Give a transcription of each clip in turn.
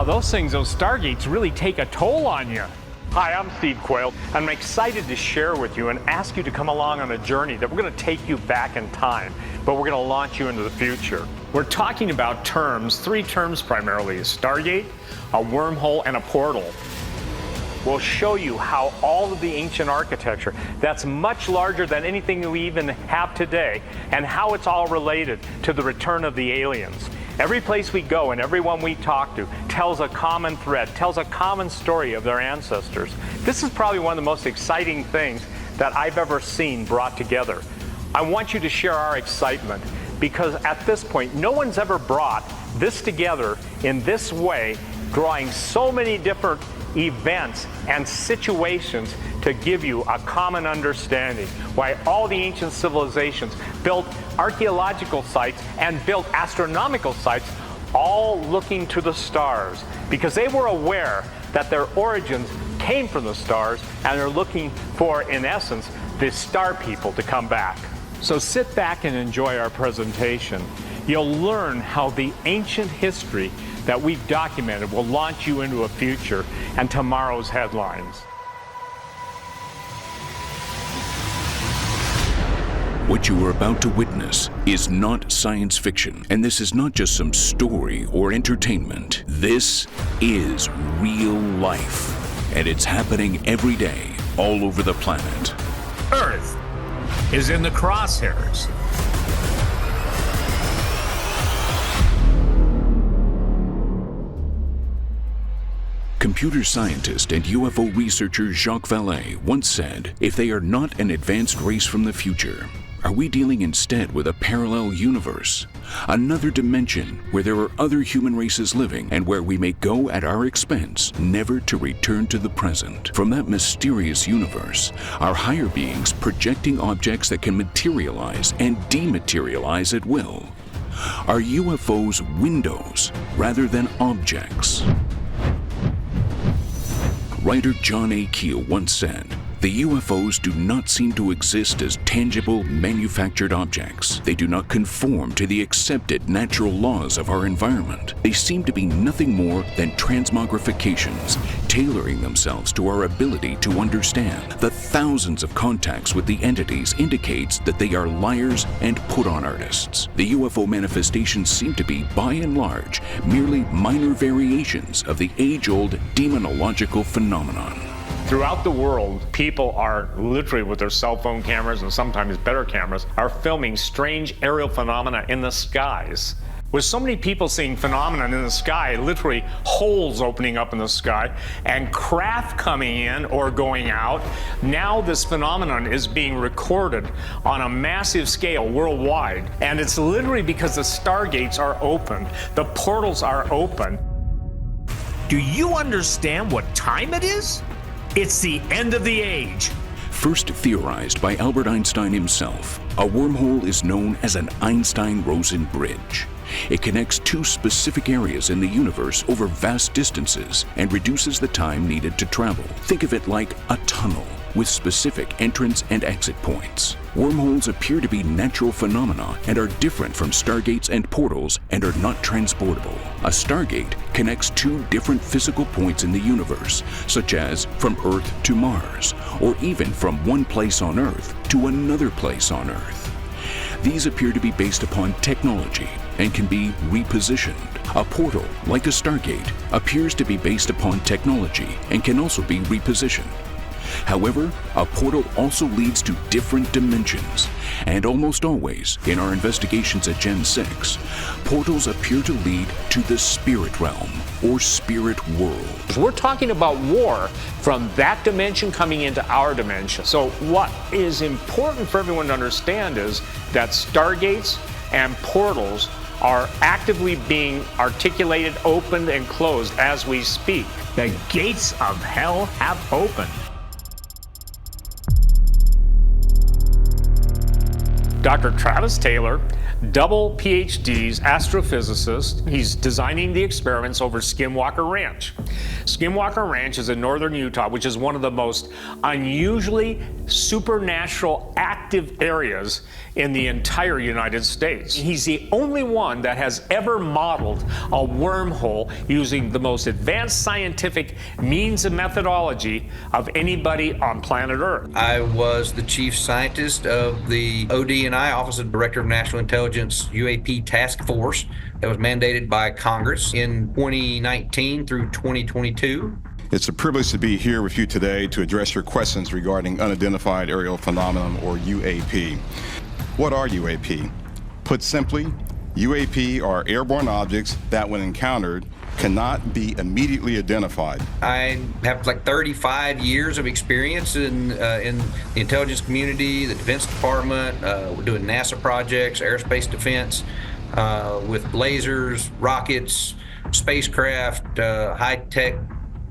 those things, those stargates, really take a toll on you. Hi, I'm Steve Quayle, and I'm excited to share with you and ask you to come along on a journey that we're going to take you back in time, but we're going to launch you into the future. We're talking about three terms primarily: a stargate, a wormhole, and a portal. We'll show you how all of the ancient architecture that's much larger than anything we even have today, and how it's all related to the return of the aliens. Every place we go and everyone we talk to tells a common thread, tells a common story of their ancestors. This is probably one of the most exciting things that I've ever seen brought together. I want you to share our excitement, because at this point, no one's ever brought this together in this way, drawing so many different events and situations to give you a common understanding why all the ancient civilizations built archaeological sites and built astronomical sites, all looking to the stars, because they were aware that their origins came from the stars, and they're looking for, in essence, the star people to come back. So sit back and enjoy our presentation. You'll learn how the ancient history that we've documented will launch you into a future and tomorrow's headlines. What you are about to witness is not science fiction, and this is not just some story or entertainment. This is real life, and it's happening every day all over the planet. Earth is in the crosshairs. Computer scientist and UFO researcher Jacques Vallée once said, "If they are not an advanced race from the future, are we dealing instead with a parallel universe? Another dimension where there are other human races living and where we may go at our expense, never to return to the present. From that mysterious universe, are higher beings projecting objects that can materialize and dematerialize at will? Are UFOs windows rather than objects?" Writer John A. Keel once said, "The UFOs do not seem to exist as tangible, manufactured objects. They do not conform to the accepted natural laws of our environment. They seem to be nothing more than transmogrifications, tailoring themselves to our ability to understand. The thousands of contacts with the entities indicates that they are liars and put-on artists. The UFO manifestations seem to be, by and large, merely minor variations of the age-old demonological phenomenon." Throughout the world, people are literally, with their cell phone cameras and sometimes better cameras, are filming strange aerial phenomena in the skies. With so many people seeing phenomena in the sky, literally holes opening up in the sky and craft coming in or going out, now this phenomenon is being recorded on a massive scale worldwide. And it's literally because the stargates are open, the portals are open. Do you understand what time it is? It's the end of the age. First theorized by Albert Einstein himself, a wormhole is known as an Einstein-Rosen bridge. It connects two specific areas in the universe over vast distances and reduces the time needed to travel. Think of it like a tunnel with specific entrance and exit points. Wormholes appear to be natural phenomena and are different from stargates and portals and are not transportable. A stargate connects two different physical points in the universe, such as from Earth to Mars, or even from one place on Earth to another place on Earth. These appear to be based upon technology and can be repositioned. A portal, like a stargate, appears to be based upon technology and can also be repositioned. However, a portal also leads to different dimensions, and almost always, in our investigations at Gen 6, portals appear to lead to the spirit realm, or spirit world. We're talking about war from that dimension coming into our dimension. So what is important for everyone to understand is that stargates and portals are actively being articulated, opened, and closed as we speak. The gates of hell have opened. Dr. Travis Taylor, double PhDs, astrophysicist. He's designing the experiments over Skinwalker Ranch. Skinwalker Ranch is in northern Utah, which is one of the most unusually supernatural active areas in the entire United States. He's the only one that has ever modeled a wormhole using the most advanced scientific means and methodology of anybody on planet Earth. I was the chief scientist of the OD&I, Office of Director of National Intelligence, UAP Task Force, that was mandated by Congress in 2019 through 2022. It's a privilege to be here with you today to address your questions regarding unidentified aerial phenomenon, or UAP. What are UAP? Put simply, UAP are airborne objects that, when encountered, cannot be immediately identified. I have like 35 years of experience in the intelligence community, the Defense Department. We're doing NASA projects, aerospace defense, with lasers, rockets, spacecraft, high-tech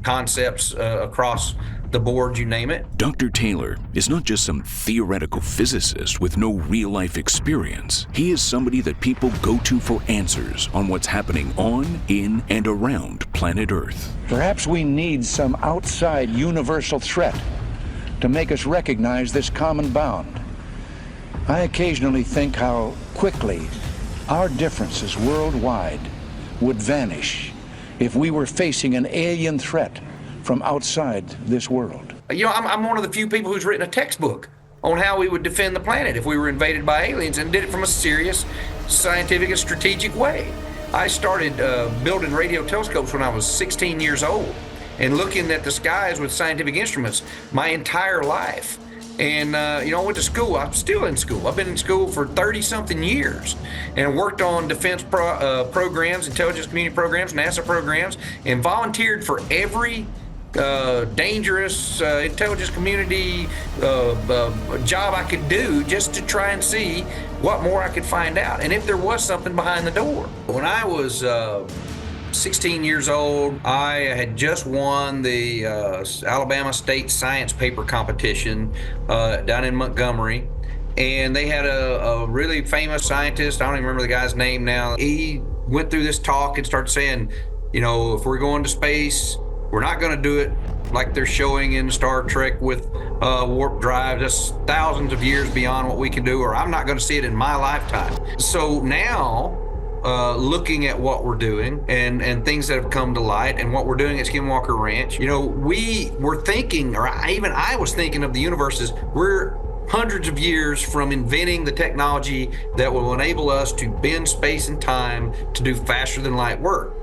concepts across the board, you name it. Dr. Taylor is not just some theoretical physicist with no real-life experience. He is somebody that people go to for answers on what's happening on, in, and around planet Earth. Perhaps we need some outside universal threat to make us recognize this common bound. I occasionally think how quickly our differences worldwide would vanish if we were facing an alien threat from outside this world. You know, I'm one of the few people who's written a textbook on how we would defend the planet if we were invaded by aliens, and did it from a serious scientific and strategic way. I started building radio telescopes when I was 16 years old and looking at the skies with scientific instruments my entire life. And, you know, I went to school. I'm still in school. I've been in school for 30-something years and worked on defense programs, intelligence community programs, NASA programs, and volunteered for every dangerous intelligence community job I could do, just to try and see what more I could find out, and if there was something behind the door. When I was 16 years old, I had just won the Alabama State Science Paper Competition down in Montgomery. And they had a really famous scientist, I don't even remember the guy's name now. He went through this talk and started saying, you know, if we're going to space, we're not going to do it like they're showing in Star Trek with warp drive. That's thousands of years beyond what we can do, or I'm not going to see it in my lifetime. So now, looking at what we're doing and things that have come to light and what we're doing at Skinwalker Ranch, you know, we were thinking, or I was thinking of the universe as we're hundreds of years from inventing the technology that will enable us to bend space and time to do faster than light work.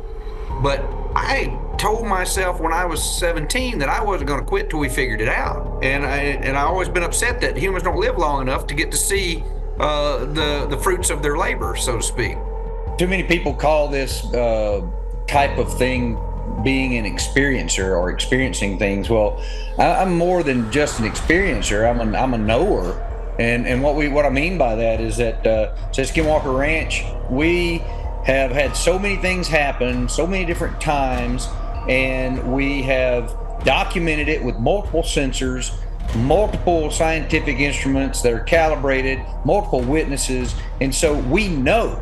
But I told myself when I was 17 that I wasn't going to quit till we figured it out. And I always been upset that humans don't live long enough to get to see the fruits of their labor, so to speak. Too many people call this type of thing being an experiencer or experiencing things. Well, I'm more than just an experiencer. I'm a knower, and what I mean by that is that at Skinwalker Ranch, we have had so many things happen, so many different times, and we have documented it with multiple sensors, multiple scientific instruments that are calibrated, multiple witnesses, and so we know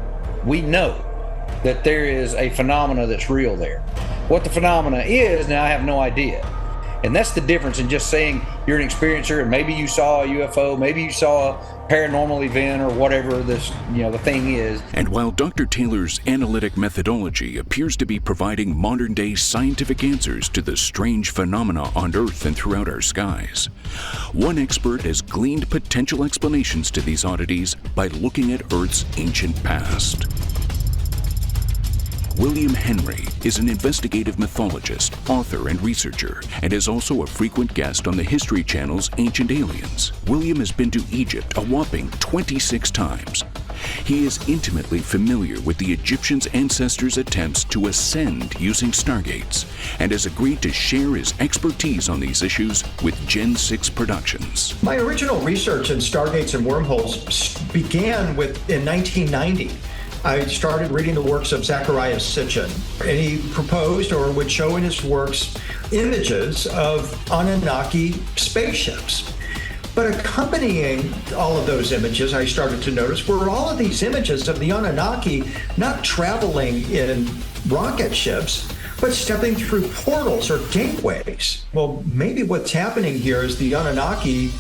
that there is a phenomena that's real there. What the phenomena is, now I have no idea. And that's the difference in just saying you're an experiencer and maybe you saw a UFO, maybe you saw a paranormal event or whatever this, you know, the thing is. And while Dr. Taylor's analytic methodology appears to be providing modern-day scientific answers to the strange phenomena on Earth and throughout our skies, one expert has gleaned potential explanations to these oddities by looking at Earth's ancient past. William Henry is an investigative mythologist, author, and researcher, and is also a frequent guest on the History Channel's Ancient Aliens. William has been to Egypt a whopping 26 times. He is intimately familiar with the Egyptians' ancestors' attempts to ascend using stargates, and has agreed to share his expertise on these issues with Gen 6 Productions. My original research in stargates and wormholes began in 1990. I started reading the works of Zecharia Sitchin, and he proposed or would show in his works images of Anunnaki spaceships. But accompanying all of those images, I started to notice were all of these images of the Anunnaki not traveling in rocket ships, but stepping through portals or gateways. Well, maybe what's happening here is the Anunnaki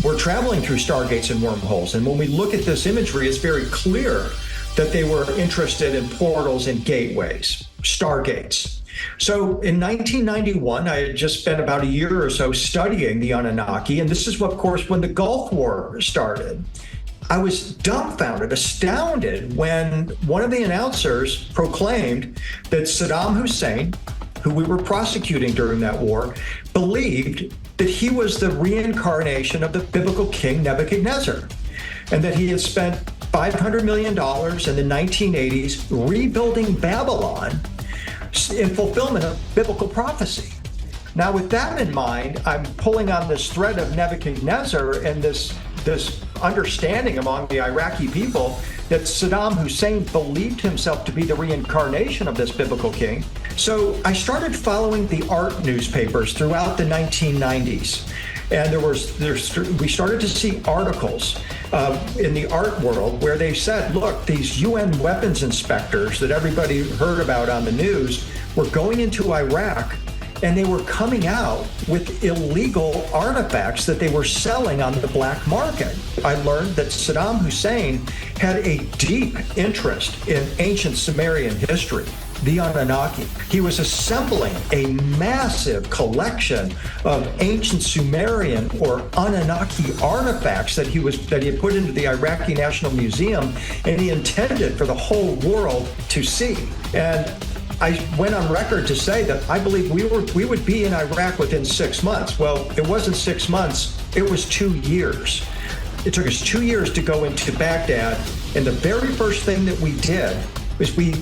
were traveling through stargates and wormholes. And when we look at this imagery, it's very clear that they were interested in portals and gateways, stargates. So in 1991, I had just spent about a year or so studying the Anunnaki. And this is, what, of course, when the Gulf War started. I was dumbfounded, astounded, when one of the announcers proclaimed that Saddam Hussein, who we were prosecuting during that war, believed that he was the reincarnation of the biblical king Nebuchadnezzar, and that he had spent $500 million in the 1980s rebuilding Babylon in fulfillment of biblical prophecy. Now, with that in mind, I'm pulling on this thread of Nebuchadnezzar and this understanding among the Iraqi people that Saddam Hussein believed himself to be the reincarnation of this biblical king. So I started following the art newspapers throughout the 1990s. And we started to see articles in the art world where they said, look, these UN weapons inspectors that everybody heard about on the news were going into Iraq, and they were coming out with illegal artifacts that they were selling on the black market. I learned that Saddam Hussein had a deep interest in ancient Sumerian history, the Anunnaki. He was assembling a massive collection of ancient Sumerian or Anunnaki artifacts that he had put into the Iraqi National Museum, and he intended for the whole world to see. And I went on record to say that I believe we would be in Iraq within 6 months. Well, it wasn't 6 months, it was 2 years. It took us 2 years to go into Baghdad, and the very first thing that we did was we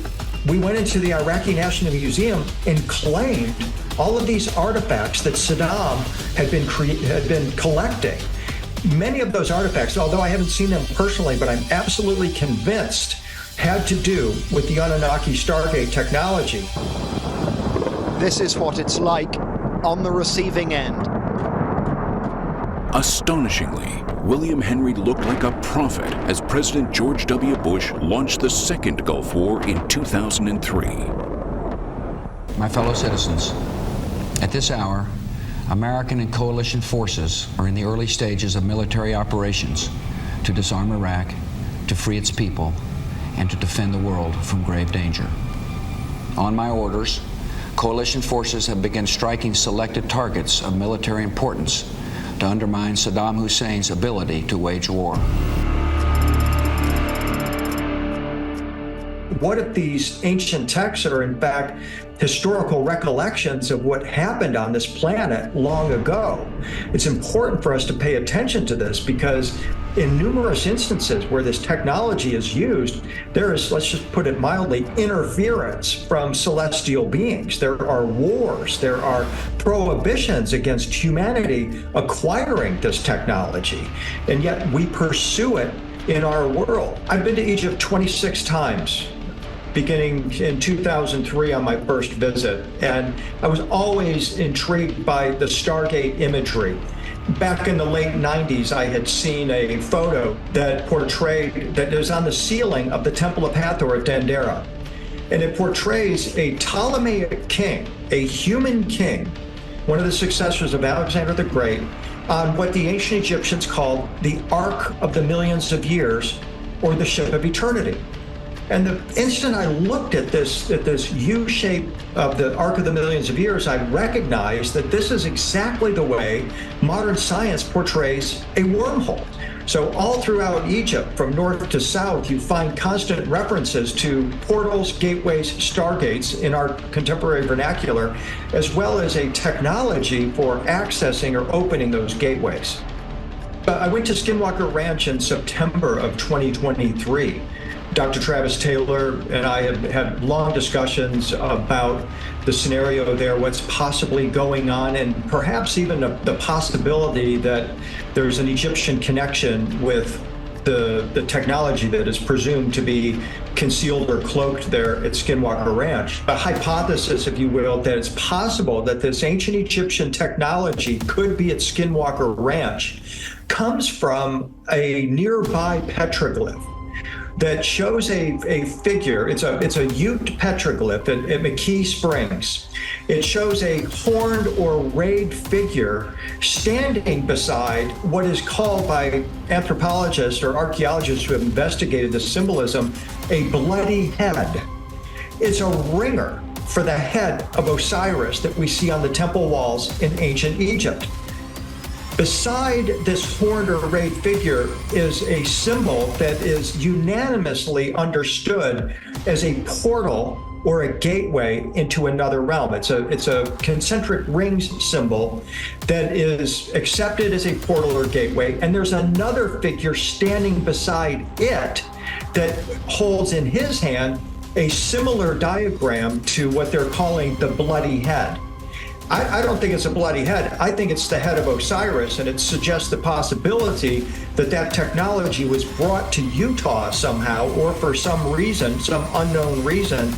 went into the Iraqi National Museum and claimed all of these artifacts that Saddam had been collecting. Many of those artifacts, although I haven't seen them personally, but I'm absolutely convinced had to do with the Anunnaki Stargate technology. This is what it's like on the receiving end. Astonishingly, William Henry looked like a prophet as President George W. Bush launched the second Gulf War in 2003. My fellow citizens, at this hour, American and coalition forces are in the early stages of military operations to disarm Iraq, to free its people, and to defend the world from grave danger. On my orders, coalition forces have begun striking selected targets of military importance to undermine Saddam Hussein's ability to wage war. What if these ancient texts are in fact historical recollections of what happened on this planet long ago? It's important for us to pay attention to this, because in numerous instances where this technology is used, there is, let's just put it mildly, interference from celestial beings. There are wars, there are prohibitions against humanity acquiring this technology, and yet we pursue it in our world. I've been to Egypt 26 times, beginning in 2003 on my first visit, and I was always intrigued by the Stargate imagery. Back in the late 90s, I had seen a photo that portrayed, that is on the ceiling of the Temple of Hathor at Dendera. And it portrays a Ptolemaic king, a human king, one of the successors of Alexander the Great, on what the ancient Egyptians called the Ark of the Millions of Years, or the Ship of Eternity. And the instant I looked at this U shape of the Ark of the Millions of Years, I recognized that this is exactly the way modern science portrays a wormhole. So all throughout Egypt, from north to south, you find constant references to portals, gateways, stargates in our contemporary vernacular, as well as a technology for accessing or opening those gateways. I went to Skinwalker Ranch in September of 2023. Dr. Travis Taylor and I have had long discussions about the scenario there, what's possibly going on, and perhaps even the possibility that there's an Egyptian connection with the technology that is presumed to be concealed or cloaked there at Skinwalker Ranch. A hypothesis, if you will, that it's possible that this ancient Egyptian technology could be at Skinwalker Ranch comes from a nearby petroglyph. that shows a figure. It's a Ute petroglyph at McKee Springs. It shows a horned or rayed figure standing beside what is called by anthropologists or archaeologists who have investigated the symbolism a bloody head. It's a ringer for the head of Osiris that we see on the temple walls in ancient Egypt. Beside this horned or rayed figure is a symbol that is unanimously understood as a portal or a gateway into another realm. It's a concentric rings symbol that is accepted as a portal or gateway. And there's another figure standing beside it that holds in his hand a similar diagram to what they're calling the bloody head. I don't think it's a bloody head. I think it's the head of Osiris, and it suggests the possibility that that technology was brought to Utah somehow, or for some reason, some unknown reason.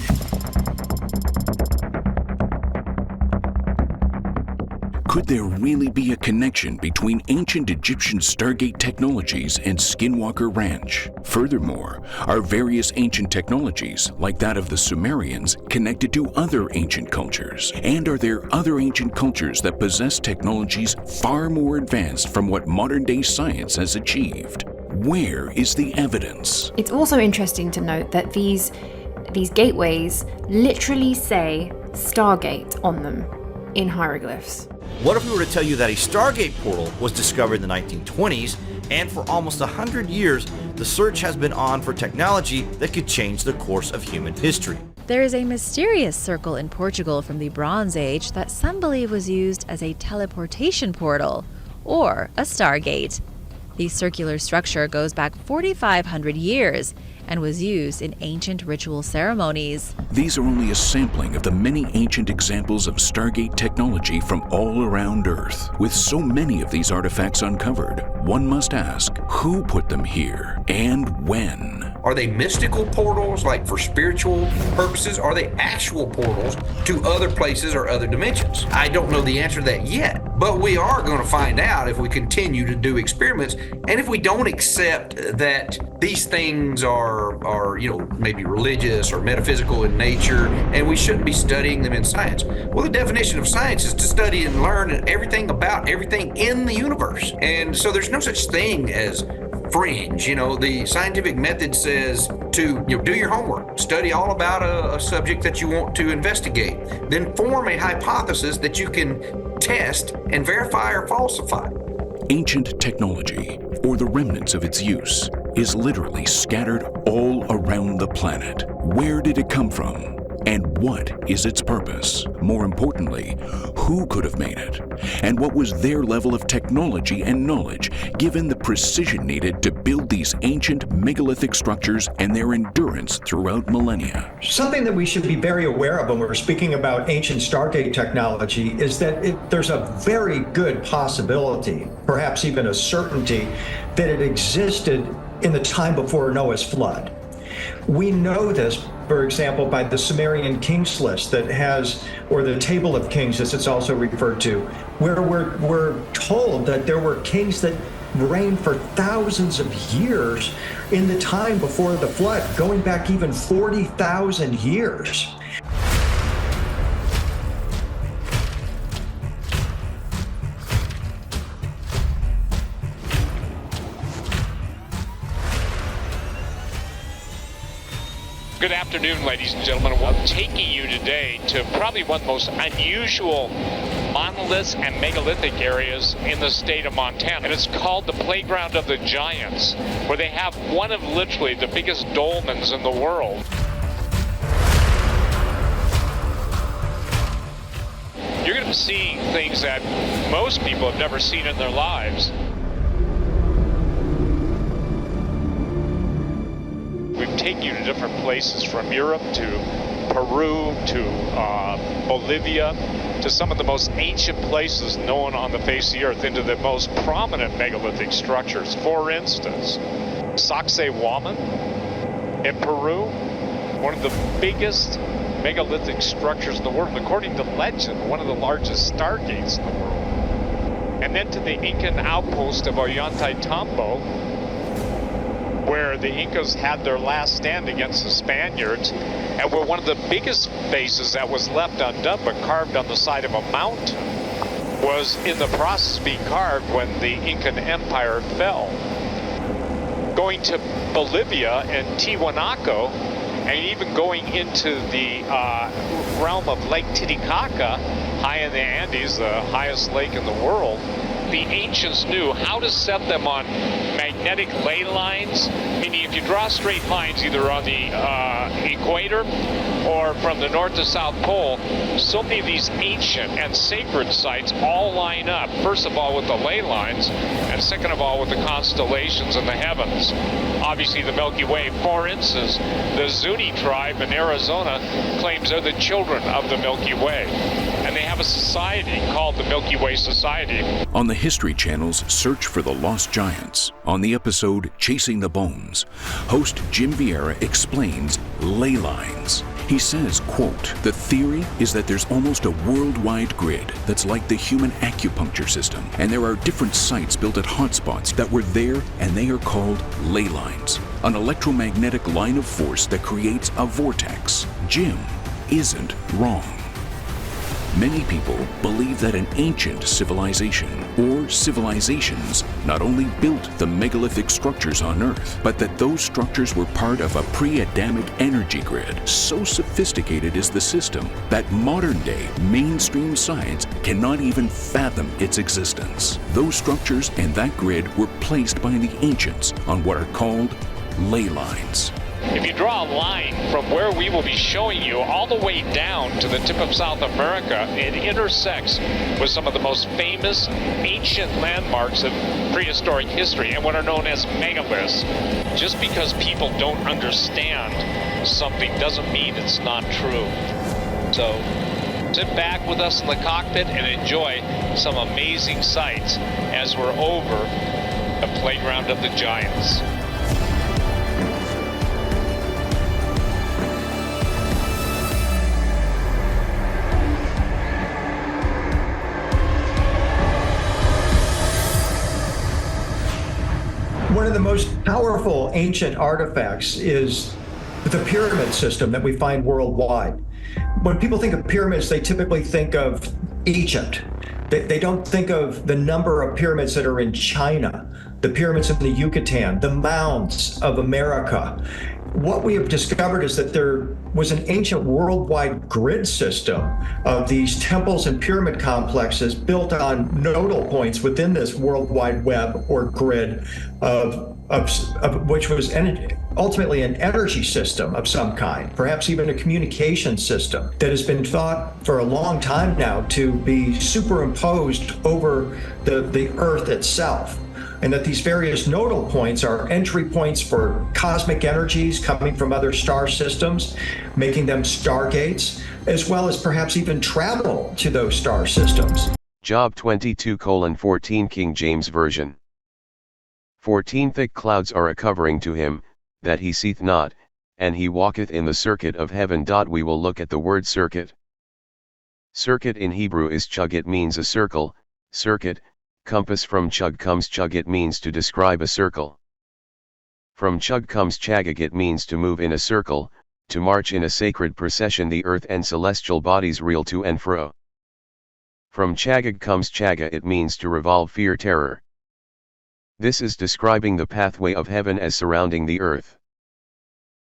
Could there really be a connection between ancient Egyptian Stargate technologies and Skinwalker Ranch? Furthermore, are various ancient technologies, like that of the Sumerians, connected to other ancient cultures? And are there other ancient cultures that possess technologies far more advanced from what modern-day science has achieved? Where is the evidence? It's also interesting to note that these gateways literally say Stargate on them in hieroglyphs. What if we were to tell you that a Stargate portal was discovered in the 1920s, and for almost 100 years, the search has been on for technology that could change the course of human history? There is a mysterious circle in Portugal from the Bronze Age that some believe was used as a teleportation portal, or a Stargate. The circular structure goes back 4,500 years and was used in ancient ritual ceremonies. These are only a sampling of the many ancient examples of Stargate technology from all around Earth. With so many of these artifacts uncovered, one must ask, who put them here and when? Are they mystical portals, like for spiritual purposes? Are they actual portals to other places or other dimensions? I don't know the answer to that yet, but we are going to find out if we continue to do experiments, and if we don't accept that these things are maybe religious or metaphysical in nature, and we shouldn't be studying them in science. Well, the definition of science is to study and learn everything about everything in the universe. And so there's no such thing as fringe. The scientific method says to do your homework, study all about a subject that you want to investigate, then form a hypothesis that you can test and verify or falsify. Ancient technology, or the remnants of its use, is literally scattered all around the planet. Where did it come from? And what is its purpose? More importantly, who could have made it? And what was their level of technology and knowledge, given the precision needed to build these ancient megalithic structures and their endurance throughout millennia? Something that we should be very aware of when we're speaking about ancient Stargate technology is that there's a very good possibility, perhaps even a certainty, that it existed in the time before Noah's flood. We know this, for example, by the Sumerian Kings list that has, or the Table of Kings as it's also referred to, where we're told that there were kings that reigned for thousands of years in the time before the flood, going back even 40,000 years. Good afternoon, ladies and gentlemen. I'm taking you today to probably one of the most unusual monoliths and megalithic areas in the state of Montana. And it's called the Playground of the Giants, where they have one of literally the biggest dolmens in the world. You're going to be seeing things that most people have never seen in their lives. We've taken you to different places, from Europe to Peru to Bolivia, to some of the most ancient places known on the face of the earth, into the most prominent megalithic structures. For instance, Sacsayhuaman in Peru, one of the biggest megalithic structures in the world, according to legend, one of the largest stargates in the world. And then to the Incan outpost of Ollantaytambo, where the Incas had their last stand against the Spaniards, and where one of the biggest faces that was left undone but carved on the side of a mountain was in the process of being carved when the Incan Empire fell. Going to Bolivia and Tiwanaku, and even going into the realm of Lake Titicaca, high in the Andes, the highest lake in the world, the ancients knew how to set them on magnetic ley lines, meaning if you draw straight lines either on the equator or from the North to South Pole, so many of these ancient and sacred sites all line up, first of all with the ley lines, and second of all with the constellations in the heavens. Obviously the Milky Way. For instance, the Zuni tribe in Arizona claims they're the children of the Milky Way, and they have a society called the Milky Way Society. On the History Channel's Search for the Lost Giants, on the episode Chasing the Bones, host Jim Vieira explains ley lines. He says, quote, "The theory is that there's almost a worldwide grid that's like the human acupuncture system, and there are different sites built at hotspots that were there, and they are called ley lines, an electromagnetic line of force that creates a vortex." Jim isn't wrong. Many people believe that an ancient civilization or civilizations not only built the megalithic structures on Earth, but that those structures were part of a pre-Adamic energy grid. So sophisticated is the system that modern-day mainstream science cannot even fathom its existence. Those structures and that grid were placed by the ancients on what are called ley lines. If you draw a line from where we will be showing you all the way down to the tip of South America, it intersects with some of the most famous ancient landmarks of prehistoric history and what are known as megaliths. Just because people don't understand something doesn't mean it's not true. So sit back with us in the cockpit and enjoy some amazing sights as we're over the playground of the giants. One of the most powerful ancient artifacts is the pyramid system that we find worldwide. When people think of pyramids, they typically think of Egypt. They don't think of the number of pyramids that are in China, the pyramids in the Yucatan, the mounds of America. What we have discovered is that there was an ancient worldwide grid system of these temples and pyramid complexes built on nodal points within this worldwide web or grid of which was ultimately an energy system of some kind, perhaps even a communication system that has been thought for a long time now to be superimposed over the Earth itself. And that these various nodal points are entry points for cosmic energies coming from other star systems, making them stargates, as well as perhaps even travel to those star systems. Job 22:14 King James Version. 14 Thick clouds are a covering to him, that he seeth not, and he walketh in the circuit of heaven. We will look at the word circuit. Circuit in Hebrew is chug. It means a circle, circuit. Compass. From chug comes chug. It means to describe a circle. From chug comes chagag. It means to move in a circle, to march in a sacred procession. The earth and celestial bodies reel to and fro. From chagag comes chaga. It means to revolve, fear, terror. This is describing the pathway of heaven as surrounding the earth.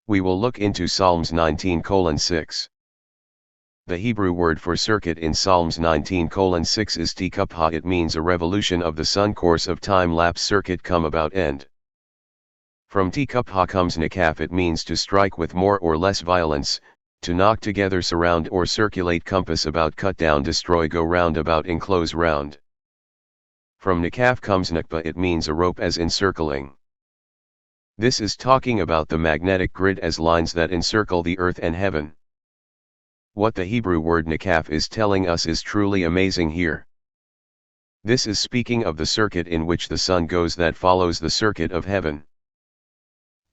We will look into Psalms 19:6. The Hebrew word for circuit in Psalms 19:6 is tikupha. It means a revolution of the sun, course of time-lapse, circuit, come about, end. From tikupha comes nikaf. It means to strike with more or less violence, to knock together, surround or circulate, compass about, cut down, destroy, go round about, enclose, round. From nikaf comes nikba. It means a rope, as encircling. This is talking about the magnetic grid as lines that encircle the earth and heaven. What the Hebrew word nikaf is telling us is truly amazing here. This is speaking of the circuit in which the sun goes that follows the circuit of heaven.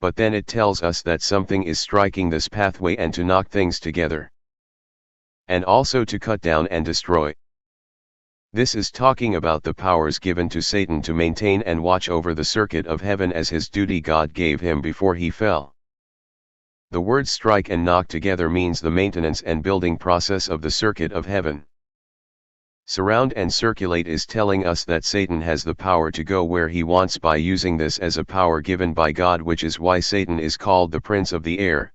But then it tells us that something is striking this pathway and to knock things together. And also to cut down and destroy. This is talking about the powers given to Satan to maintain and watch over the circuit of heaven as his duty God gave him before he fell. The words strike and knock together means the maintenance and building process of the circuit of heaven. Surround and circulate is telling us that Satan has the power to go where he wants by using this as a power given by God, which is why Satan is called the prince of the air.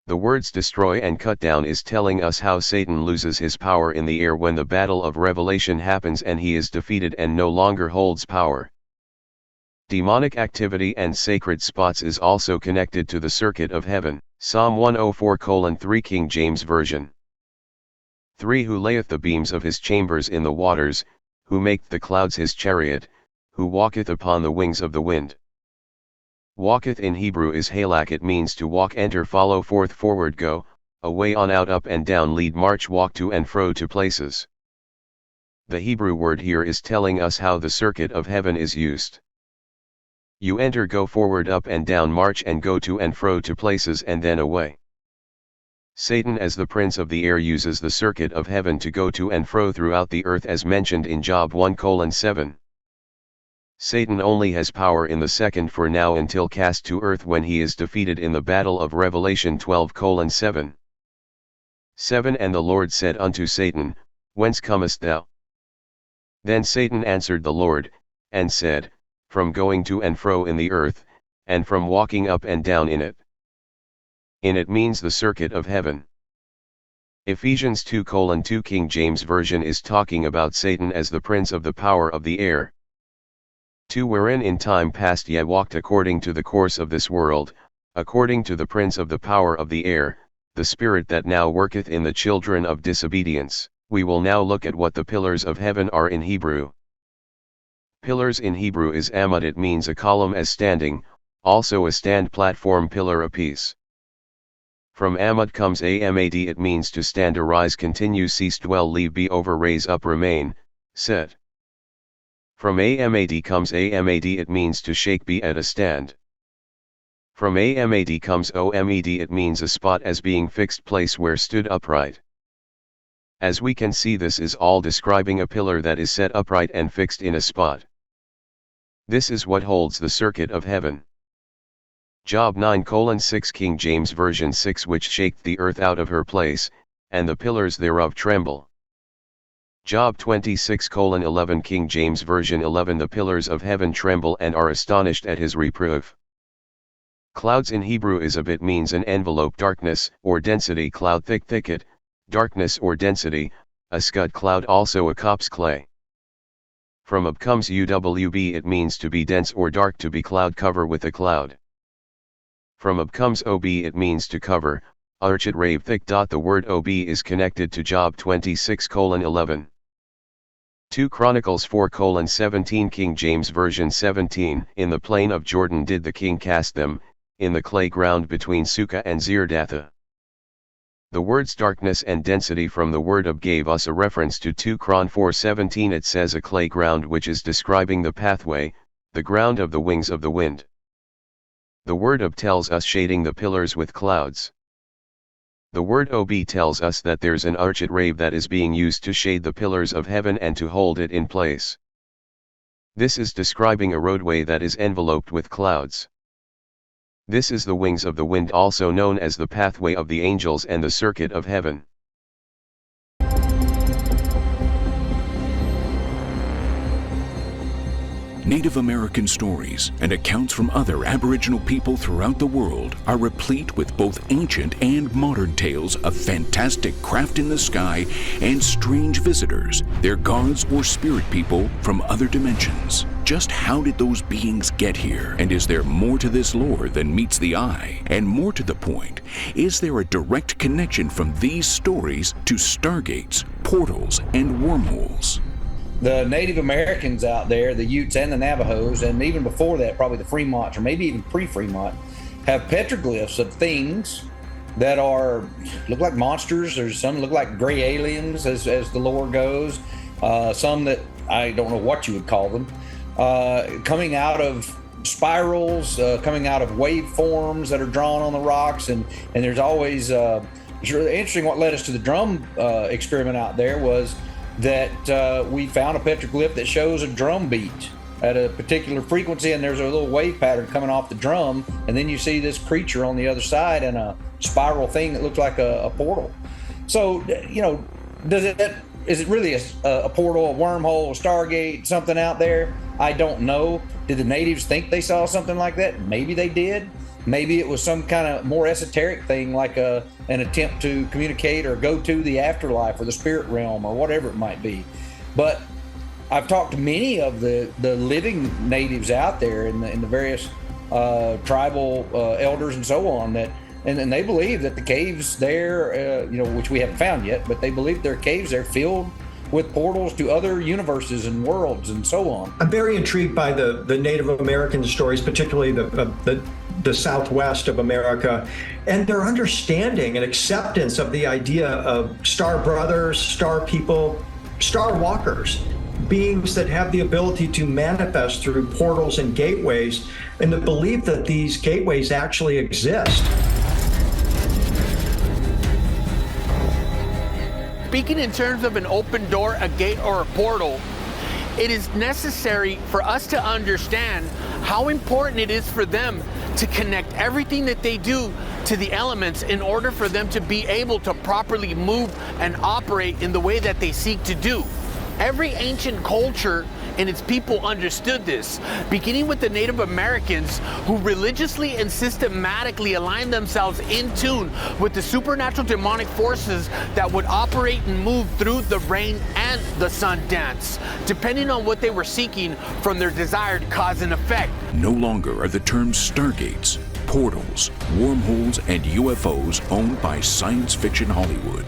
The words destroy and cut down is telling us how Satan loses his power in the air when the battle of Revelation happens and he is defeated and no longer holds power. Demonic activity and sacred spots is also connected to the circuit of heaven. Psalm 104:3 King James Version. 3 Who layeth the beams of his chambers in the waters, who maketh the clouds his chariot, who walketh upon the wings of the wind. Walketh in Hebrew is halak. It means to walk, enter, follow, forth, forward, go, away, on, out, up and down, lead, march, walk to and fro to places. The Hebrew word here is telling us how the circuit of heaven is used. You enter, go forward, up and down, march and go to and fro to places and then away. Satan as the prince of the air uses the circuit of heaven to go to and fro throughout the earth as mentioned in Job 1:7. Satan only has power in the second for now until cast to earth when he is defeated in the battle of Revelation 12:7. 7 And the Lord said unto Satan, Whence comest thou? Then Satan answered the Lord, and said, From going to and fro in the earth, and from walking up and down in it. In it means the circuit of heaven. Ephesians 2:2 King James Version is talking about Satan as the prince of the power of the air. 2 Wherein in time past ye walked according to the course of this world, according to the prince of the power of the air, the spirit that now worketh in the children of disobedience. We will now look at what the pillars of heaven are in Hebrew. Pillars in Hebrew is amud. It means a column as standing, also a stand, platform, pillar, a piece. From amud comes amad. It means to stand, arise, continue, cease, dwell, leave, be over, raise up, remain, set. From amad comes amad. It means to shake, be at a stand. From amad comes omed. It means a spot as being fixed, place where stood upright. As we can see, this is all describing a pillar that is set upright and fixed in a spot. This is what holds the circuit of heaven. Job 9:6 King James Version 6 Which shaketh the earth out of her place, and the pillars thereof tremble. Job 26:11 King James Version 11 The pillars of heaven tremble and are astonished at his reproof. Clouds in Hebrew is a bit means an envelope, darkness or density, cloud, thick, thicket, darkness or density, a scud cloud, also a copse clay. From up comes uwb. It means to be dense or dark, to be cloud cover with a cloud. From up comes ob. It means to cover, archet, rave, thick. The word ob is connected to Job 26:11. 2 Chronicles 4:17 King James Version 17 In the plain of Jordan did the king cast them, in the clay ground between Sukkah and Zirdatha. The words darkness and density from the word ob gave us a reference to 2 Chron 4:17. It says a clay ground, which is describing the pathway, the ground of the wings of the wind. The word ob tells us shading the pillars with clouds. The word ob tells us that there's an archet rave that is being used to shade the pillars of heaven and to hold it in place. This is describing a roadway that is enveloped with clouds. This is the wings of the wind, also known as the pathway of the angels and the circuit of heaven. Native American stories and accounts from other Aboriginal people throughout the world are replete with both ancient and modern tales of fantastic craft in the sky and strange visitors, their gods or spirit people from other dimensions. Just how did those beings get here? And is there more to this lore than meets the eye? And more to the point, is there a direct connection from these stories to stargates, portals, and wormholes? The Native Americans out there, the Utes and the Navajos, and even before that, probably the Fremonts, or maybe even pre-Fremont, have petroglyphs of things that look like monsters. There's some look like gray aliens, as the lore goes. Some that I don't know what you would call them, coming out of spirals, coming out of waveforms that are drawn on the rocks, and there's always. It's really interesting. What led us to the drum experiment out there was that we found a petroglyph that shows a drum beat at a particular frequency, and there's a little wave pattern coming off the drum, and then you see this creature on the other side and a spiral thing that looks like a portal. So, you know, is it really a portal, a wormhole, a stargate, something out there? I don't know. Did the natives think they saw something like that? Maybe they did. Maybe it was some kind of more esoteric thing, like an attempt to communicate or go to the afterlife or the spirit realm or whatever it might be. But I've talked to many of the living natives out there in the various tribal elders and so on, and they believe that the caves there, which we haven't found yet, but they believe there are caves there filled with portals to other universes and worlds and so on. I'm very intrigued by the Native American stories, particularly the Southwest of America, and their understanding and acceptance of the idea of star brothers, star people, star walkers, beings that have the ability to manifest through portals and gateways, and the belief that these gateways actually exist. Speaking in terms of an open door, a gate, or a portal, it is necessary for us to understand how important it is for them to connect everything that they do to the elements in order for them to be able to properly move and operate in the way that they seek to do. Every ancient culture and its people understood this, beginning with the Native Americans, who religiously and systematically aligned themselves in tune with the supernatural demonic forces that would operate and move through the rain and the sun dance, depending on what they were seeking from their desired cause and effect. No longer are the terms stargates, portals, wormholes, and UFOs owned by science fiction Hollywood.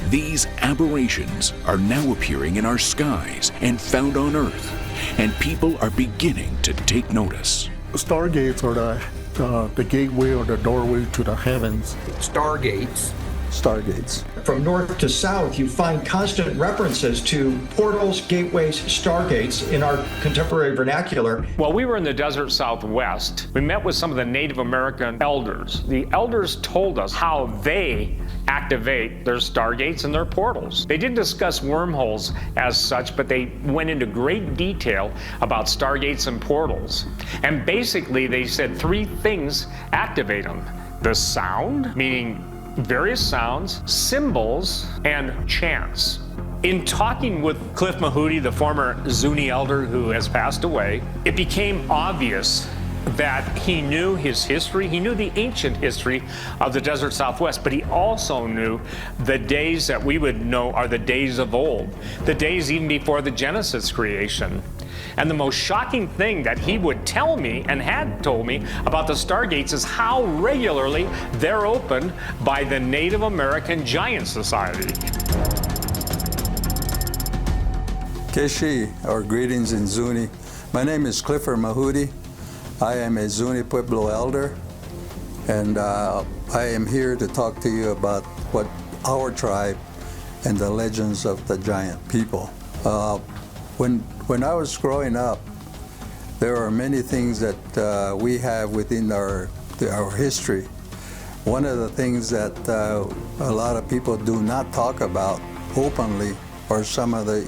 These aberrations are now appearing in our skies and found on Earth, and people are beginning to take notice. Stargates are the gateway or the doorway to the heavens. Stargates. Stargates. From north to south, you find constant references to portals, gateways, stargates in our contemporary vernacular. While we were in the desert Southwest, we met with some of the Native American elders. The elders told us how they activate their stargates and their portals. They didn't discuss wormholes as such, but they went into great detail about stargates and portals. And basically, they said three things activate them. The sound, meaning various sounds, symbols, and chants. In talking with Cliff Mahooty, the former Zuni elder who has passed away, it became obvious that he knew his history. He knew the ancient history of the desert Southwest, but he also knew the days that we would know are the days of old, the days even before the Genesis creation. And the most shocking thing that he would tell me and had told me about the stargates is how regularly they're opened by the Native American Giant Society. Keshi, or greetings in Zuni. My name is Clifford Mahooty. I am a Zuni Pueblo elder, and I am here to talk to you about what our tribe and the legends of the giant people. When I was growing up, there are many things that we have within our history. One of the things that a lot of people do not talk about openly are some of the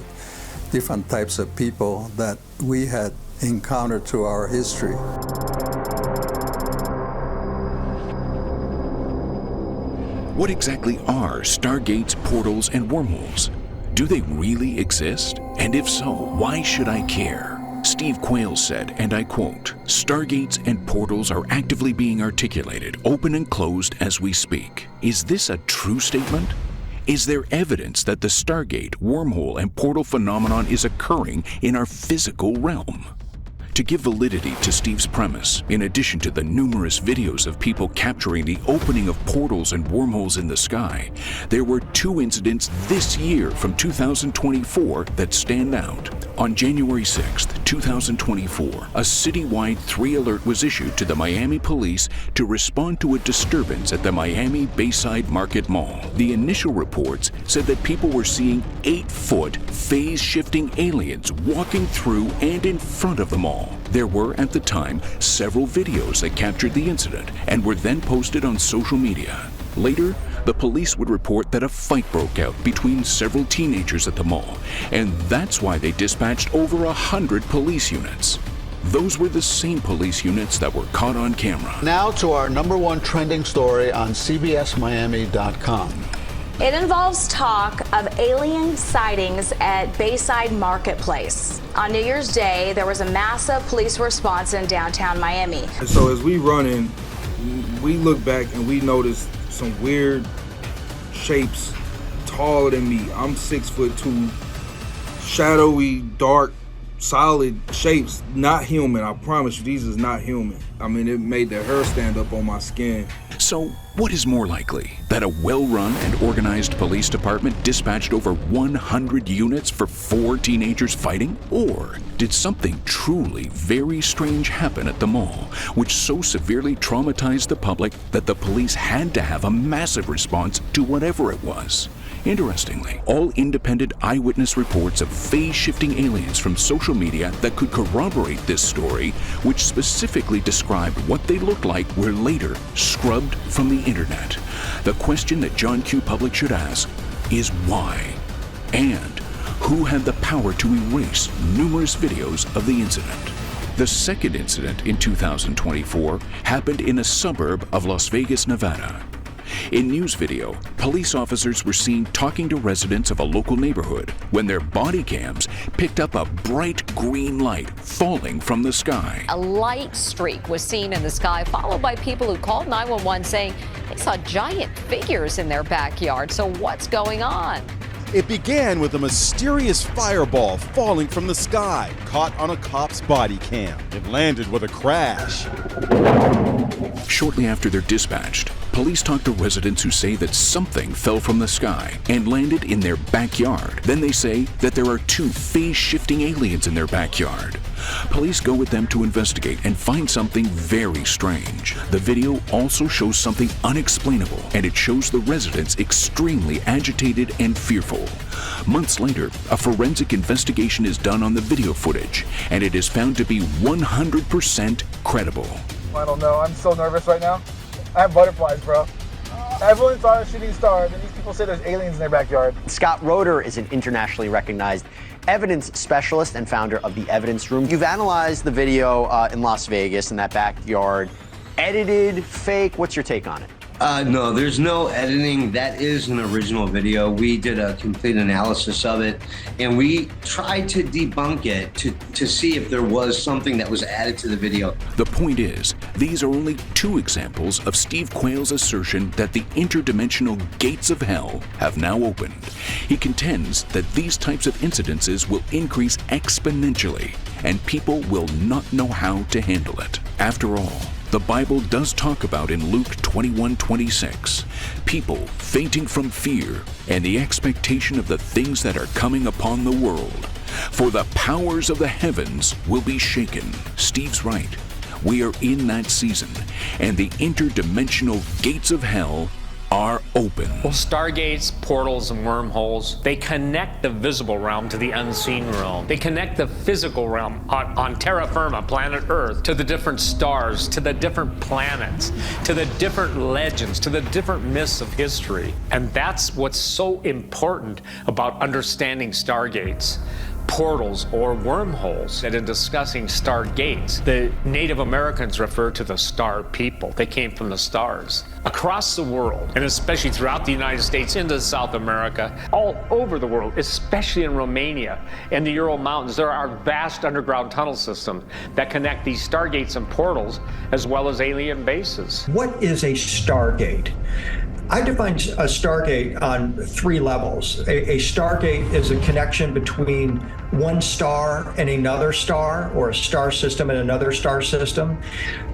different types of people that we had encountered through our history. What exactly are stargates, portals, and wormholes? Do they really exist? And if so, why should I care? Steve Quayle said, and I quote, "Stargates and portals are actively being articulated, open and closed as we speak." Is this a true statement? Is there evidence that the stargate, wormhole, and portal phenomenon is occurring in our physical realm? To give validity to Steve's premise, in addition to the numerous videos of people capturing the opening of portals and wormholes in the sky, there were two incidents this year from 2024 that stand out. On January 6th, 2024, a citywide 3 alert was issued to the Miami police to respond to a disturbance at the Miami Bayside Market Mall. The initial reports said that people were seeing 8-foot phase-shifting aliens walking through and in front of the mall. There were, at the time, several videos that captured the incident and were then posted on social media. Later, the police would report that a fight broke out between several teenagers at the mall, and that's why they dispatched over 100 police units. Those were the same police units that were caught on camera. Now to our #1 trending story on CBSMiami.com. It involves talk of alien sightings at Bayside Marketplace. On New Year's Day, there was a massive police response in downtown Miami. And so as we run in, we look back and we notice some weird shapes taller than me. I'm 6'2", shadowy, dark, solid shapes, not human. I promise you, these is not human. I mean, it made the hair stand up on my skin. So, what is more likely? That a well-run and organized police department dispatched over 100 units for 4 teenagers fighting? Or did something truly very strange happen at the mall, which so severely traumatized the public that the police had to have a massive response to whatever it was? Interestingly, all independent eyewitness reports of phase-shifting aliens from social media that could corroborate this story, which specifically described what they looked like, were later scrubbed from the internet. The question that John Q. Public should ask is why? And who had the power to erase numerous videos of the incident? The second incident in 2024 happened in a suburb of Las Vegas, Nevada. In news video, police officers were seen talking to residents of a local neighborhood when their body cams picked up a bright green light falling from the sky. A light streak was seen in the sky, followed by people who called 911 saying they saw giant figures in their backyard. So what's going on? It began with a mysterious fireball falling from the sky, caught on a cop's body cam. It landed with a crash. Shortly after they're dispatched, police talk to residents who say that something fell from the sky and landed in their backyard. Then they say that there are 2 phase-shifting aliens in their backyard. Police go with them to investigate and find something very strange. The video also shows something unexplainable, and it shows the residents extremely agitated and fearful. Months later, a forensic investigation is done on the video footage, and it is found to be 100% credible. I don't know. I'm so nervous right now. I have butterflies, bro. Everyone saw a shooting star, and these people say there's aliens in their backyard. Scott Roeder is an internationally recognized evidence specialist and founder of the Evidence Room. You've analyzed the video in Las Vegas in that backyard. Edited, fake, what's your take on it? No, there's no editing. That is an original video. We did a complete analysis of it, and we tried to debunk it to see if there was something that was added to the video. The point is, these are only 2 examples of Steve Quayle's assertion that the interdimensional gates of hell have now opened. He contends that these types of incidences will increase exponentially, and people will not know how to handle it. After all, the Bible does talk about in Luke 21:26, people fainting from fear and the expectation of the things that are coming upon the world. For the powers of the heavens will be shaken. Steve's right. We are in that season, and the interdimensional gates of hell are open. Well, stargates, portals, and wormholes, they connect the visible realm to the unseen realm. They connect the physical realm on terra firma, planet Earth, to the different stars, to the different planets, to the different legends, to the different myths of history. And that's what's so important about understanding stargates, portals, or wormholes. And in discussing stargates, the Native Americans refer to the star people. They came from the stars. Across the world, and especially throughout the United States, into South America, all over the world, especially in Romania and the Ural Mountains, there are vast underground tunnel systems that connect these stargates and portals, as well as alien bases. What is a stargate? I define a stargate on 3 levels. A stargate is a connection between one star and another star, or a star system and another star system.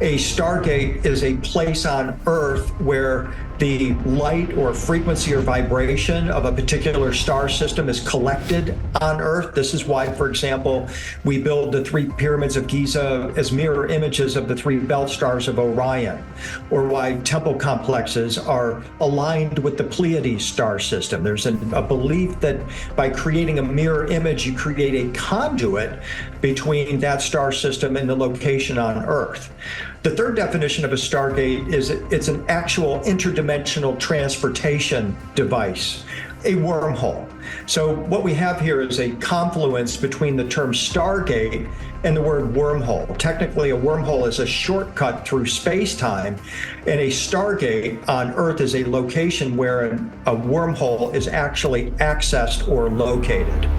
A stargate is a place on Earth where the light or frequency or vibration of a particular star system is collected on Earth. This is why, for example, we build the 3 pyramids of Giza as mirror images of the 3 belt stars of Orion, or why temple complexes are aligned with the Pleiades star system. There's a belief that by creating a mirror image, you create a conduit between that star system and the location on Earth. The third definition of a stargate is it's an actual interdimensional transportation device, a wormhole. So what we have here is a confluence between the term stargate and the word wormhole. Technically, a wormhole is a shortcut through space-time, and a stargate on Earth is a location where a wormhole is actually accessed or located.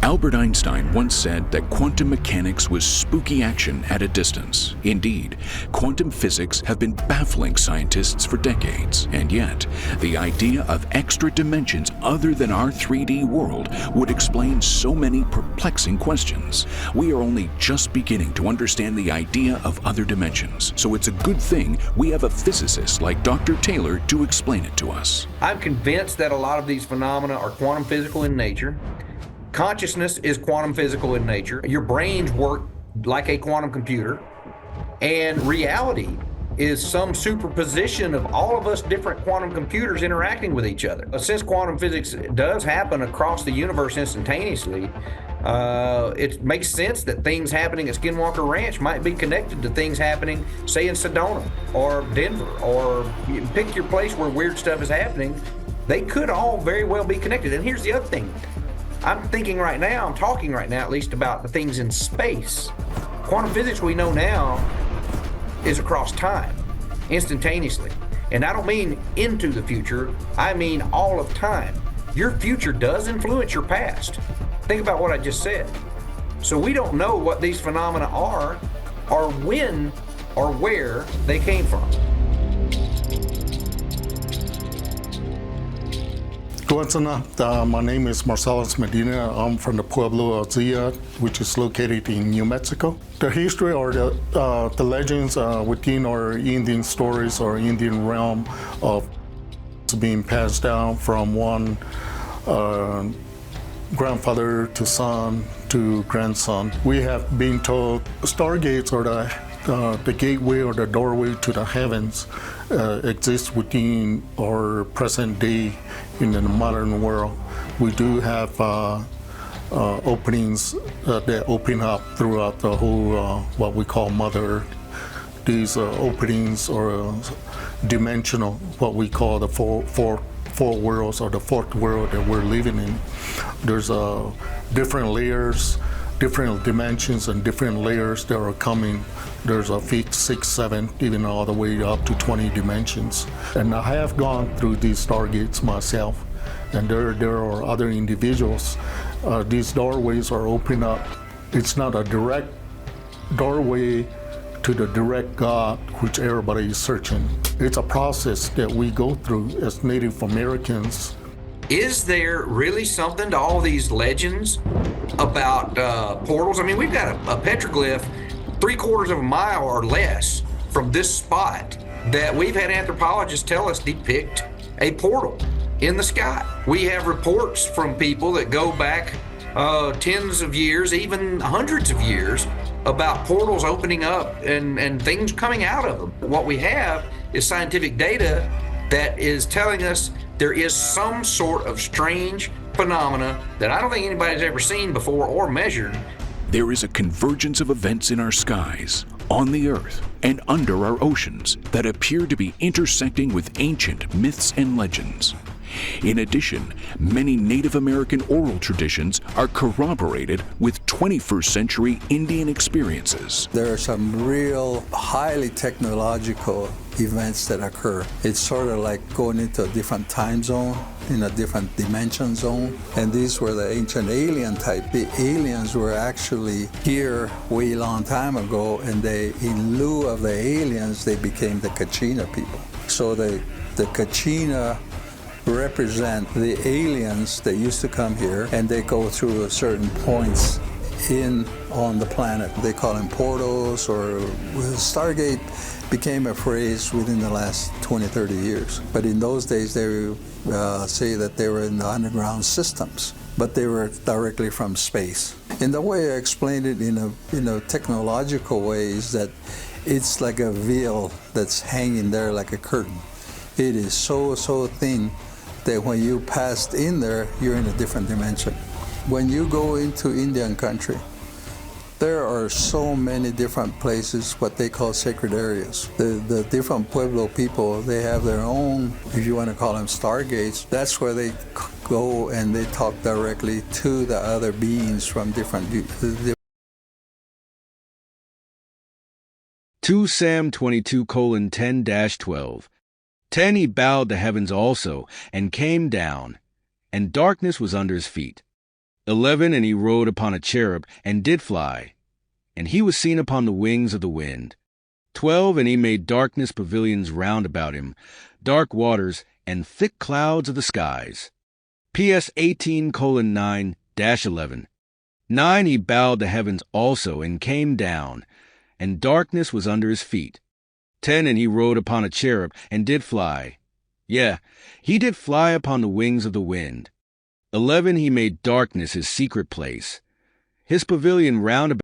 Albert Einstein once said that quantum mechanics was spooky action at a distance. Indeed, quantum physics have been baffling scientists for decades, and yet the idea of extra dimensions other than our 3D world would explain so many perplexing questions. We are only just beginning to understand the idea of other dimensions, so it's a good thing we have a physicist like Dr. Taylor to explain it to us. I'm convinced that a lot of these phenomena are quantum physical in nature. Consciousness is quantum physical in nature. Your brains work like a quantum computer. And reality is some superposition of all of us different quantum computers interacting with each other. Since quantum physics does happen across the universe instantaneously, it makes sense that things happening at Skinwalker Ranch might be connected to things happening, say, in Sedona or Denver, or pick your place where weird stuff is happening. They could all very well be connected. And here's the other thing. I'm talking right now at least, about the things in space. Quantum physics we know now is across time, instantaneously. And I don't mean into the future, I mean all of time. Your future does influence your past. Think about what I just said. So we don't know what these phenomena are, or when, or where they came from. My name is Marcellus Medina. I'm from the Pueblo of Zia, which is located in New Mexico. The history or the legends within our Indian stories or Indian realm of being passed down from one grandfather to son to grandson. We have been told stargates are the gateway or the doorway to the heavens exists within our present day in the modern world. We do have openings that open up throughout the whole what we call Mother Earth. These openings are dimensional, what we call the four worlds or the fourth world that we're living in. There's different layers, different dimensions and different layers that are coming. There's a 5th, 6th, 7th, even all the way up to 20 dimensions. And I have gone through these stargates myself, and there are other individuals. These doorways are open up. It's not a direct doorway to the direct God, which everybody is searching. It's a process that we go through as Native Americans. Is there really something to all these legends about portals? I mean, we've got a petroglyph 3/4 of a mile or less from this spot that we've had anthropologists tell us depict a portal in the sky. We have reports from people that go back tens of years, even hundreds of years, about portals opening up and things coming out of them. What we have is scientific data that is telling us there is some sort of strange phenomena that I don't think anybody's ever seen before or measured. There is a convergence of events in our skies, on the Earth, and under our oceans that appear to be intersecting with ancient myths and legends. In addition, many Native American oral traditions are corroborated with 21st century Indian experiences. There are some real highly technological events that occur. It's sort of like going into a different time zone, in a different dimension zone. And these were the ancient alien type. The aliens were actually here way long time ago, and they, in lieu of the aliens, they became the Kachina people. So the Kachina represent the aliens that used to come here, and they go through certain points on the planet. They call them portals, or Stargate became a phrase within the last 20, 30 years. But in those days, they say that they were in the underground systems, but they were directly from space. And the way I explained it in a technological way is that it's like a veil that's hanging there like a curtain. It is so thin that when you passed in there, you're in a different dimension. When you go into Indian country, there are so many different places, what they call sacred areas. The different Pueblo people, they have their own, if you want to call them stargates. That's where they go and they talk directly to the other beings from different. 2 Sam 22:10-12. 10 He bowed the heavens also, and came down, and darkness was under his feet. 11 And he rode upon a cherub, and did fly, and he was seen upon the wings of the wind. 12 And he made darkness pavilions round about him, dark waters, and thick clouds of the skies. PS 18:9-11. 9 He bowed the heavens also, and came down, and darkness was under his feet. 10 And he rode upon a cherub, and did fly. Yea, he did fly upon the wings of the wind. 11 He made darkness his secret place, his pavilion round about.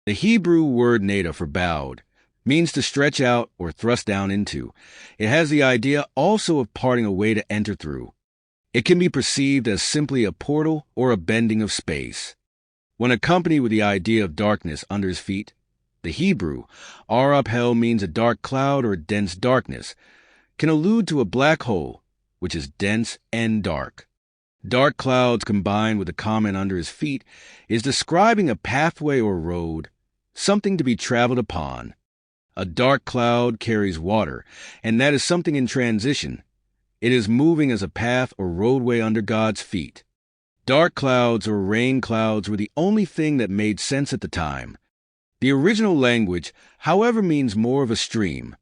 The Hebrew word nada for bowed means to stretch out or thrust down into. It has the idea also of parting a way to enter through. It can be perceived as simply a portal or a bending of space. When accompanied with the idea of darkness under his feet, the Hebrew, ar uphel, means a dark cloud or dense darkness, can allude to a black hole, which is dense and dark. Dark clouds combined with the comment under his feet is describing a pathway or road, something to be traveled upon. A dark cloud carries water, and that is something in transition. It is moving as a path or roadway under God's feet. Dark clouds or rain clouds were the only thing that made sense at the time. The original language, however, means more of a stream.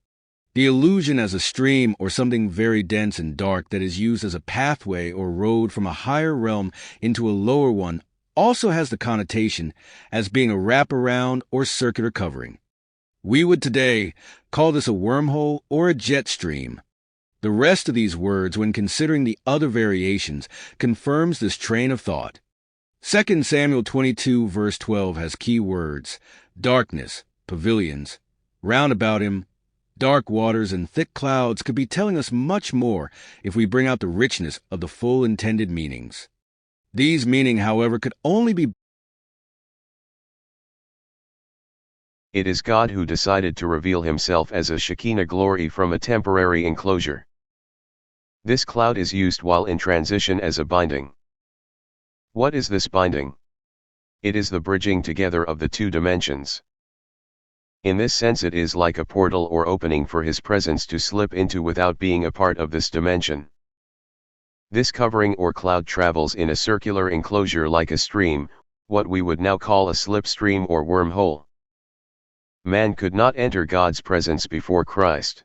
The allusion as a stream or something very dense and dark that is used as a pathway or road from a higher realm into a lower one also has the connotation as being a wraparound or circular covering. We would today call this a wormhole or a jet stream. The rest of these words, when considering the other variations, confirms this train of thought. 2 Samuel 22:12 has key words: darkness, pavilions, round about him. Dark waters and thick clouds could be telling us much more if we bring out the richness of the full intended meanings. These meaning, however, could only be. It is God who decided to reveal himself as a Shekinah glory from a temporary enclosure. This cloud is used while in transition as a binding. What is this binding? It is the bridging together of the two dimensions. In this sense, it is like a portal or opening for his presence to slip into without being a part of this dimension. This covering or cloud travels in a circular enclosure like a stream, what we would now call a slipstream or wormhole. Man could not enter God's presence before Christ.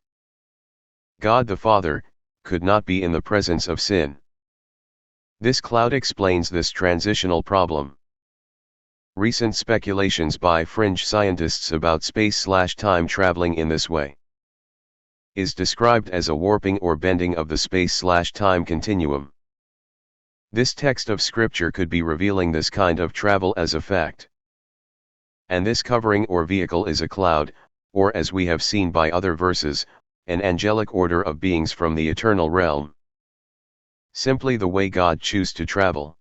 God the Father could not be in the presence of sin. This cloud explains this transitional problem. Recent speculations by fringe scientists about space/time traveling in this way is described as a warping or bending of the space/time continuum. This text of scripture could be revealing this kind of travel as a fact. And this covering or vehicle is a cloud, or as we have seen by other verses, an angelic order of beings from the eternal realm. Simply the way God chooses to travel.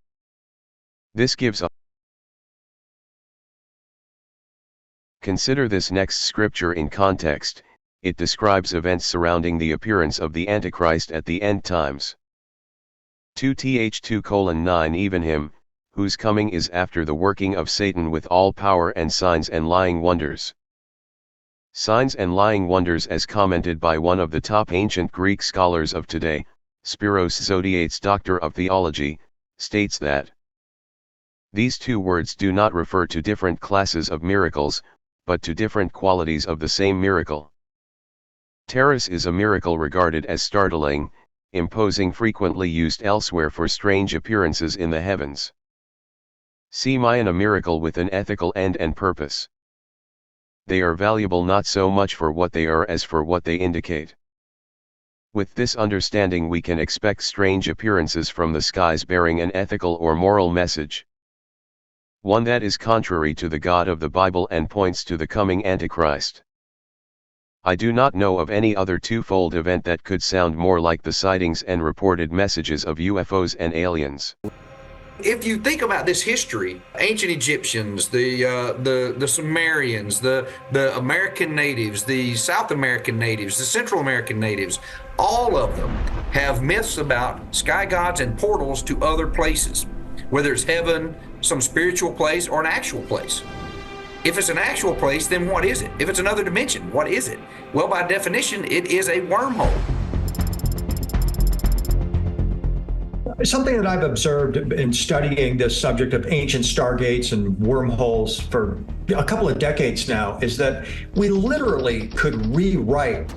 This gives a. Consider this next scripture in context. It describes events surrounding the appearance of the Antichrist at the end times. 2th2:9 Even him, whose coming is after the working of Satan with all power and signs and lying wonders. Signs and lying wonders, as commented by one of the top ancient Greek scholars of today, Spiros Zodiates, Doctor of Theology, states that these two words do not refer to different classes of miracles, but to different qualities of the same miracle. Terrors is a miracle regarded as startling, imposing, frequently used elsewhere for strange appearances in the heavens. See Mayan, a miracle with an ethical end and purpose. They are valuable not so much for what they are as for what they indicate. With this understanding, we can expect strange appearances from the skies bearing an ethical or moral message. One that is contrary to the God of the Bible and points to the coming Antichrist. I do not know of any other twofold event that could sound more like the sightings and reported messages of UFOs and aliens. If you think about this history, ancient Egyptians, the Sumerians, the American natives, the South American natives, the Central American natives, all of them have myths about sky gods and portals to other places, whether it's heaven, some spiritual place, or an actual place. If it's an actual place, then what is it? If it's another dimension, what is it? Well, by definition, it is a wormhole. Something that I've observed in studying this subject of ancient stargates and wormholes for a couple of decades now is that we literally could rewrite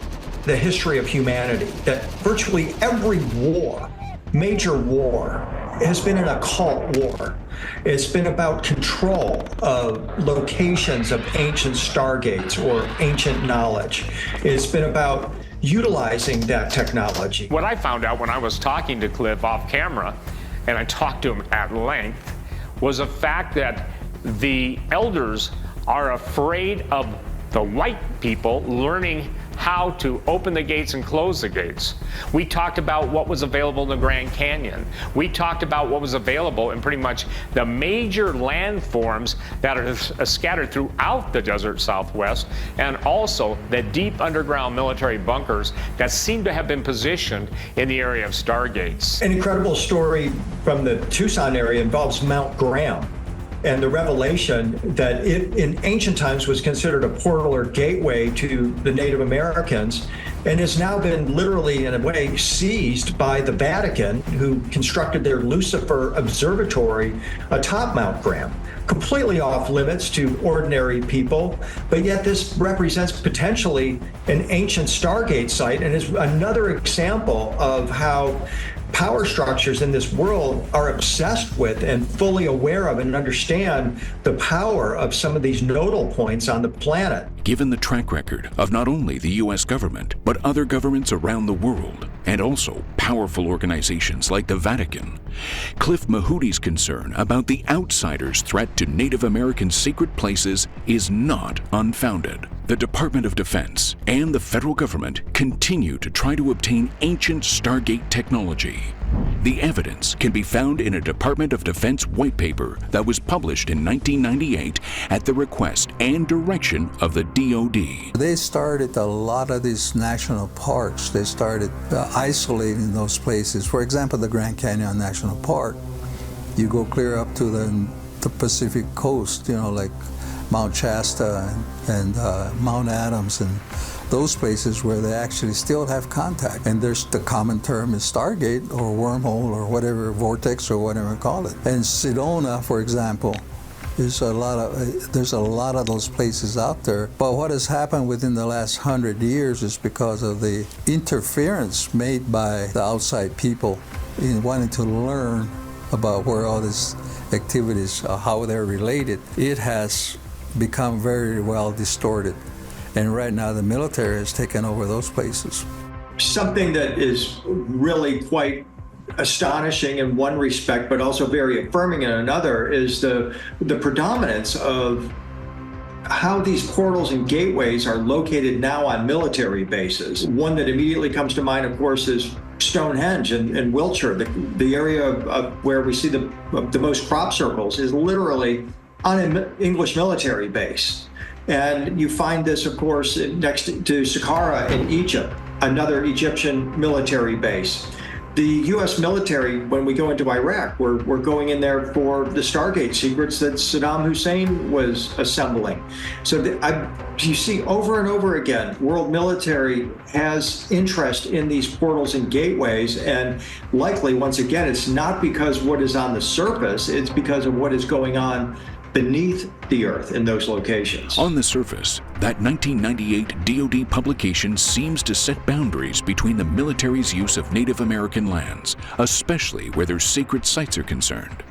the history of humanity, that virtually every war, major war, has been an occult war. It's been about control of locations of ancient stargates or ancient knowledge. It's been about utilizing that technology. What I found out when I was talking to Cliff off camera, and I talked to him at length, was the fact that the elders are afraid of the white people learning how to open the gates and close the gates. We talked about what was available in the Grand Canyon. We talked about what was available in pretty much the major landforms that are scattered throughout the desert Southwest, and also the deep underground military bunkers that seem to have been positioned in the area of stargates. An incredible story from the Tucson area involves Mount Graham, and the revelation that it in ancient times was considered a portal or gateway to the Native Americans, and has now been literally in a way seized by the Vatican, who constructed their Lucifer Observatory atop Mount Graham, completely off limits to ordinary people. But yet this represents potentially an ancient Stargate site, and is another example of how power structures in this world are obsessed with and fully aware of and understand the power of some of these nodal points on the planet. Given the track record of not only the U.S. government, but other governments around the world, and also powerful organizations like the Vatican, Cliff Mahoody's concern about the outsiders' threat to Native American sacred places is not unfounded. The Department of Defense and the federal government continue to try to obtain ancient Stargate technology. The evidence can be found in a Department of Defense white paper that was published in 1998 at the request and direction of the DoD. They started a lot of these national parks. They started isolating those places. For example, the Grand Canyon National Park. You go clear up to the Pacific coast, like Mount Shasta and Mount Adams and those places where they actually still have contact. And there's the common term is Stargate or wormhole or whatever, vortex or whatever you call it. And Sedona, for example, there's a lot of those places out there. But what has happened within the last 100 years is because of the interference made by the outside people in wanting to learn about where all these activities, how they're related. It has become very well distorted. And right now the military has taken over those places. Something that is really quite astonishing in one respect, but also very affirming in another, is the predominance of how these portals and gateways are located now on military bases. One that immediately comes to mind, of course, is Stonehenge in Wiltshire. The area of where we see the most crop circles is literally on an English military base. And you find this, of course, next to Saqqara in Egypt, another Egyptian military base. The U.S. military, when we go into Iraq, we're going in there for the Stargate secrets that Saddam Hussein was assembling. So you see over and over again, world military has interest in these portals and gateways, and likely, once again, it's not because what is on the surface, it's because of what is going on beneath the earth in those locations. On the surface, that 1998 DoD publication seems to set boundaries between the military's use of Native American lands, especially where their sacred sites are concerned.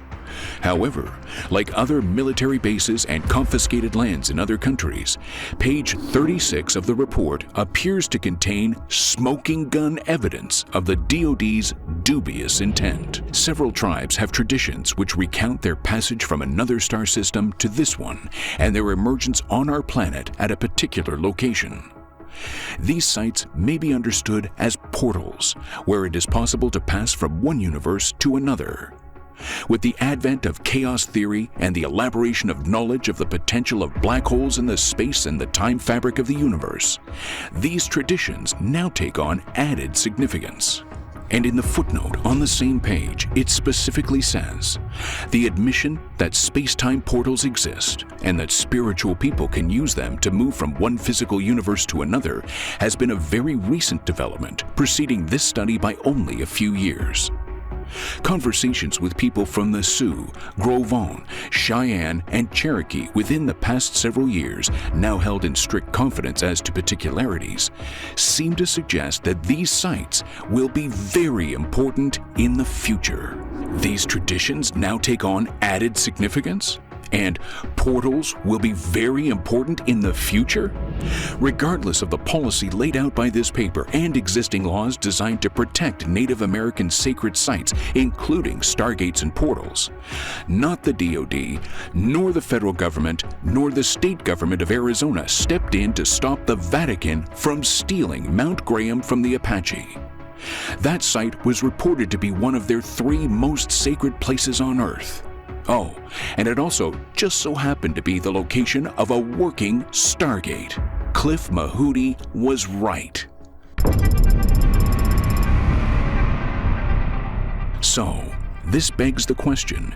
However, like other military bases and confiscated lands in other countries, page 36 of the report appears to contain smoking gun evidence of the DoD's dubious intent. Several tribes have traditions which recount their passage from another star system to this one and their emergence on our planet at a particular location. These sites may be understood as portals, where it is possible to pass from one universe to another. With the advent of chaos theory and the elaboration of knowledge of the potential of black holes in the space and the time fabric of the universe, these traditions now take on added significance. And in the footnote on the same page, it specifically says, the admission that space-time portals exist and that spiritual people can use them to move from one physical universe to another has been a very recent development, preceding this study by only a few years. Conversations with people from the Sioux, Gros Ventre, Cheyenne, and Cherokee within the past several years, now held in strict confidence as to particularities, seem to suggest that these sites will be very important in the future. These traditions now take on added significance? And portals will be very important in the future? Regardless of the policy laid out by this paper and existing laws designed to protect Native American sacred sites, including stargates and portals, not the DoD, nor the federal government, nor the state government of Arizona stepped in to stop the Vatican from stealing Mount Graham from the Apache. That site was reported to be one of their 3 most sacred places on Earth. Oh, and it also just so happened to be the location of a working Stargate. Cliff Mahooty was right. So, this begs the question,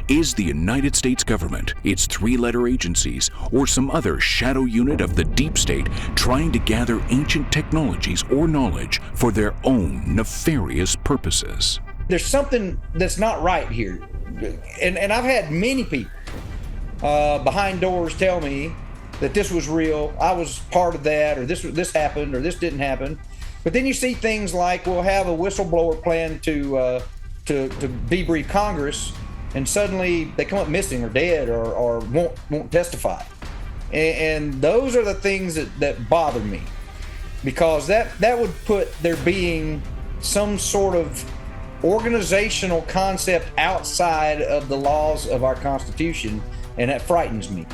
is the United States government, its 3-letter agencies, or some other shadow unit of the deep state trying to gather ancient technologies or knowledge for their own nefarious purposes? There's something that's not right here. And I've had many people behind doors tell me that this was real, I was part of that, or this happened, or this didn't happen. But then you see things like we'll have a whistleblower plan to debrief Congress, and suddenly they come up missing or dead or won't testify. And those are the things that bother me, because that would put there being some sort of organizational concept outside of the laws of our Constitution, and that frightens me.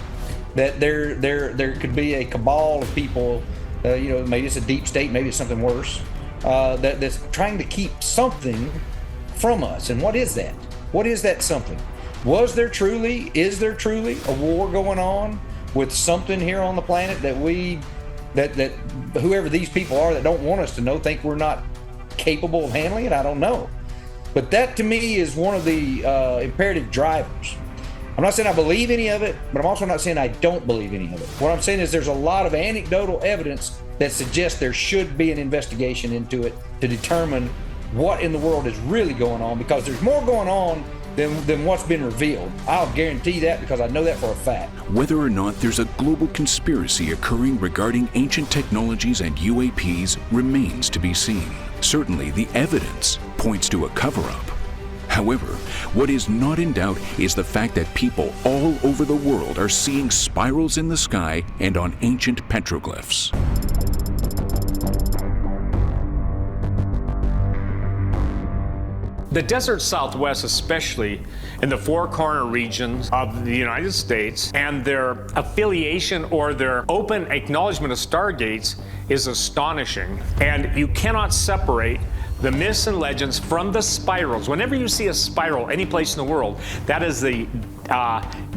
That there could be a cabal of people, maybe it's a deep state, maybe it's something worse, that's trying to keep something from us. And what is that? What is that something? Is there truly a war going on with something here on the planet that whoever these people are that don't want us to know think we're not capable of handling it? I don't know. But that to me is one of the imperative drivers. I'm not saying I believe any of it, but I'm also not saying I don't believe any of it. What I'm saying is there's a lot of anecdotal evidence that suggests there should be an investigation into it to determine what in the world is really going on, because there's more going on than what's been revealed. I'll guarantee that, because I know that for a fact. Whether or not there's a global conspiracy occurring regarding ancient technologies and UAPs remains to be seen. Certainly, the evidence points to a cover-up. However, what is not in doubt is the fact that people all over the world are seeing spirals in the sky and on ancient petroglyphs. The desert Southwest, especially in the Four Corner regions of the United States, and their affiliation or their open acknowledgement of stargates is astonishing. And you cannot separate the myths and legends from the spirals. Whenever you see a spiral any place in the world, that is the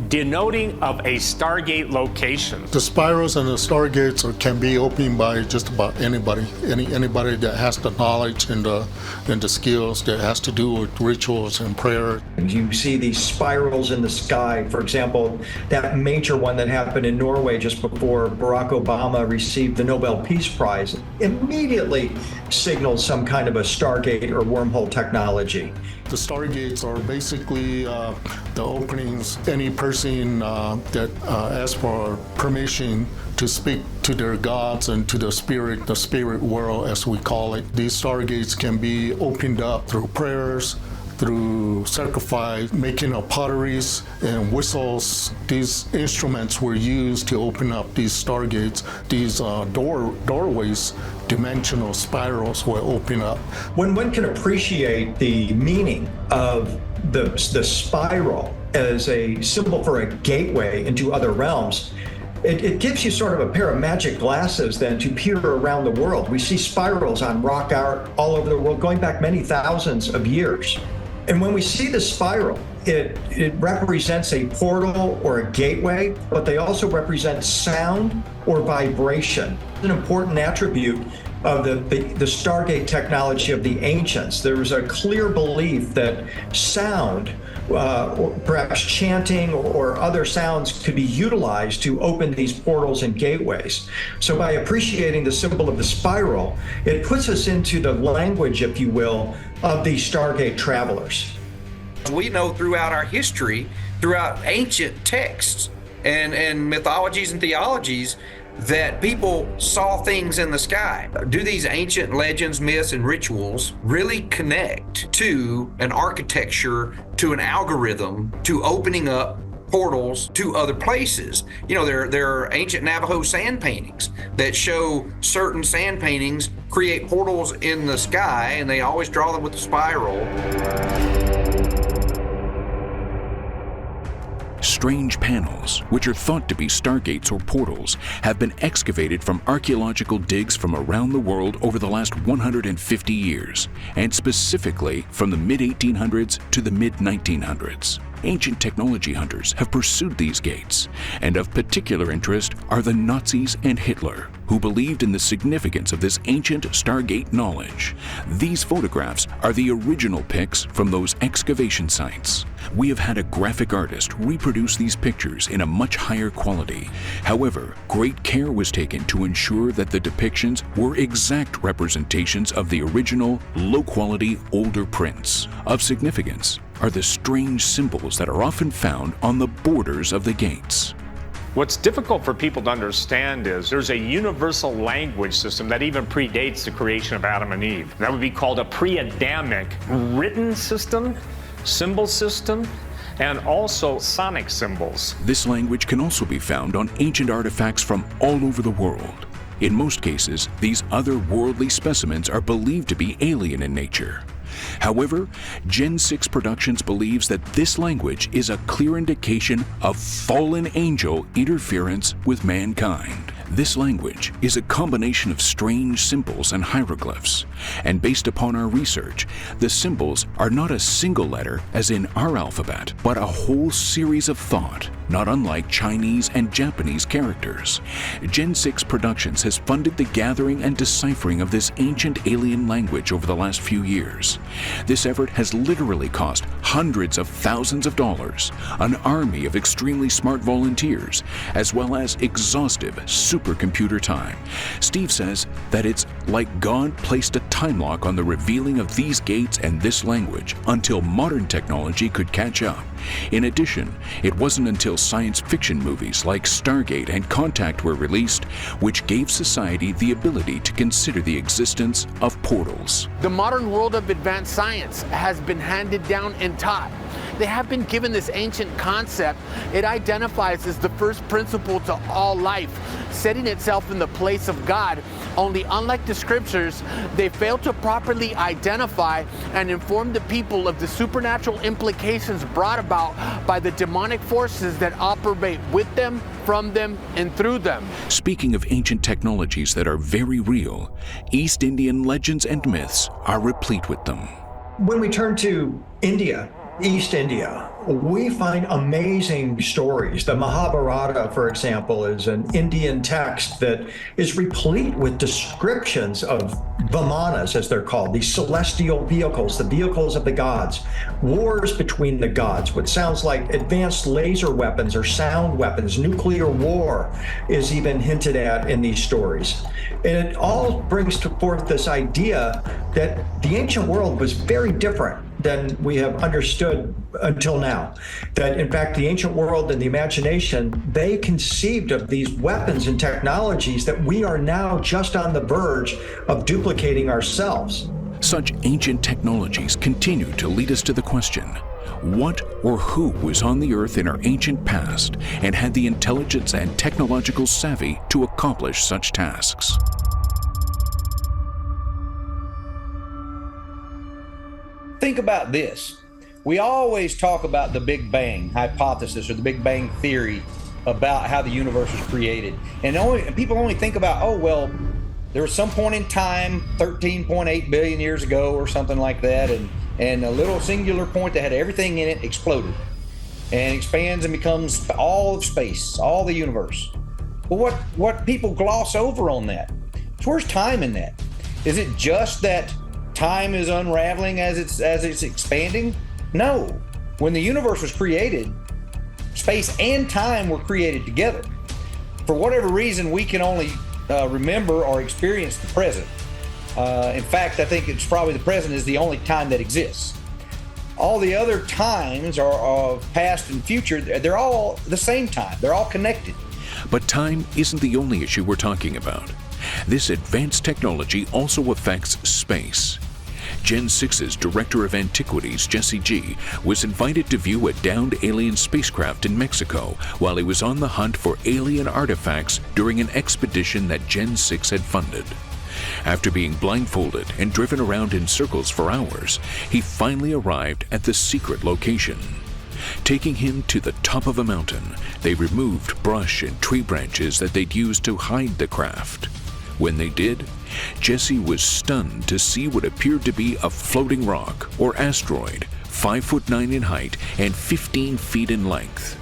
denoting of a Stargate location. The spirals and the stargates can be opened by just about anybody, anybody that has the knowledge and the skills that has to do with rituals and prayer. You see these spirals in the sky. For example, that major one that happened in Norway just before Barack Obama received the Nobel Peace Prize immediately signaled some kind of a Stargate or wormhole technology. The stargates are basically the openings. Any person that asks for permission to speak to their gods and to the spirit world, as we call it. These stargates can be opened up through prayers, through sacrifice, making of potteries and whistles. These instruments were used to open up these stargates. These doorways, dimensional spirals will open up. When one can appreciate the meaning of the spiral as a symbol for a gateway into other realms, It gives you sort of a pair of magic glasses then to peer around the world. We see spirals on rock art all over the world, going back many thousands of years. And when we see the spiral, it represents a portal or a gateway, but they also represent sound or vibration. An important attribute of the Stargate technology of the ancients. There was a clear belief that sound, or perhaps chanting or other sounds, could be utilized to open these portals and gateways. So by appreciating the symbol of the spiral, it puts us into the language, if you will, of the Stargate travelers. We know throughout our history, throughout ancient texts and mythologies and theologies, that people saw things in the sky. Do these ancient legends, myths, and rituals really connect to an architecture, to an algorithm, to opening up portals to other places? You know, there are ancient Navajo sand paintings that show certain sand paintings create portals in the sky, and they always draw them with a spiral. Strange panels, which are thought to be stargates or portals, have been excavated from archaeological digs from around the world over the last 150 years, and specifically from the mid-1800s to the mid-1900s. Ancient technology hunters have pursued these gates, and of particular interest are the Nazis and Hitler, who believed in the significance of this ancient Stargate knowledge. These photographs are the original pics from those excavation sites. We have had a graphic artist reproduce these pictures in a much higher quality. However, great care was taken to ensure that the depictions were exact representations of the original, low-quality, older prints. Of significance are the strange symbols that are often found on the borders of the gates. What's difficult for people to understand is there's a universal language system that even predates the creation of Adam and Eve. That would be called a pre-Adamic written system, symbol system, and also sonic symbols. This language can also be found on ancient artifacts from all over the world. In most cases, these otherworldly specimens are believed to be alien in nature. However, Gen 6 Productions believes that this language is a clear indication of fallen angel interference with mankind. This language is a combination of strange symbols and hieroglyphs, and based upon our research, the symbols are not a single letter as in our alphabet, but a whole series of thought, not unlike Chinese and Japanese characters. Gen 6 Productions has funded the gathering and deciphering of this ancient alien language over the last few years. This effort has literally cost hundreds of thousands of dollars, an army of extremely smart volunteers, as well as exhaustive supercomputer time. Steve says that it's like God placed a time lock on the revealing of these gates and this language until modern technology could catch up. In addition, it wasn't until science fiction movies like Stargate and Contact were released which gave society the ability to consider the existence of portals. The modern world of advanced science has been handed down and taught. They have been given this ancient concept. It identifies as the first principle to all life, setting itself in the place of God. Only unlike the scriptures, they fail to properly identify and inform the people of the supernatural implications brought about by the demonic forces that operate with them, from them, and through them. Speaking of ancient technologies that are very real, East Indian legends and myths are replete with them. When we turn to India, East India, we find amazing stories. The Mahabharata, for example, is an Indian text that is replete with descriptions of Vimanas, as they're called, these celestial vehicles, the vehicles of the gods, wars between the gods, what sounds like advanced laser weapons or sound weapons, nuclear war is even hinted at in these stories. And it all brings forth this idea that the ancient world was very different than we have understood until now. That in fact, the ancient world and the imagination, they conceived of these weapons and technologies that we are now just on the verge of duplicating ourselves. Such ancient technologies continue to lead us to the question, what or who was on the earth in our ancient past and had the intelligence and technological savvy to accomplish such tasks? Think about this. We always talk about the Big Bang hypothesis or the Big Bang theory about how the universe was created. And people only think about, oh, well, there was some point in time, 13.8 billion years ago or something like that, and a little singular point that had everything in it exploded and expands and becomes all of space, all the universe. But what people gloss over on that? So where's time in that? Is it just that time is unraveling as it's expanding? No. When the universe was created, space and time were created together. For whatever reason, we can only remember or experience the present. In fact, I think it's probably the present is the only time that exists. All the other times are of past and future. They're all the same time. They're all connected. But time isn't the only issue we're talking about. This advanced technology also affects space. Gen 6's Director of Antiquities, Jesse G., was invited to view a downed alien spacecraft in Mexico while he was on the hunt for alien artifacts during an expedition that Gen 6 had funded. After being blindfolded and driven around in circles for hours, he finally arrived at the secret location. Taking him to the top of a mountain, they removed brush and tree branches that they'd used to hide the craft. When they did, Jesse was stunned to see what appeared to be a floating rock or asteroid, 5'9" in height and 15 feet in length.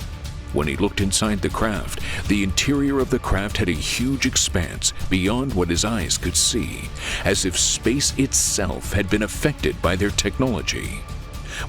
When he looked inside the craft, the interior of the craft had a huge expanse beyond what his eyes could see, as if space itself had been affected by their technology.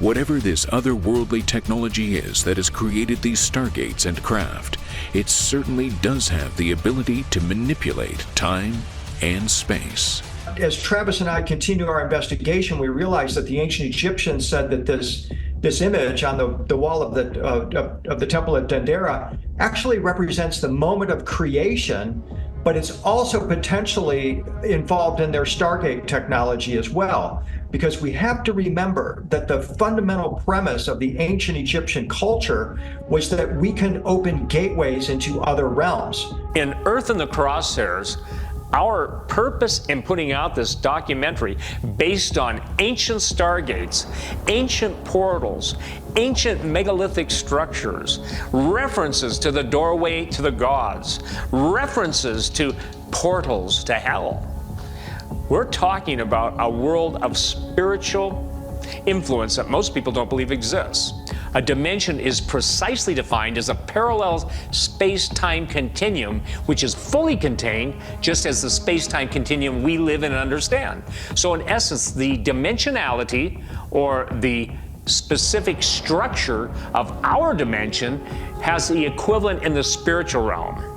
Whatever this otherworldly technology is that has created these stargates and craft, it certainly does have the ability to manipulate time and space. As Travis and I continue our investigation, we realized that the ancient Egyptians said that this image on the wall of the temple at Dendera actually represents the moment of creation, but it's also potentially involved in their Stargate technology as well. Because we have to remember that the fundamental premise of the ancient Egyptian culture was that we can open gateways into other realms. In Earth in the Crosshairs, our purpose in putting out this documentary based on ancient stargates, ancient portals, ancient megalithic structures, references to the doorway to the gods, references to portals to hell. We're talking about a world of spiritual influence that most people don't believe exists. A dimension is precisely defined as a parallel space-time continuum, which is fully contained, just as the space-time continuum we live in and understand. So in essence, the dimensionality or the specific structure of our dimension has the equivalent in the spiritual realm.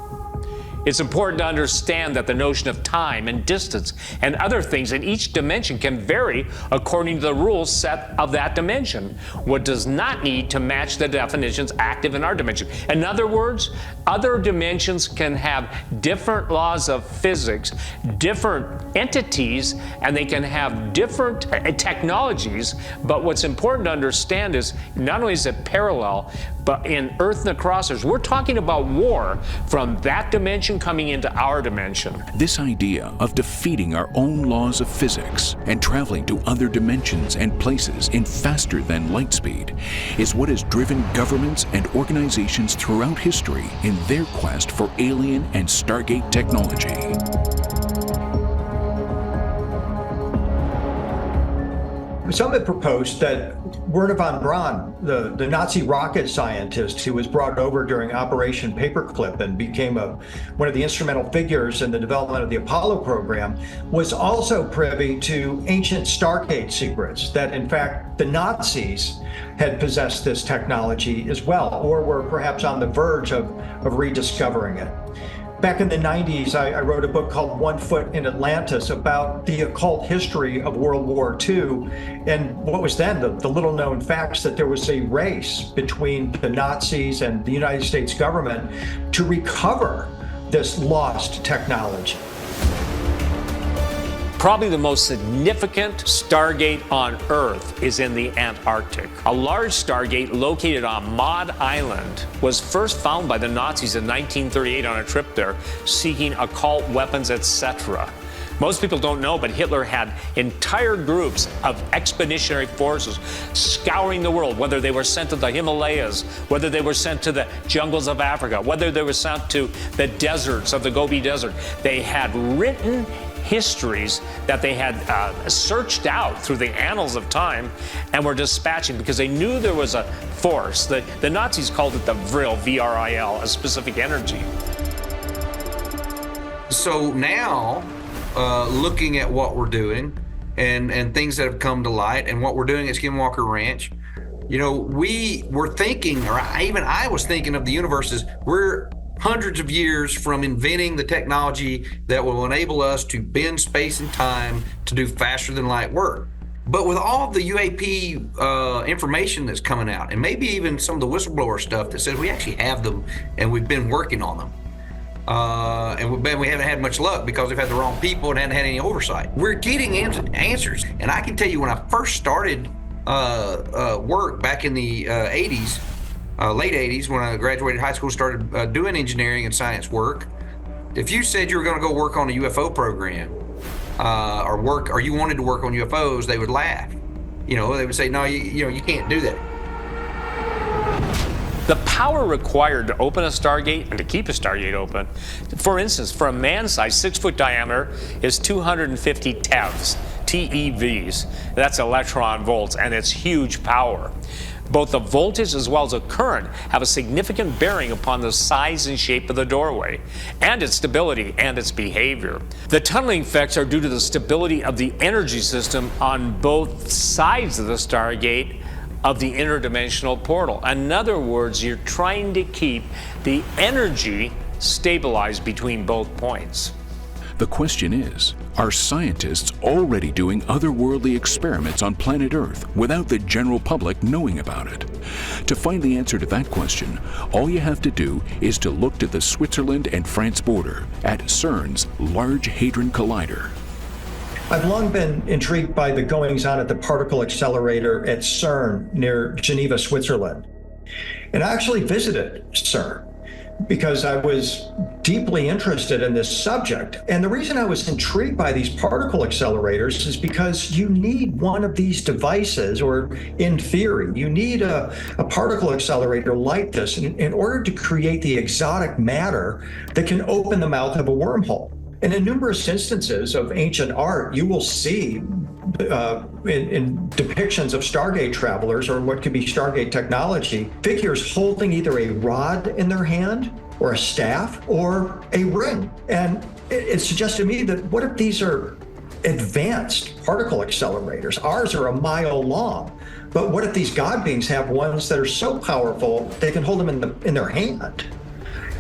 It's important to understand that the notion of time and distance and other things in each dimension can vary according to the rules set of that dimension. What does not need to match the definitions active in our dimension. In other words, other dimensions can have different laws of physics, different entities, and they can have different technologies. But what's important to understand is not only is it parallel, but in Earth in the Crosshairs, we're talking about war from that dimension coming into our dimension. This idea of defeating our own laws of physics and traveling to other dimensions and places in faster than light speed is what has driven governments and organizations throughout history in their quest for alien and Stargate technology. Some have proposed that Wernher von Braun, the Nazi rocket scientist who was brought over during Operation Paperclip and became one of the instrumental figures in the development of the Apollo program, was also privy to ancient Stargate secrets, that in fact the Nazis had possessed this technology as well, or were perhaps on the verge of rediscovering it. Back in the 90s, I wrote a book called 1 Foot in Atlantis about the occult history of World War II and what was then the little known facts that there was a race between the Nazis and the United States government to recover this lost technology. Probably the most significant Stargate on Earth is in the Antarctic. A large Stargate located on Maud Island was first found by the Nazis in 1938 on a trip there, seeking occult weapons, etc. Most people don't know, but Hitler had entire groups of expeditionary forces scouring the world, whether they were sent to the Himalayas, whether they were sent to the jungles of Africa, whether they were sent to the deserts of the Gobi Desert. They had written histories that they had searched out through the annals of time and were dispatching because they knew there was a force. The Nazis called it the Vril, V-R-I-L, a specific energy. So now, looking at what we're doing and things that have come to light and what we're doing at Skinwalker Ranch, you know, we were thinking, or even I was thinking of the universe as we're hundreds of years from inventing the technology that will enable us to bend space and time to do faster than light work. But with all the UAP information that's coming out, and maybe even some of the whistleblower stuff that says we actually have them and we've been working on them, and we haven't had much luck because we've had the wrong people and haven't had any oversight. We're getting answers. And I can tell you, when I first started work back in the 80s, late 80s, when I graduated high school, started doing engineering and science work, if you said you were going to go work on a UFO program or you wanted to work on UFOs, they would laugh. You know, they would say, no, you can't do that. The power required to open a Stargate and to keep a Stargate open, for instance, for a man-sized 6-foot diameter, is 250 TeVs, TeVs. That's electron volts, and it's huge power. Both the voltage as well as the current have a significant bearing upon the size and shape of the doorway, and its stability and its behavior. The tunneling effects are due to the stability of the energy system on both sides of the Stargate of the interdimensional portal. In other words, you're trying to keep the energy stabilized between both points. The question is, are scientists already doing otherworldly experiments on planet Earth without the general public knowing about it? To find the answer to that question, all you have to do is to look to the Switzerland and France border at CERN's Large Hadron Collider. I've long been intrigued by the goings-on at the particle accelerator at CERN near Geneva, Switzerland. And I actually visited CERN because I was deeply interested in this subject. And the reason I was intrigued by these particle accelerators is because you need one of these devices, or in theory, you need a particle accelerator like this in order to create the exotic matter that can open the mouth of a wormhole. And in numerous instances of ancient art, you will see in depictions of Stargate travelers, or what could be Stargate technology, figures holding either a rod in their hand or a staff or a ring. And it suggests to me that what if these are advanced particle accelerators? Ours are a mile long. But what if these god beings have ones that are so powerful they can hold them in their hand?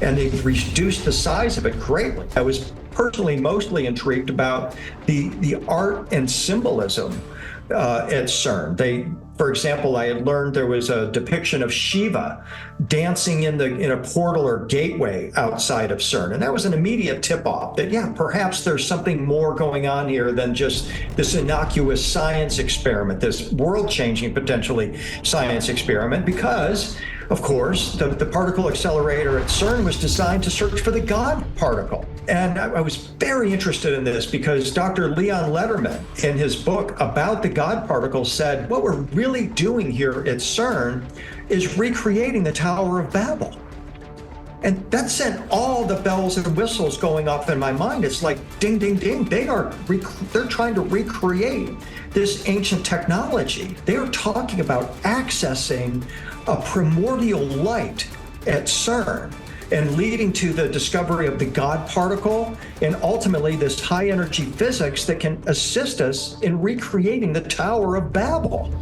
And they've reduced the size of it greatly. I was personally mostly intrigued about the art and symbolism at CERN. For example, I had learned there was a depiction of Shiva dancing in a portal or gateway outside of CERN. And that was an immediate tip-off that, yeah, perhaps there's something more going on here than just this innocuous science experiment, this world-changing, potentially, science experiment, because, of course, the particle accelerator at CERN was designed to search for the God particle. And I was very interested in this because Dr. Leon Letterman, in his book about the God particle, said, what we're really doing here at CERN is recreating the Tower of Babel. And that sent all the bells and whistles going off in my mind. It's like ding, ding, ding. They're trying to recreate this ancient technology. They are talking about accessing a primordial light at CERN and leading to the discovery of the God particle and ultimately this high energy physics that can assist us in recreating the Tower of Babel.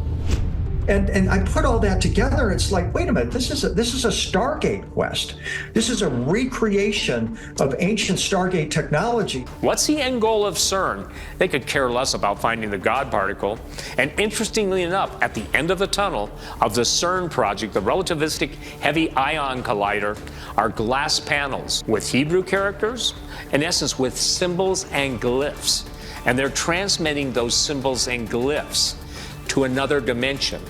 And I put all that together. It's like, wait a minute, this is a Stargate quest. This is a recreation of ancient Stargate technology. What's the end goal of CERN? They could care less about finding the God particle. And interestingly enough, at the end of the tunnel of the CERN project, the relativistic heavy ion collider, are glass panels with Hebrew characters, in essence with symbols and glyphs. And they're transmitting those symbols and glyphs to another dimension.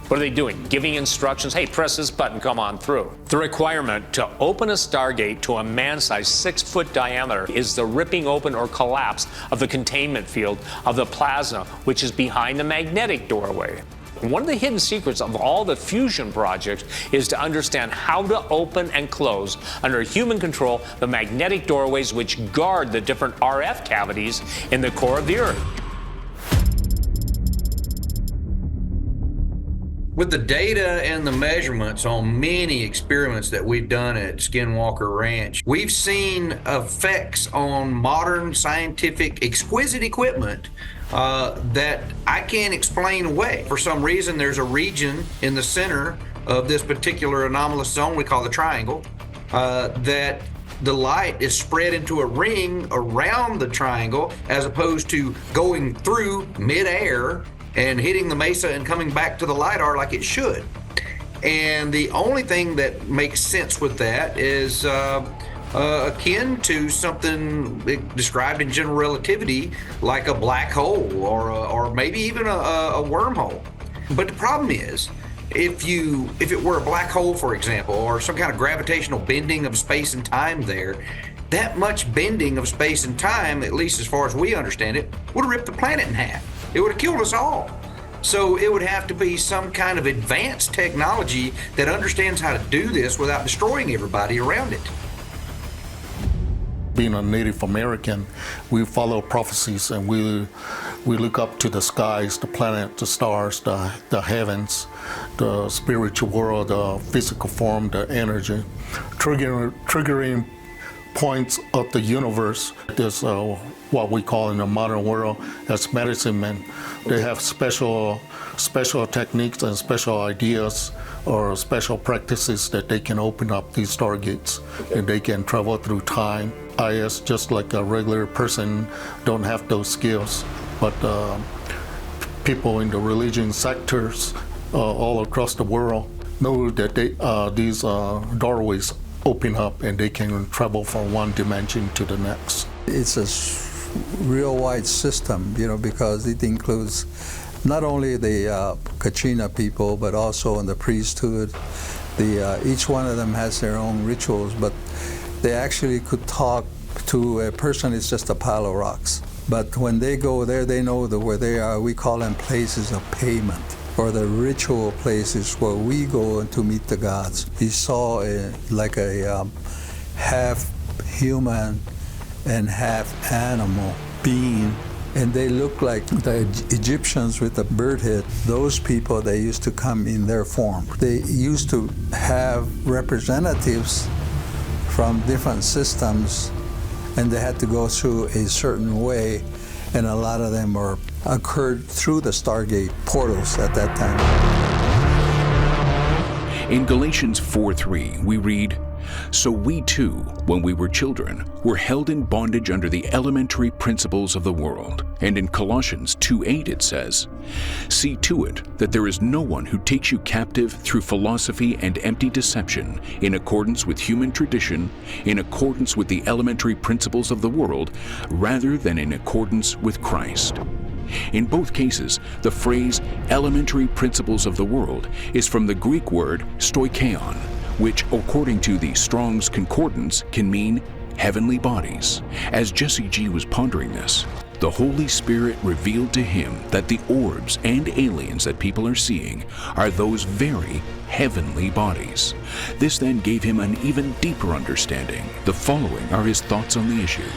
What are they doing? Giving instructions, hey, press this button, come on through. The requirement to open a stargate to a man-sized 6-foot diameter is the ripping open or collapse of the containment field of the plasma, which is behind the magnetic doorway. One of the hidden secrets of all the fusion projects is to understand how to open and close under human control the magnetic doorways which guard the different RF cavities in the core of the Earth. With the data and the measurements on many experiments that we've done at Skinwalker Ranch, we've seen effects on modern scientific exquisite equipment that I can't explain away. For some reason, there's a region in the center of this particular anomalous zone we call the triangle that the light is spread into a ring around the triangle as opposed to going through midair and hitting the mesa and coming back to the LiDAR like it should. And the only thing that makes sense with that is akin to something described in general relativity like a black hole or maybe even a wormhole. But the problem is, if it were a black hole, for example, or some kind of gravitational bending of space and time there, that much bending of space and time, at least as far as we understand it, would have ripped the planet in half. It would have killed us all. So it would have to be some kind of advanced technology that understands how to do this without destroying everybody around it. Being a Native American, we follow prophecies and we look up to the skies, the planet, the stars, the heavens, the spiritual world, the physical form, the energy, triggering points of the universe. There's what we call in the modern world as medicine men. They have special techniques and special ideas or special practices that they can open up these stargates and they can travel through time. IS, just like a regular person, don't have those skills, but people in the religion sectors all across the world know that these doorways open up and they can travel from one dimension to the next. It's a real wide system, because it includes not only the Kachina people, but also in the priesthood. Each one of them has their own rituals, but they actually could talk to a person. It's just a pile of rocks. But when they go there, they know that where they are. We call them places of payment, or the ritual places where we go to meet the gods. He saw a half human and half animal being, and they look like the Egyptians with the bird head. Those people, they used to come in their form. They used to have representatives from different systems, and they had to go through a certain way, and a lot of them occurred through the Stargate portals at that time. In Galatians 4:3, we read, "So we too, when we were children, were held in bondage under the elementary principles of the world." And in Colossians 2:8 it says, "See to it that there is no one who takes you captive through philosophy and empty deception, in accordance with human tradition, in accordance with the elementary principles of the world, rather than in accordance with Christ." In both cases, the phrase elementary principles of the world is from the Greek word stoicheon, which, according to the Strong's Concordance, can mean heavenly bodies. As Jesse G. was pondering this, the Holy Spirit revealed to him that the orbs and aliens that people are seeing are those very heavenly bodies. This then gave him an even deeper understanding. The following are his thoughts on the issue.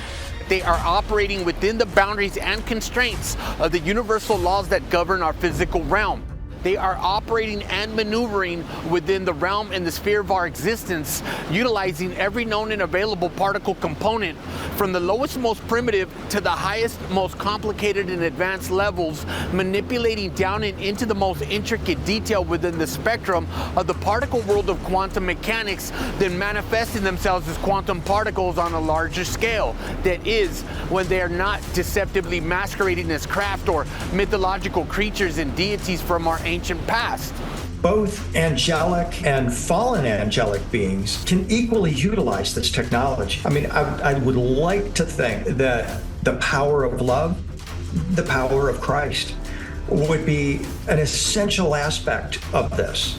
They are operating within the boundaries and constraints of the universal laws that govern our physical realm. They are operating and maneuvering within the realm and the sphere of our existence, utilizing every known and available particle component, from the lowest, most primitive to the highest, most complicated and advanced levels, manipulating down and into the most intricate detail within the spectrum of the particle world of quantum mechanics, then manifesting themselves as quantum particles on a larger scale. That is, when they are not deceptively masquerading as craft or mythological creatures and deities from our ancient past. Both angelic and fallen angelic beings can equally utilize this technology. I mean, I would like to think that the power of love, the power of Christ, would be an essential aspect of this.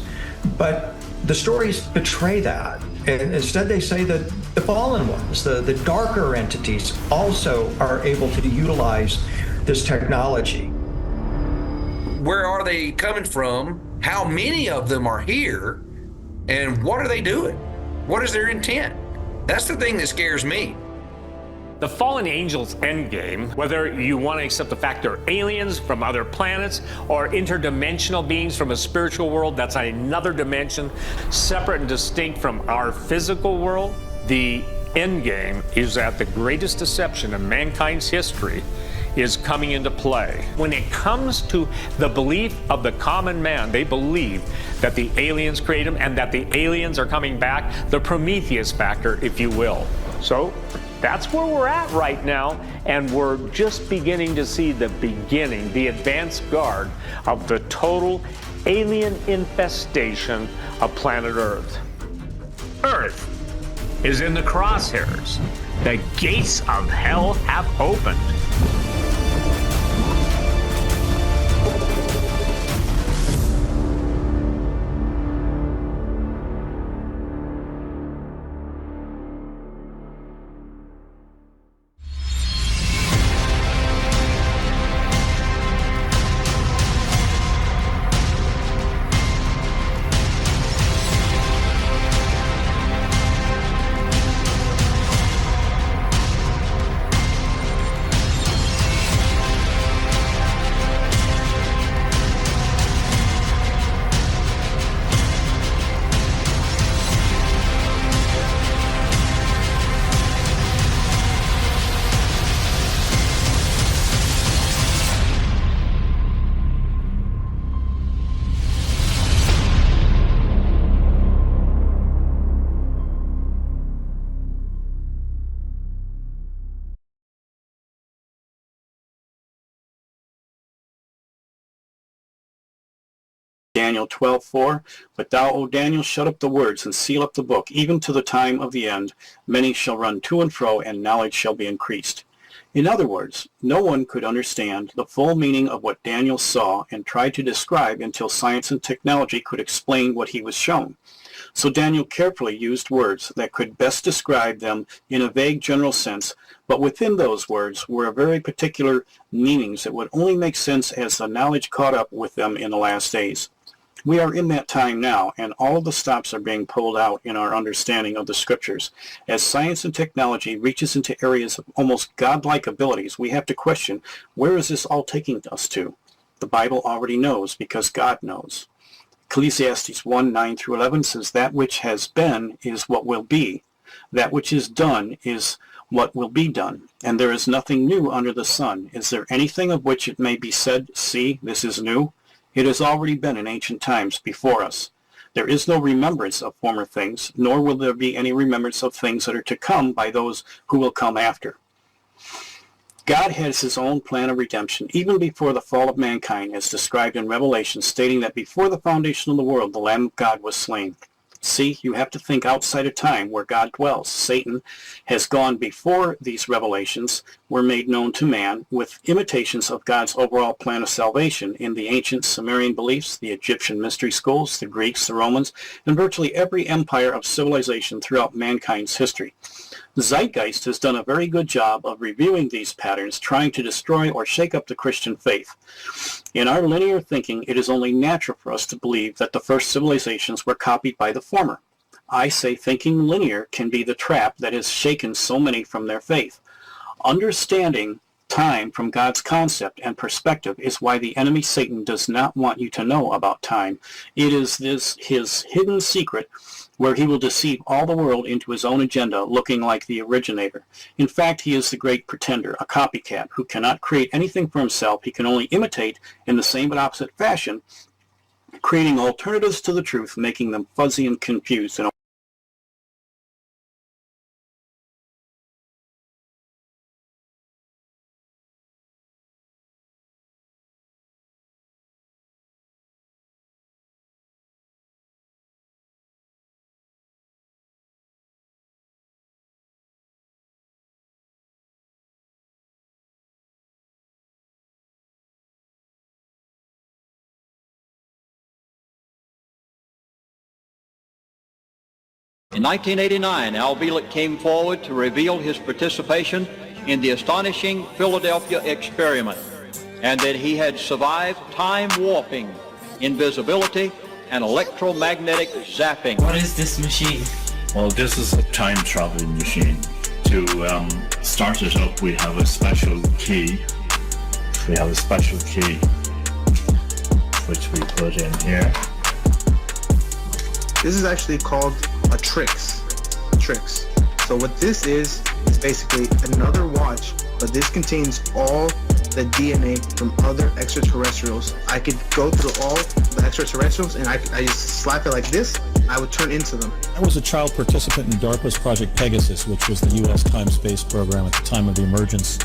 But the stories betray that. And instead, they say that the fallen ones, the darker entities, also are able to utilize this technology. Where are they coming from? How many of them are here? And what are they doing? What is their intent? That's the thing that scares me. The fallen angels' endgame, whether you want to accept the fact they're aliens from other planets or interdimensional beings from a spiritual world that's another dimension, separate and distinct from our physical world, the endgame is that the greatest deception in mankind's history is coming into play. When it comes to the belief of the common man, they believe that the aliens create them and that the aliens are coming back, the Prometheus factor, if you will. So that's where we're at right now, and we're just beginning to see the beginning, the advance guard of the total alien infestation of planet Earth. Earth is in the crosshairs. The gates of hell have opened. Daniel 12:4, but thou, O Daniel, shut up the words and seal up the book, even to the time of the end. Many shall run to and fro, and knowledge shall be increased. In other words, no one could understand the full meaning of what Daniel saw and tried to describe until science and technology could explain what he was shown. So Daniel carefully used words that could best describe them in a vague general sense, but within those words were very particular meanings that would only make sense as the knowledge caught up with them in the last days. We are in that time now, and all of the stops are being pulled out in our understanding of the scriptures. As science and technology reaches into areas of almost godlike abilities, we have to question, where is this all taking us to? The Bible already knows, because God knows. Ecclesiastes 1:9-11 says, that which has been is what will be. That which is done is what will be done. And there is nothing new under the sun. Is there anything of which it may be said, see, this is new? It has already been in ancient times before us. There is no remembrance of former things, nor will there be any remembrance of things that are to come by those who will come after. God has his own plan of redemption, even before the fall of mankind, as described in Revelation, stating that before the foundation of the world, the Lamb of God was slain. See, you have to think outside of time where God dwells. Satan has gone before these revelations were made known to man with imitations of God's overall plan of salvation in the ancient Sumerian beliefs, the Egyptian mystery schools, the Greeks, the Romans, and virtually every empire of civilization throughout mankind's history. The Zeitgeist has done a very good job of reviewing these patterns, trying to destroy or shake up the Christian faith. In our linear thinking, it is only natural for us to believe that the first civilizations were copied by the former. I say thinking linear can be the trap that has shaken so many from their faith. Understanding time from God's concept and perspective is why the enemy Satan does not want you to know about time. It is his hidden secret where he will deceive all the world into his own agenda, looking like the originator. In fact, he is the great pretender, a copycat, who cannot create anything for himself. He can only imitate in the same but opposite fashion, creating alternatives to the truth, making them fuzzy and confused. And In 1989, Al Bielek came forward to reveal his participation in the astonishing Philadelphia experiment, and that he had survived time warping, invisibility, and electromagnetic zapping. What is this machine? Well, this is a time traveling machine. To start it up, we have a special key. Which we put in here. This is actually called a trix. So what this is basically another watch, but this contains all the DNA from other extraterrestrials. I could go through all the extraterrestrials and I just slap it like this, I would turn into them. I was a child participant in DARPA's Project Pegasus, which was the U.S. time-space program at the time of the emergence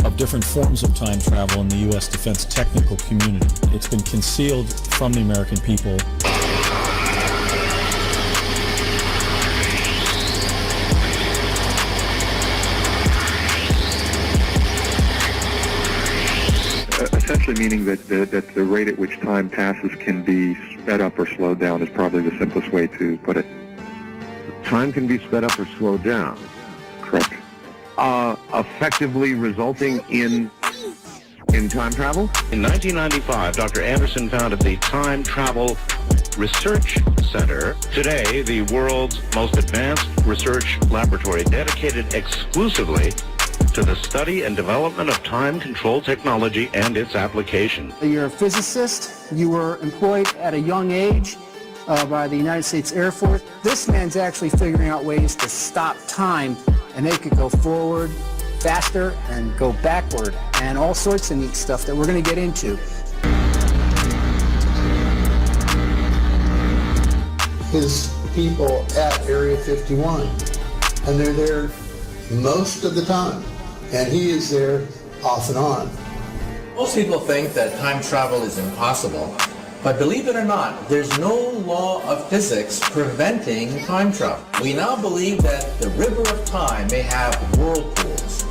of different forms of time travel in the U.S. defense technical community. It's been concealed from the American people. Essentially meaning that the rate at which time passes can be sped up or slowed down is probably the simplest way to put it. Time can be sped up or slowed down. Correct. Effectively resulting in time travel? In 1995, Dr. Anderson founded the Time Travel Research Center. Today, the world's most advanced research laboratory dedicated exclusively to the study and development of time control technology and its application. You're a physicist. You were employed at a young age by the United States Air Force. This man's actually figuring out ways to stop time, and they could go forward faster and go backward, and all sorts of neat stuff that we're going to get into. His people at Area 51, and they're there most of the time, and he is there off and on. Most people think that time travel is impossible, but believe it or not, there's no law of physics preventing time travel. We now believe that the river of time may have whirlpools.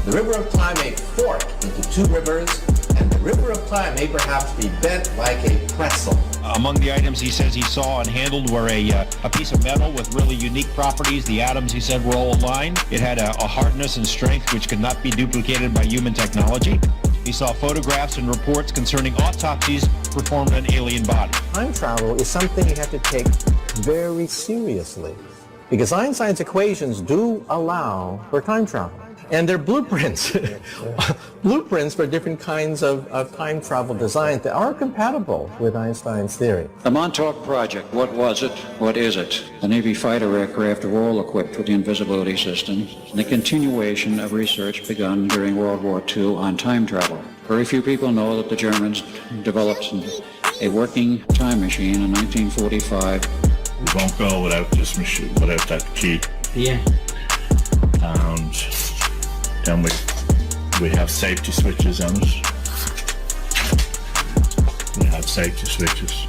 The river of time may fork into two rivers, and the river of time may perhaps be bent like a pretzel. Among the items he says he saw and handled were a piece of metal with really unique properties. The atoms, he said, were all aligned. It had a hardness and strength which could not be duplicated by human technology. He saw photographs and reports concerning autopsies performed on alien bodies. Time travel is something you have to take very seriously, because Einstein's equations do allow for time travel. And they're blueprints, blueprints for different kinds of time travel designs that are compatible with Einstein's theory. The Montauk Project, what was it? What is it? The Navy fighter aircraft were all equipped with the invisibility system, and the continuation of research begun during World War II on time travel. Very few people know that the Germans developed a working time machine in 1945. We won't go without this machine, without that key. Yeah. And then we have safety switches on it. We have safety switches.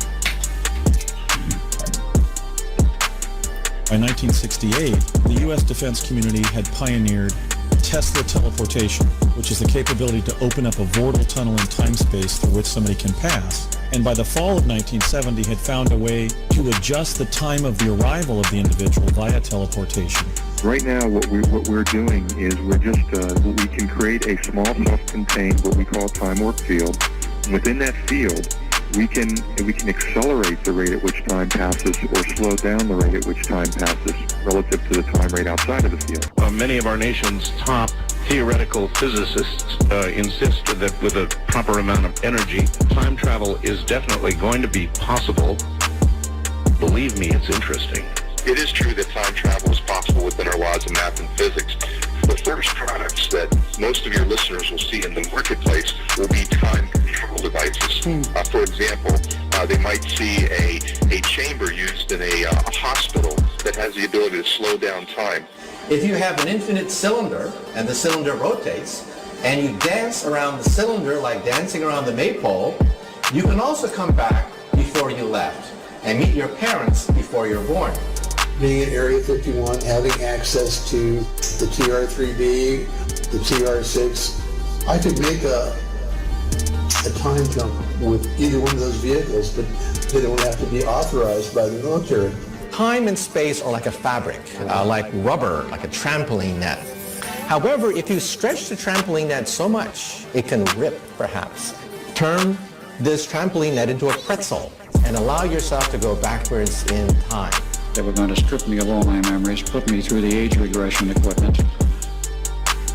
By 1968, the U.S. defense community had pioneered Tesla teleportation, which is the capability to open up a vortal tunnel in time-space through which somebody can pass. And by the fall of 1970, had found a way to adjust the time of the arrival of the individual via teleportation. Right now, what we're doing is we can create a small self-contained, what we call time warp field. And within that field, we can accelerate the rate at which time passes or slow down the rate at which time passes relative to the time rate outside of the field. Many of our nation's top theoretical physicists insist that with a proper amount of energy, time travel is definitely going to be possible. Believe me, it's interesting. It is true that time travel is possible within our laws of math and physics. The first products that most of your listeners will see in the marketplace will be time control devices. For example, they might see a chamber used in a hospital that has the ability to slow down time. If you have an infinite cylinder and the cylinder rotates, and you dance around the cylinder like dancing around the maypole, you can also come back before you left and meet your parents before you're born. Being at Area 51, having access to the TR-3B, the TR-6, I could make a time jump with either one of those vehicles, but they don't have to be authorized by the military. Time and space are like a fabric, like rubber, like a trampoline net. However, if you stretch the trampoline net so much, it can rip, perhaps. Turn this trampoline net into a pretzel and allow yourself to go backwards in time. They were going to strip me of all my memories, put me through the age regression equipment,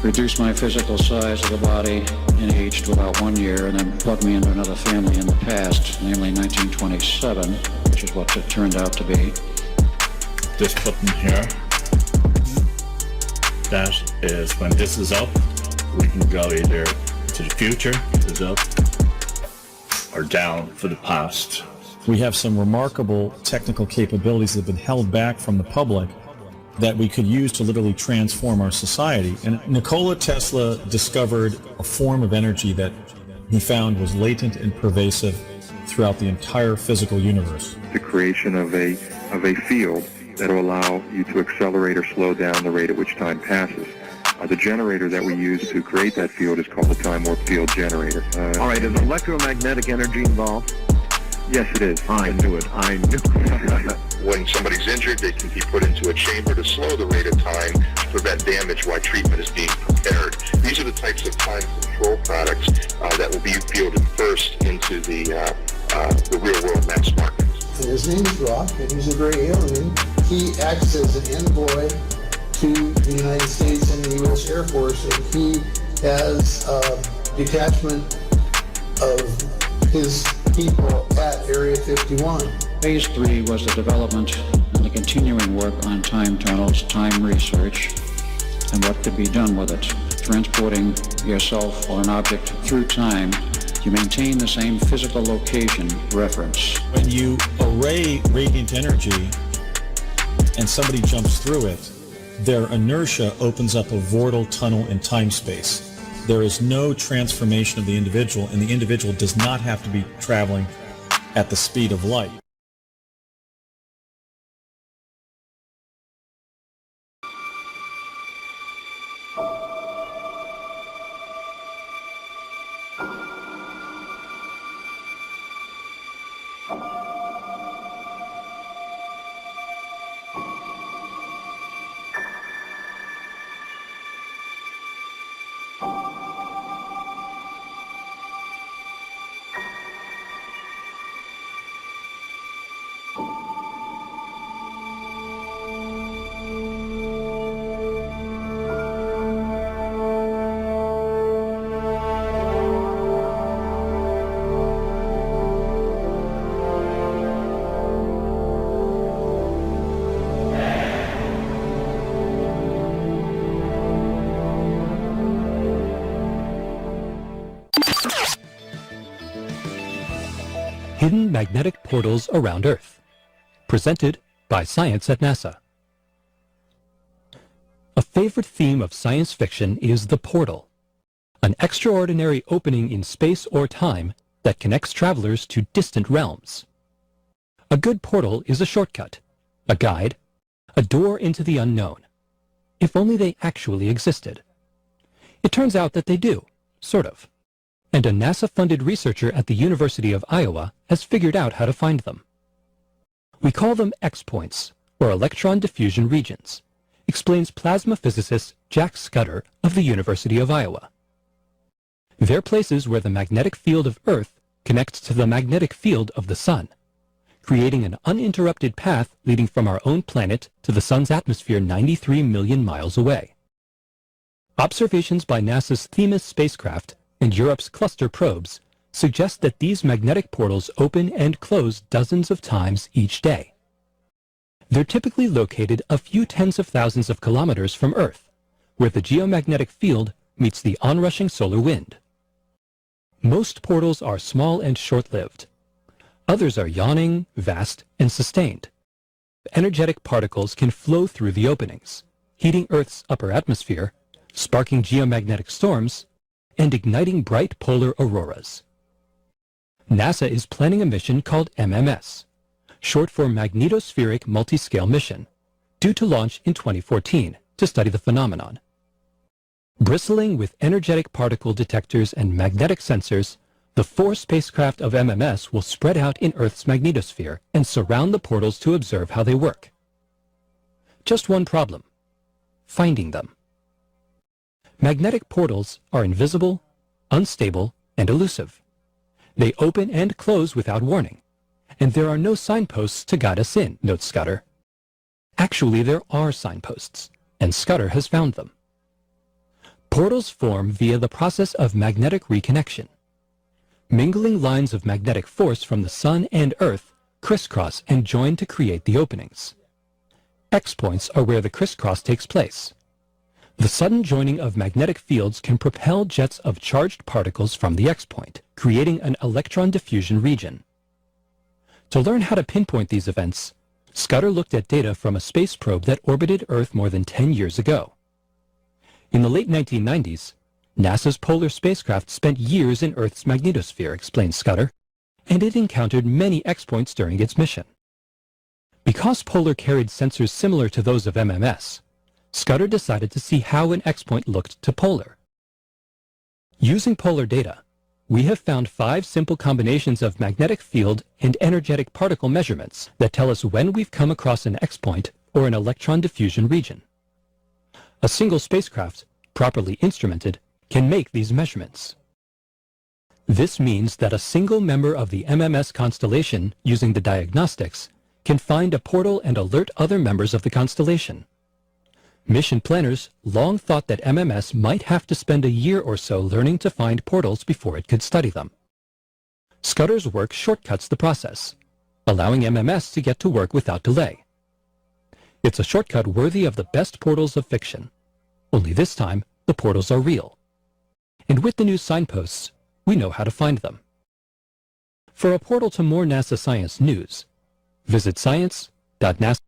reduce my physical size of the body in age to about 1 year, and then plug me into another family in the past, namely 1927, which is what it turned out to be. This button here, that is when this is up, we can go either to the future, is up, or down for the past. We have some remarkable technical capabilities that have been held back from the public that we could use to literally transform our society. And Nikola Tesla discovered a form of energy that he found was latent and pervasive throughout the entire physical universe. The creation of a field that will allow you to accelerate or slow down the rate at which time passes. The generator that we use to create that field is called the time warp field generator. All right, is electromagnetic energy involved? Yes, it is. I knew it. When somebody's injured, they can be put into a chamber to slow the rate of time to prevent damage while treatment is being prepared. These are the types of time control products that will be fielded first into the real world mass market. And his name is Rock, and he's a gray alien. He acts as an envoy to the United States and the U.S. Air Force, and he has a detachment of his people at Area 51. Phase 3 was the development and the continuing work on time tunnels, time research, and what could be done with it. Transporting yourself or an object through time, you maintain the same physical location reference. When you array radiant energy and somebody jumps through it, their inertia opens up a vortal tunnel in time-space. There is no transformation of the individual, and the individual does not have to be traveling at the speed of light. Hidden Magnetic Portals Around Earth, presented by Science at NASA. A favorite theme of science fiction is the portal, an extraordinary opening in space or time that connects travelers to distant realms. A good portal is a shortcut, a guide, a door into the unknown, if only they actually existed. It turns out that they do, sort of. And a NASA-funded researcher at the University of Iowa has figured out how to find them. We call them X-points, or electron diffusion regions, explains plasma physicist Jack Scudder of the University of Iowa. They're places where the magnetic field of Earth connects to the magnetic field of the Sun, creating an uninterrupted path leading from our own planet to the Sun's atmosphere 93 million miles away. Observations by NASA's Themis spacecraft and Europe's cluster probes suggest that these magnetic portals open and close dozens of times each day. They're typically located a few tens of thousands of kilometers from Earth, where the geomagnetic field meets the onrushing solar wind. Most portals are small and short-lived. Others are yawning, vast, and sustained. Energetic particles can flow through the openings, heating Earth's upper atmosphere, sparking geomagnetic storms, and igniting bright polar auroras. NASA is planning a mission called MMS, short for Magnetospheric Multiscale Mission, due to launch in 2014 to study the phenomenon. Bristling with energetic particle detectors and magnetic sensors, The 4 spacecraft of MMS will spread out in Earth's magnetosphere and surround the portals to observe how they work. Just one problem: finding them. Magnetic portals are invisible, unstable, and elusive. They open and close without warning, and there are no signposts to guide us in, notes Scudder. Actually, there are signposts, and Scudder has found them. Portals form via the process of magnetic reconnection. Mingling lines of magnetic force from the Sun and Earth crisscross and join to create the openings. X-points are where the crisscross takes place. The sudden joining of magnetic fields can propel jets of charged particles from the X-point, creating an electron diffusion region. To learn how to pinpoint these events, Scudder looked at data from a space probe that orbited Earth more than 10 years ago. In the late 1990s, NASA's Polar spacecraft spent years in Earth's magnetosphere, explains Scudder, and it encountered many X-points during its mission. Because Polar carried sensors similar to those of MMS, Scudder decided to see how an X-point looked to Polar. Using Polar data, we have found 5 simple combinations of magnetic field and energetic particle measurements that tell us when we've come across an X-point or an electron diffusion region. A single spacecraft, properly instrumented, can make these measurements. This means that a single member of the MMS constellation, using the diagnostics, can find a portal and alert other members of the constellation. Mission planners long thought that MMS might have to spend a year or so learning to find portals before it could study them. Scudder's work shortcuts the process, allowing MMS to get to work without delay. It's a shortcut worthy of the best portals of fiction. Only this time, the portals are real. And with the new signposts, we know how to find them. For a portal to more NASA science news, visit science.nasa.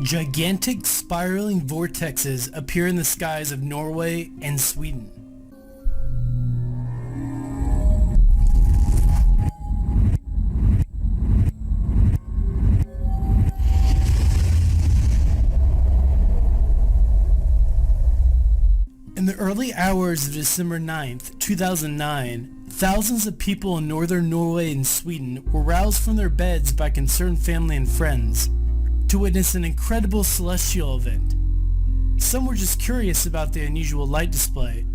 Gigantic spiraling vortexes appear in the skies of Norway and Sweden. In the early hours of December 9th, 2009, thousands of people in northern Norway and Sweden were roused from their beds by concerned family and friends to witness an incredible celestial event. Some were just curious about the unusual light display.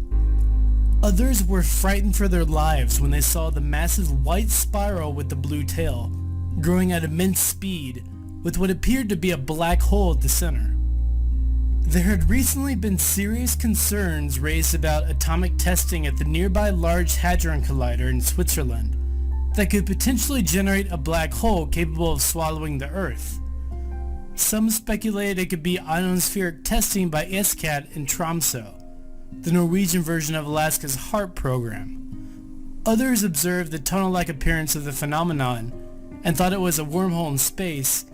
Others were frightened for their lives when they saw the massive white spiral with the blue tail, growing at immense speed, with what appeared to be a black hole at the center. There had recently been serious concerns raised about atomic testing at the nearby Large Hadron Collider in Switzerland that could potentially generate a black hole capable of swallowing the Earth. Some speculated it could be ionospheric testing by ESCAT in Tromsø, the Norwegian version of Alaska's HARP program. Others observed the tunnel-like appearance of the phenomenon and thought it was a wormhole in space,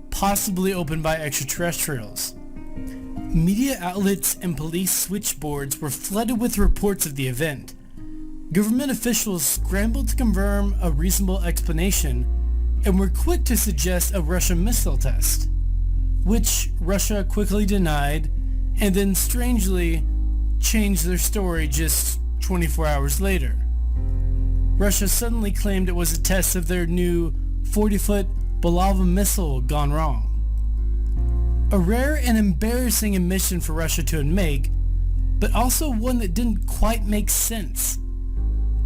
possibly opened by extraterrestrials. Media outlets and police switchboards were flooded with reports of the event. Government officials scrambled to confirm a reasonable explanation and were quick to suggest a Russian missile test, which Russia quickly denied and then strangely changed their story just 24 hours later. Russia suddenly claimed it was a test of their new 40-foot Bulava missile gone wrong. A rare and embarrassing admission for Russia to make, but also one that didn't quite make sense.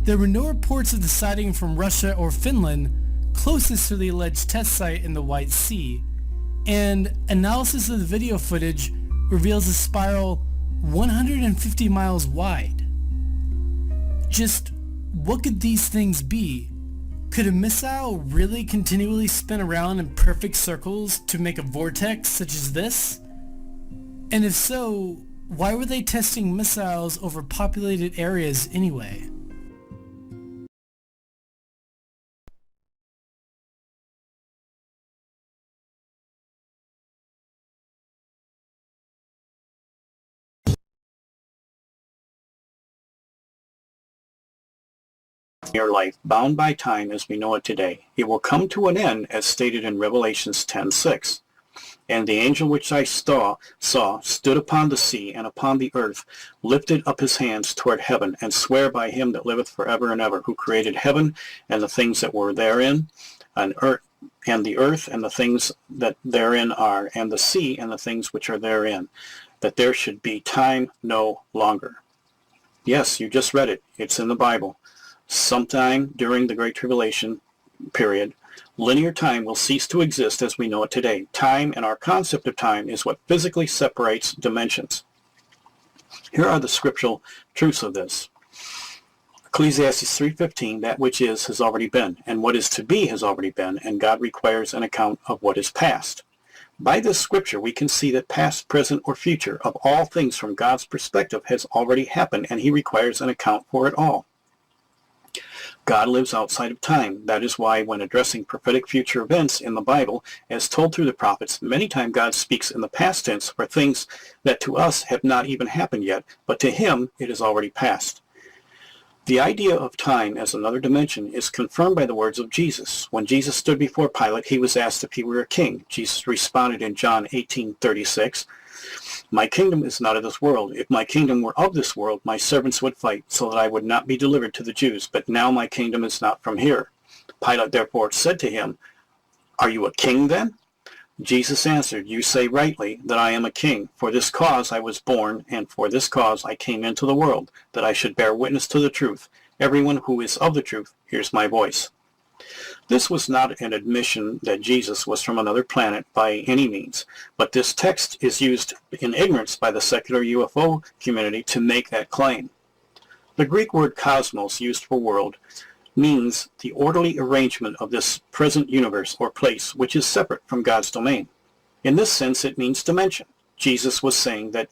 There were no reports of the sighting from Russia or Finland, closest to the alleged test site in the White Sea, and analysis of the video footage reveals a spiral 150 miles wide. Just what could these things be? Could a missile really continually spin around in perfect circles to make a vortex such as this? And if so, why were they testing missiles over populated areas anyway? Your life, bound by time as we know it today. It will come to an end as stated in Revelations 10:6. And the angel which I saw stood upon the sea and upon the earth, lifted up his hands toward heaven, and sware by him that liveth forever and ever, who created heaven and the things that were therein, and the earth and the things that therein are, and the sea and the things which are therein, that there should be time no longer. Yes, you just read it. It's in the Bible. Sometime during the Great Tribulation period, linear time will cease to exist as we know it today. Time and our concept of time is what physically separates dimensions. Here are the scriptural truths of this. Ecclesiastes 3:15, that which is has already been, and what is to be has already been, and God requires an account of what is past. By this scripture, we can see that past, present, or future of all things from God's perspective has already happened, and he requires an account for it all. God lives outside of time. That is why when addressing prophetic future events in the Bible, as told through the prophets, many times God speaks in the past tense for things that to us have not even happened yet, but to him it is already past. The idea of time as another dimension is confirmed by the words of Jesus. When Jesus stood before Pilate, he was asked if he were a king. Jesus responded in John 18:36, "My kingdom is not of this world. If my kingdom were of this world, my servants would fight, so that I would not be delivered to the Jews. But now my kingdom is not from here." Pilate therefore said to him, "Are you a king then?" Jesus answered, "You say rightly that I am a king. For this cause I was born, and for this cause I came into the world, that I should bear witness to the truth. Everyone who is of the truth hears my voice." This was not an admission that Jesus was from another planet by any means, but this text is used in ignorance by the secular UFO community to make that claim. The Greek word cosmos, used for world, means the orderly arrangement of this present universe or place, which is separate from God's domain. In this sense, it means dimension. Jesus was saying that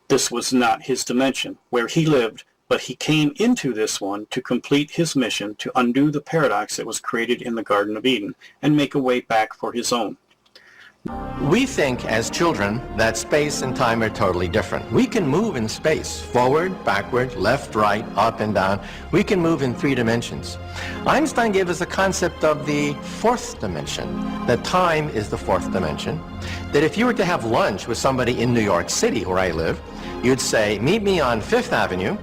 this was not his dimension, where he lived, but he came into this one to complete his mission to undo the paradox that was created in the Garden of Eden and make a way back for his own. We think as children that space and time are totally different. We can move in space, forward, backward, left, right, up and down. We can move in 3 dimensions. Einstein gave us a concept of the 4th dimension, that time is the 4th dimension, that if you were to have lunch with somebody in New York City, where I live, you'd say, meet me on 5th Avenue,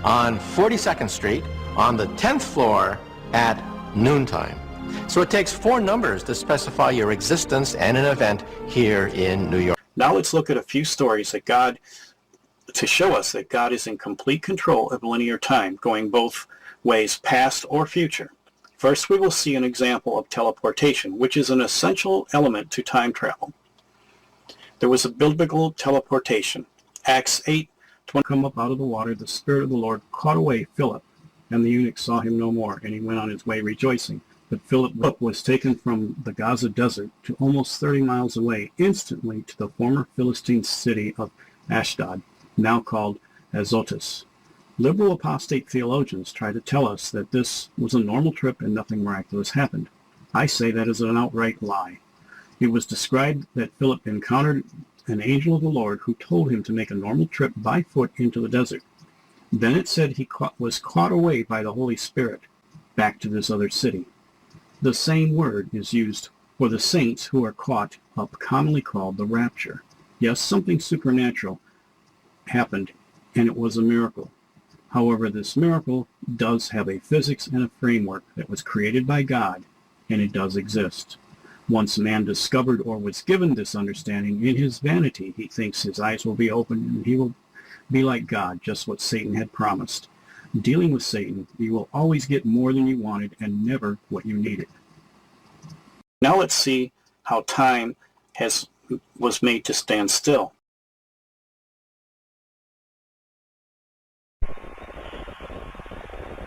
on 42nd Street, on the 10th floor at noontime. So it takes 4 numbers to specify your existence and an event here in New York. Now let's look at a few stories to show us that God is in complete control of linear time, going both ways, past or future. First, we will see an example of teleportation, which is an essential element to time travel. There was a biblical teleportation. Acts 8:20, come up out of the water, the Spirit of the Lord caught away Philip, and the eunuch saw him no more, and he went on his way rejoicing. But Philip was taken from the Gaza desert to almost 30 miles away, instantly to the former Philistine city of Ashdod, now called Azotus. Liberal apostate theologians try to tell us that this was a normal trip and nothing miraculous happened. I say that is an outright lie. It was described that Philip encountered an angel of the Lord who told him to make a normal trip by foot into the desert. Then it said he was caught away by the Holy Spirit back to this other city. The same word is used for the saints who are caught up, commonly called the rapture. Yes, something supernatural happened, and it was a miracle. However, this miracle does have a physics and a framework that was created by God, and it does exist. Once man discovered or was given this understanding, in his vanity, he thinks his eyes will be opened and he will be like God, just what Satan had promised. Dealing with Satan, you will always get more than you wanted and never what you needed. Now let's see how time was made to stand still.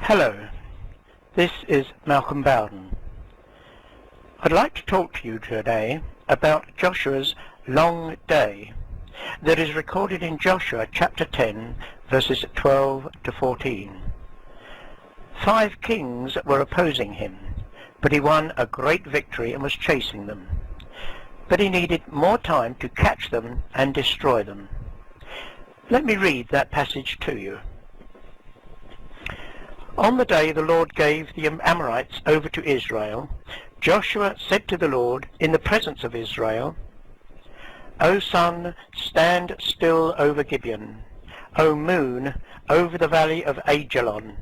Hello, this is Malcolm Bowden. I'd like to talk to you today about Joshua's long day that is recorded in Joshua chapter 10, verses 12 to 14. 5 kings were opposing him, but he won a great victory and was chasing them. But he needed more time to catch them and destroy them. Let me read that passage to you. On the day the Lord gave the Amorites over to Israel, Joshua said to the Lord in the presence of Israel, O sun, stand still over Gibeon. O moon, over the valley of Ajalon.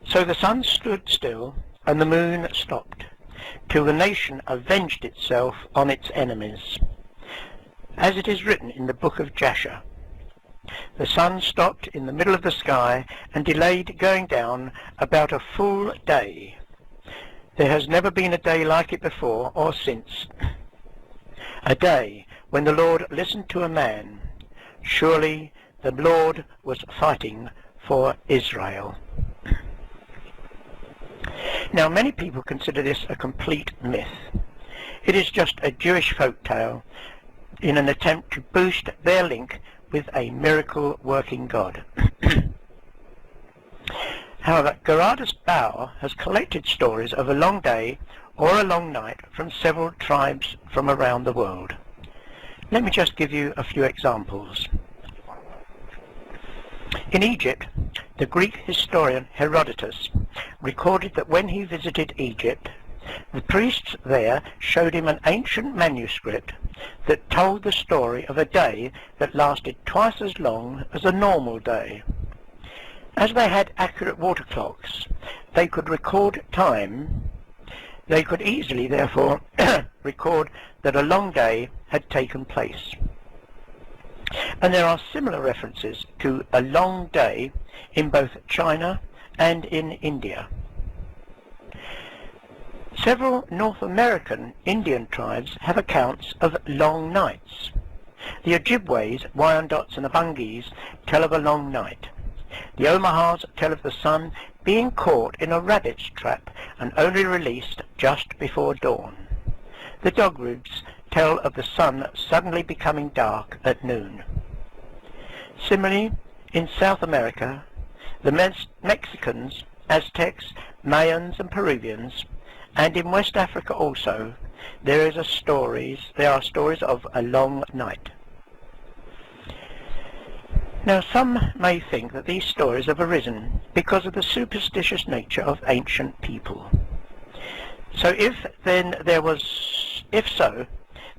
So the sun stood still, and the moon stopped, till the nation avenged itself on its enemies. As it is written in the book of Jasher, the sun stopped in the middle of the sky and delayed going down about a full day. There has never been a day like it before or since. A day when the Lord listened to a man. Surely the Lord was fighting for Israel. Now, many people consider this a complete myth. It is just a Jewish folk tale in an attempt to boost their link with a miracle-working God. However, Gerardus Bauer has collected stories of a long day or a long night from several tribes from around the world. Let me just give you a few examples. In Egypt, the Greek historian Herodotus recorded that when he visited Egypt, the priests there showed him an ancient manuscript that told the story of a day that lasted twice as long as a normal day. As they had accurate water clocks, they could record time. They could easily, therefore, record that a long day had taken place. And there are similar references to a long day in both China and in India. Several North American Indian tribes have accounts of long nights. The Ojibways, Wyandots and the Bungis tell of a long night. The Omahas tell of the sun being caught in a rabbit's trap and only released just before dawn. The Dogroods tell of the sun suddenly becoming dark at noon. Similarly, in South America, the Mexicans, Aztecs, Mayans and Peruvians, and in West Africa also, there are stories of a long night. Now, some may think that these stories have arisen because of the superstitious nature of ancient people. So if so,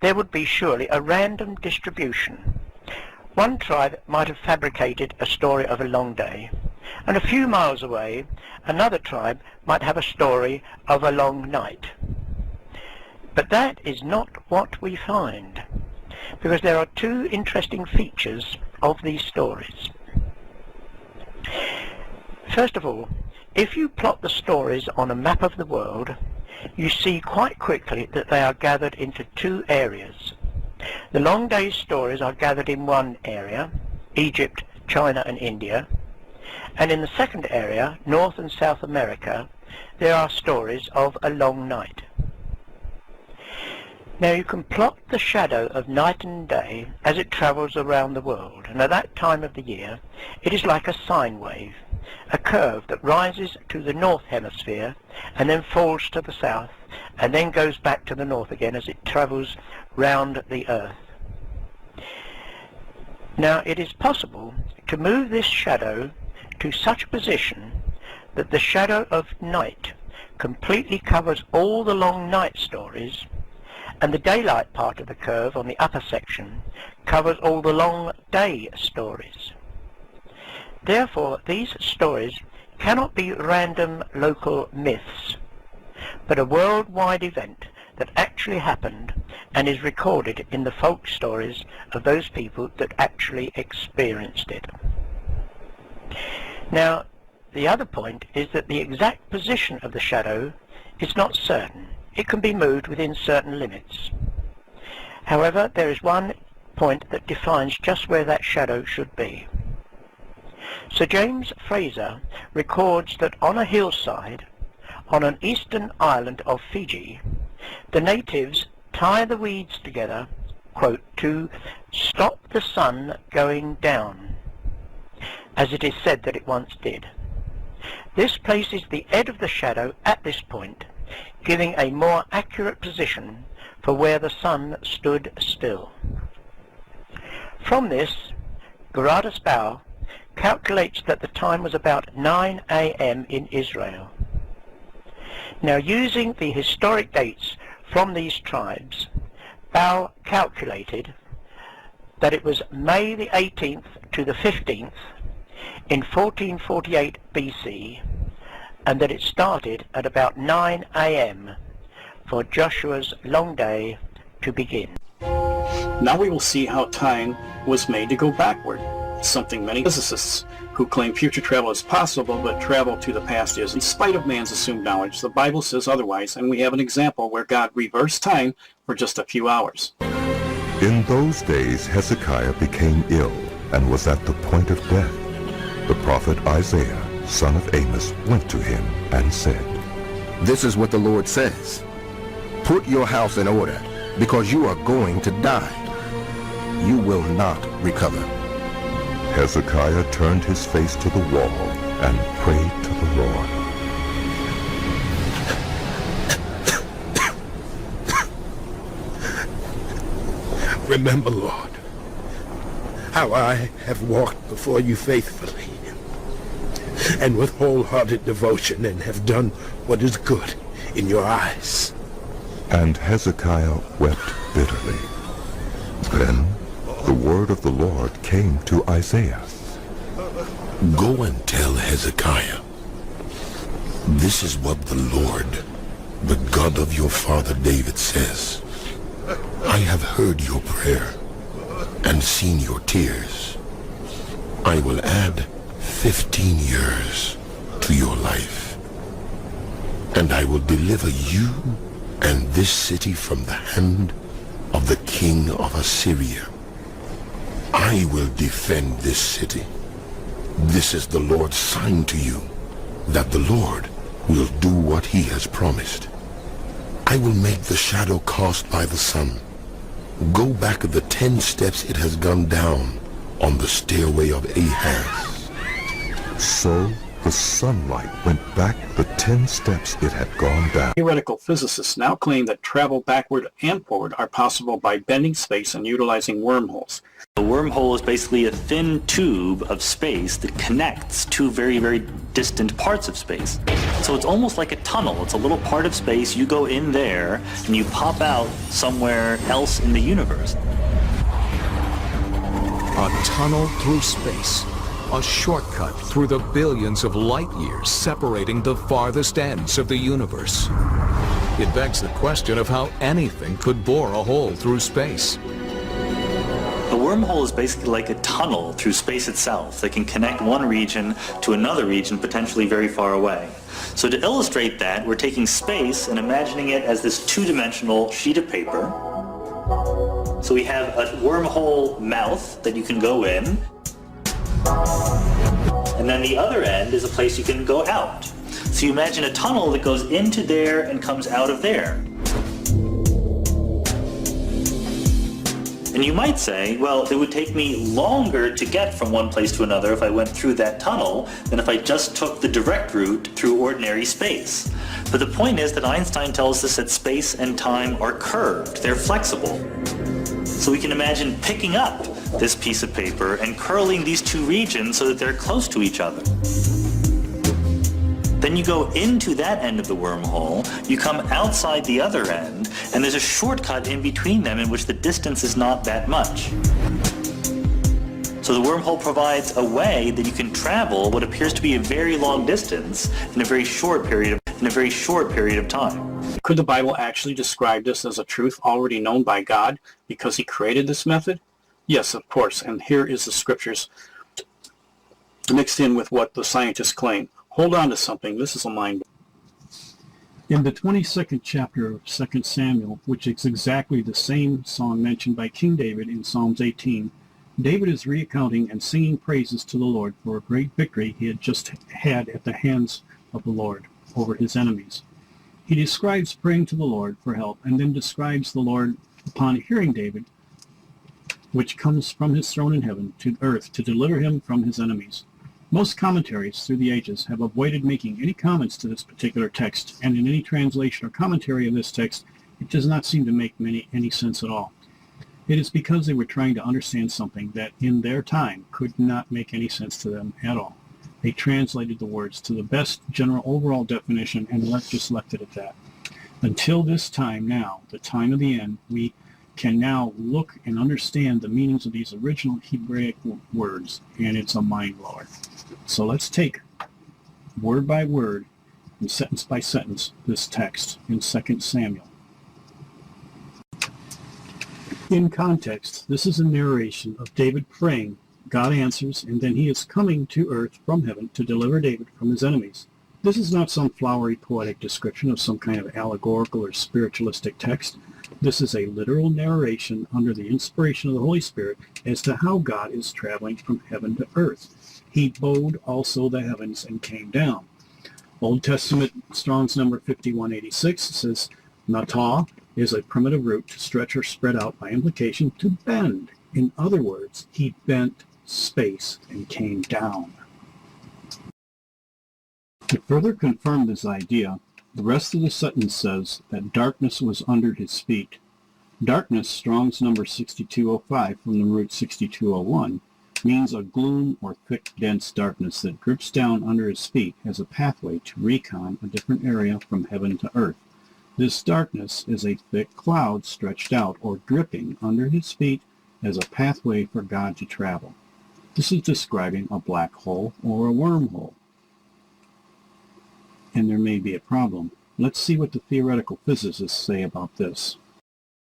there would be surely a random distribution. One tribe might have fabricated a story of a long day, and a few miles away, another tribe might have a story of a long night. But that is not what we find, because there are two interesting features of these stories. First of all, if you plot the stories on a map of the world, you see quite quickly that they are gathered into two areas. The long day stories are gathered in one area, Egypt, China and India, and in the second area, North and South America, there are stories of a long night. Now you can plot the shadow of night and day as it travels around the world, and at that time of the year it is like a sine wave, a curve that rises to the north hemisphere and then falls to the south and then goes back to the north again as it travels round the earth. Now it is possible to move this shadow to such a position that the shadow of night completely covers all the long night stories, and the daylight part of the curve on the upper section covers all the long day stories. Therefore, these stories cannot be random local myths, but a worldwide event that actually happened and is recorded in the folk stories of those people that actually experienced it. Now, the other point is that the exact position of the shadow is not certain. It can be moved within certain limits. However, there is one point that defines just where that shadow should be. Sir James Fraser records that on a hillside on an eastern island of Fiji, the natives tie the weeds together, quote, to stop the sun going down, as it is said that it once did. This places the edge of the shadow at this point, giving a more accurate position for where the sun stood still. From this, Gerardus Bauer calculates that the time was about 9 a.m. in Israel. Now, using the historic dates from these tribes, Bauer calculated that it was May the 18th to the 15th in 1448 BC, and that it started at about 9 a.m. for Joshua's long day to begin. Now we will see how time was made to go backward, something many physicists who claim future travel is possible, but travel to the past is. In spite of man's assumed knowledge, the Bible says otherwise, and we have an example where God reversed time for just a few hours. In those days Hezekiah became ill and was at the point of death. The prophet Isaiah, son of Amos, went to him and said, "This is what the Lord says. Put your house in order, because you are going to die. You will not recover." Hezekiah turned his face to the wall and prayed to the Lord. Remember, Lord, how I have walked before you faithfully and with wholehearted devotion, and have done what is good in your eyes. And Hezekiah wept bitterly. Then the word of the Lord came to Isaiah. Go and tell Hezekiah, this is what the Lord, the God of your father David, says. I have heard your prayer and seen your tears. I will add 15 years to your life, and I will deliver you and this city from the hand of the king of Assyria. I will defend this city. This is the Lord's sign to you, that the Lord will do what he has promised. I will make the shadow cast by the sun go back the 10 steps it has gone down on the stairway of Ahaz. So the sunlight went back the 10 steps it had gone down. Theoretical physicists now claim that travel backward and forward are possible by bending space and utilizing wormholes. A wormhole is basically a thin tube of space that connects two very, very distant parts of space. So it's almost like a tunnel. It's a little part of space. You go in there and you pop out somewhere else in the universe. A tunnel through space. A shortcut through the billions of light years separating the farthest ends of the universe. It begs the question of how anything could bore a hole through space. A wormhole is basically like a tunnel through space itself that can connect one region to another region potentially very far away. So to illustrate that, we're taking space and imagining it as this two-dimensional sheet of paper. So we have a wormhole mouth that you can go in, and then the other end is a place you can go out. So you imagine a tunnel that goes into there and comes out of there. And you might say, well, it would take me longer to get from one place to another if I went through that tunnel than if I just took the direct route through ordinary space. But the point is that Einstein tells us that space and time are curved, they're flexible. So we can imagine picking up this piece of paper and curling these two regions so that they're close to each other. Then you go into that end of the wormhole, you come outside the other end, and there's a shortcut in between them in which the distance is not that much. So the wormhole provides a way that you can travel what appears to be a very long distance in a very short period of time. Could the Bible actually describe this as a truth already known by God because he created this method? Yes, of course, and here is the scriptures mixed in with what the scientists claim. Hold on to something, this is a mind. In the 22nd chapter of 2 Samuel, which is exactly the same song mentioned by King David in Psalms 18, David is recounting and singing praises to the Lord for a great victory he had just had at the hands of the Lord over his enemies. He describes praying to the Lord for help and then describes the Lord upon hearing David, which comes from his throne in heaven to earth to deliver him from his enemies. Most commentaries through the ages have avoided making any comments to this particular text, and in any translation or commentary of this text, it does not seem to make any sense at all. It is because they were trying to understand something that in their time could not make any sense to them at all. They translated the words to the best general overall definition and just left it at that. Until this time now, the time of the end, we can now look and understand the meanings of these original Hebraic words, and it's a mind blower. So let's take word by word and sentence by sentence this text in 2 Samuel. In context, this is a narration of David praying, God answers, and then he is coming to earth from heaven to deliver David from his enemies. This is not some flowery poetic description of some kind of allegorical or spiritualistic text. This is a literal narration under the inspiration of the Holy Spirit as to how God is traveling from heaven to earth. He bowed also the heavens and came down. Old Testament Strong's number 5186 says, Natah is a primitive root to stretch or spread out, by implication to bend. In other words, he bent space and came down. To further confirm this idea, the rest of the sentence says that darkness was under his feet. Darkness, Strong's number 6205 from the root 6201, means a gloom or thick, dense darkness that drips down under his feet as a pathway to recon a different area from heaven to earth. This darkness is a thick cloud stretched out or dripping under his feet as a pathway for God to travel. This is describing a black hole or a wormhole. And there may be a problem. Let's see what the theoretical physicists say about this.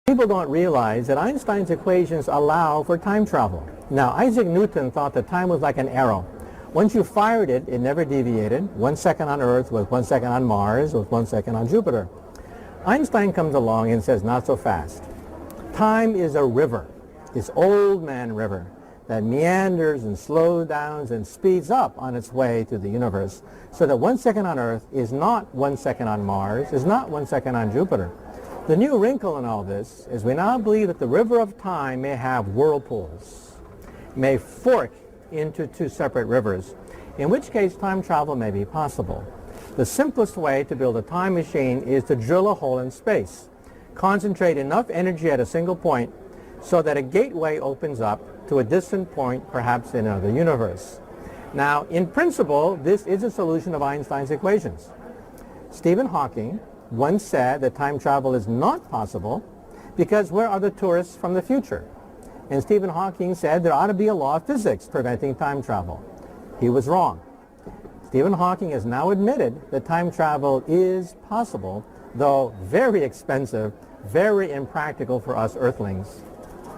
People don't realize that Einstein's equations allow for time travel. Now, Isaac Newton thought that time was like an arrow. Once you fired it, it never deviated. 1 second on Earth was 1 second on Mars, was 1 second on Jupiter. Einstein comes along and says, not so fast. Time is a river, this old man river, that meanders and slows down and speeds up on its way to the universe, so that 1 second on Earth is not 1 second on Mars, is not 1 second on Jupiter. The new wrinkle in all this is we now believe that the river of time may have whirlpools, may fork into two separate rivers, in which case time travel may be possible. The simplest way to build a time machine is to drill a hole in space, concentrate enough energy at a single point so that a gateway opens up to a distant point, perhaps in another universe. Now, in principle, this is a solution of Einstein's equations. Stephen Hawking once said that time travel is not possible because where are the tourists from the future? And Stephen Hawking said there ought to be a law of physics preventing time travel. He was wrong. Stephen Hawking has now admitted that time travel is possible, though very expensive, very impractical for us Earthlings.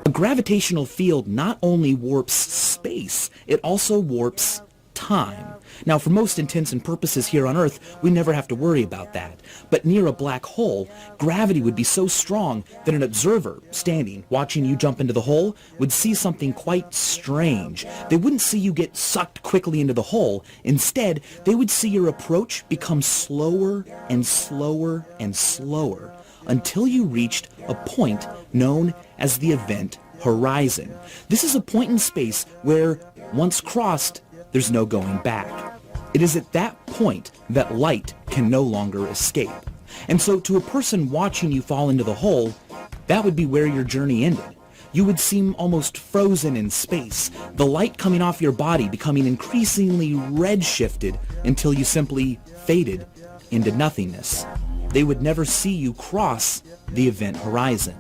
A gravitational field not only warps space, it also warps time. Now, for most intents and purposes here on Earth, we never have to worry about that. But near a black hole, gravity would be so strong that an observer standing, watching you jump into the hole, would see something quite strange. They wouldn't see you get sucked quickly into the hole. Instead, they would see your approach become slower and slower and slower until you reached a point known as the event horizon. This is a point in space where, once crossed, there's no going back. It is at that point that light can no longer escape. And so to a person watching you fall into the hole, that would be where your journey ended. You would seem almost frozen in space, the light coming off your body becoming increasingly red-shifted until you simply faded into nothingness. They would never see you cross the event horizon.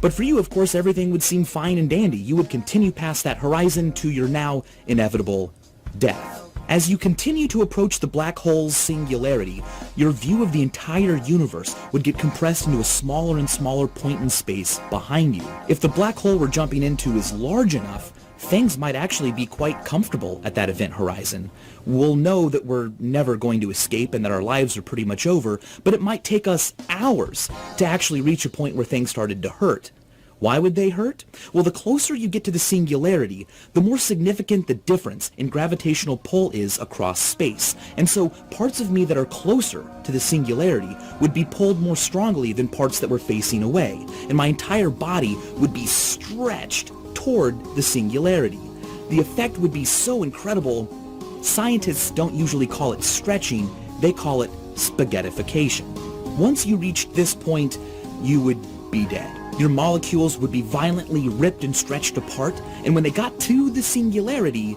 But for you, of course, everything would seem fine and dandy. You would continue past that horizon to your now inevitable death. As you continue to approach the black hole's singularity, your view of the entire universe would get compressed into a smaller and smaller point in space behind you. If the black hole we're jumping into is large enough, things might actually be quite comfortable at that event horizon. We'll know that we're never going to escape and that our lives are pretty much over, but it might take us hours to actually reach a point where things started to hurt. Why would they hurt? Well, the closer you get to the singularity, the more significant the difference in gravitational pull is across space. And so parts of me that are closer to the singularity would be pulled more strongly than parts that were facing away. And my entire body would be stretched toward the singularity. The effect would be so incredible, scientists don't usually call it stretching, they call it spaghettification. Once you reached this point, you would be dead. Your molecules would be violently ripped and stretched apart, and when they got to the singularity,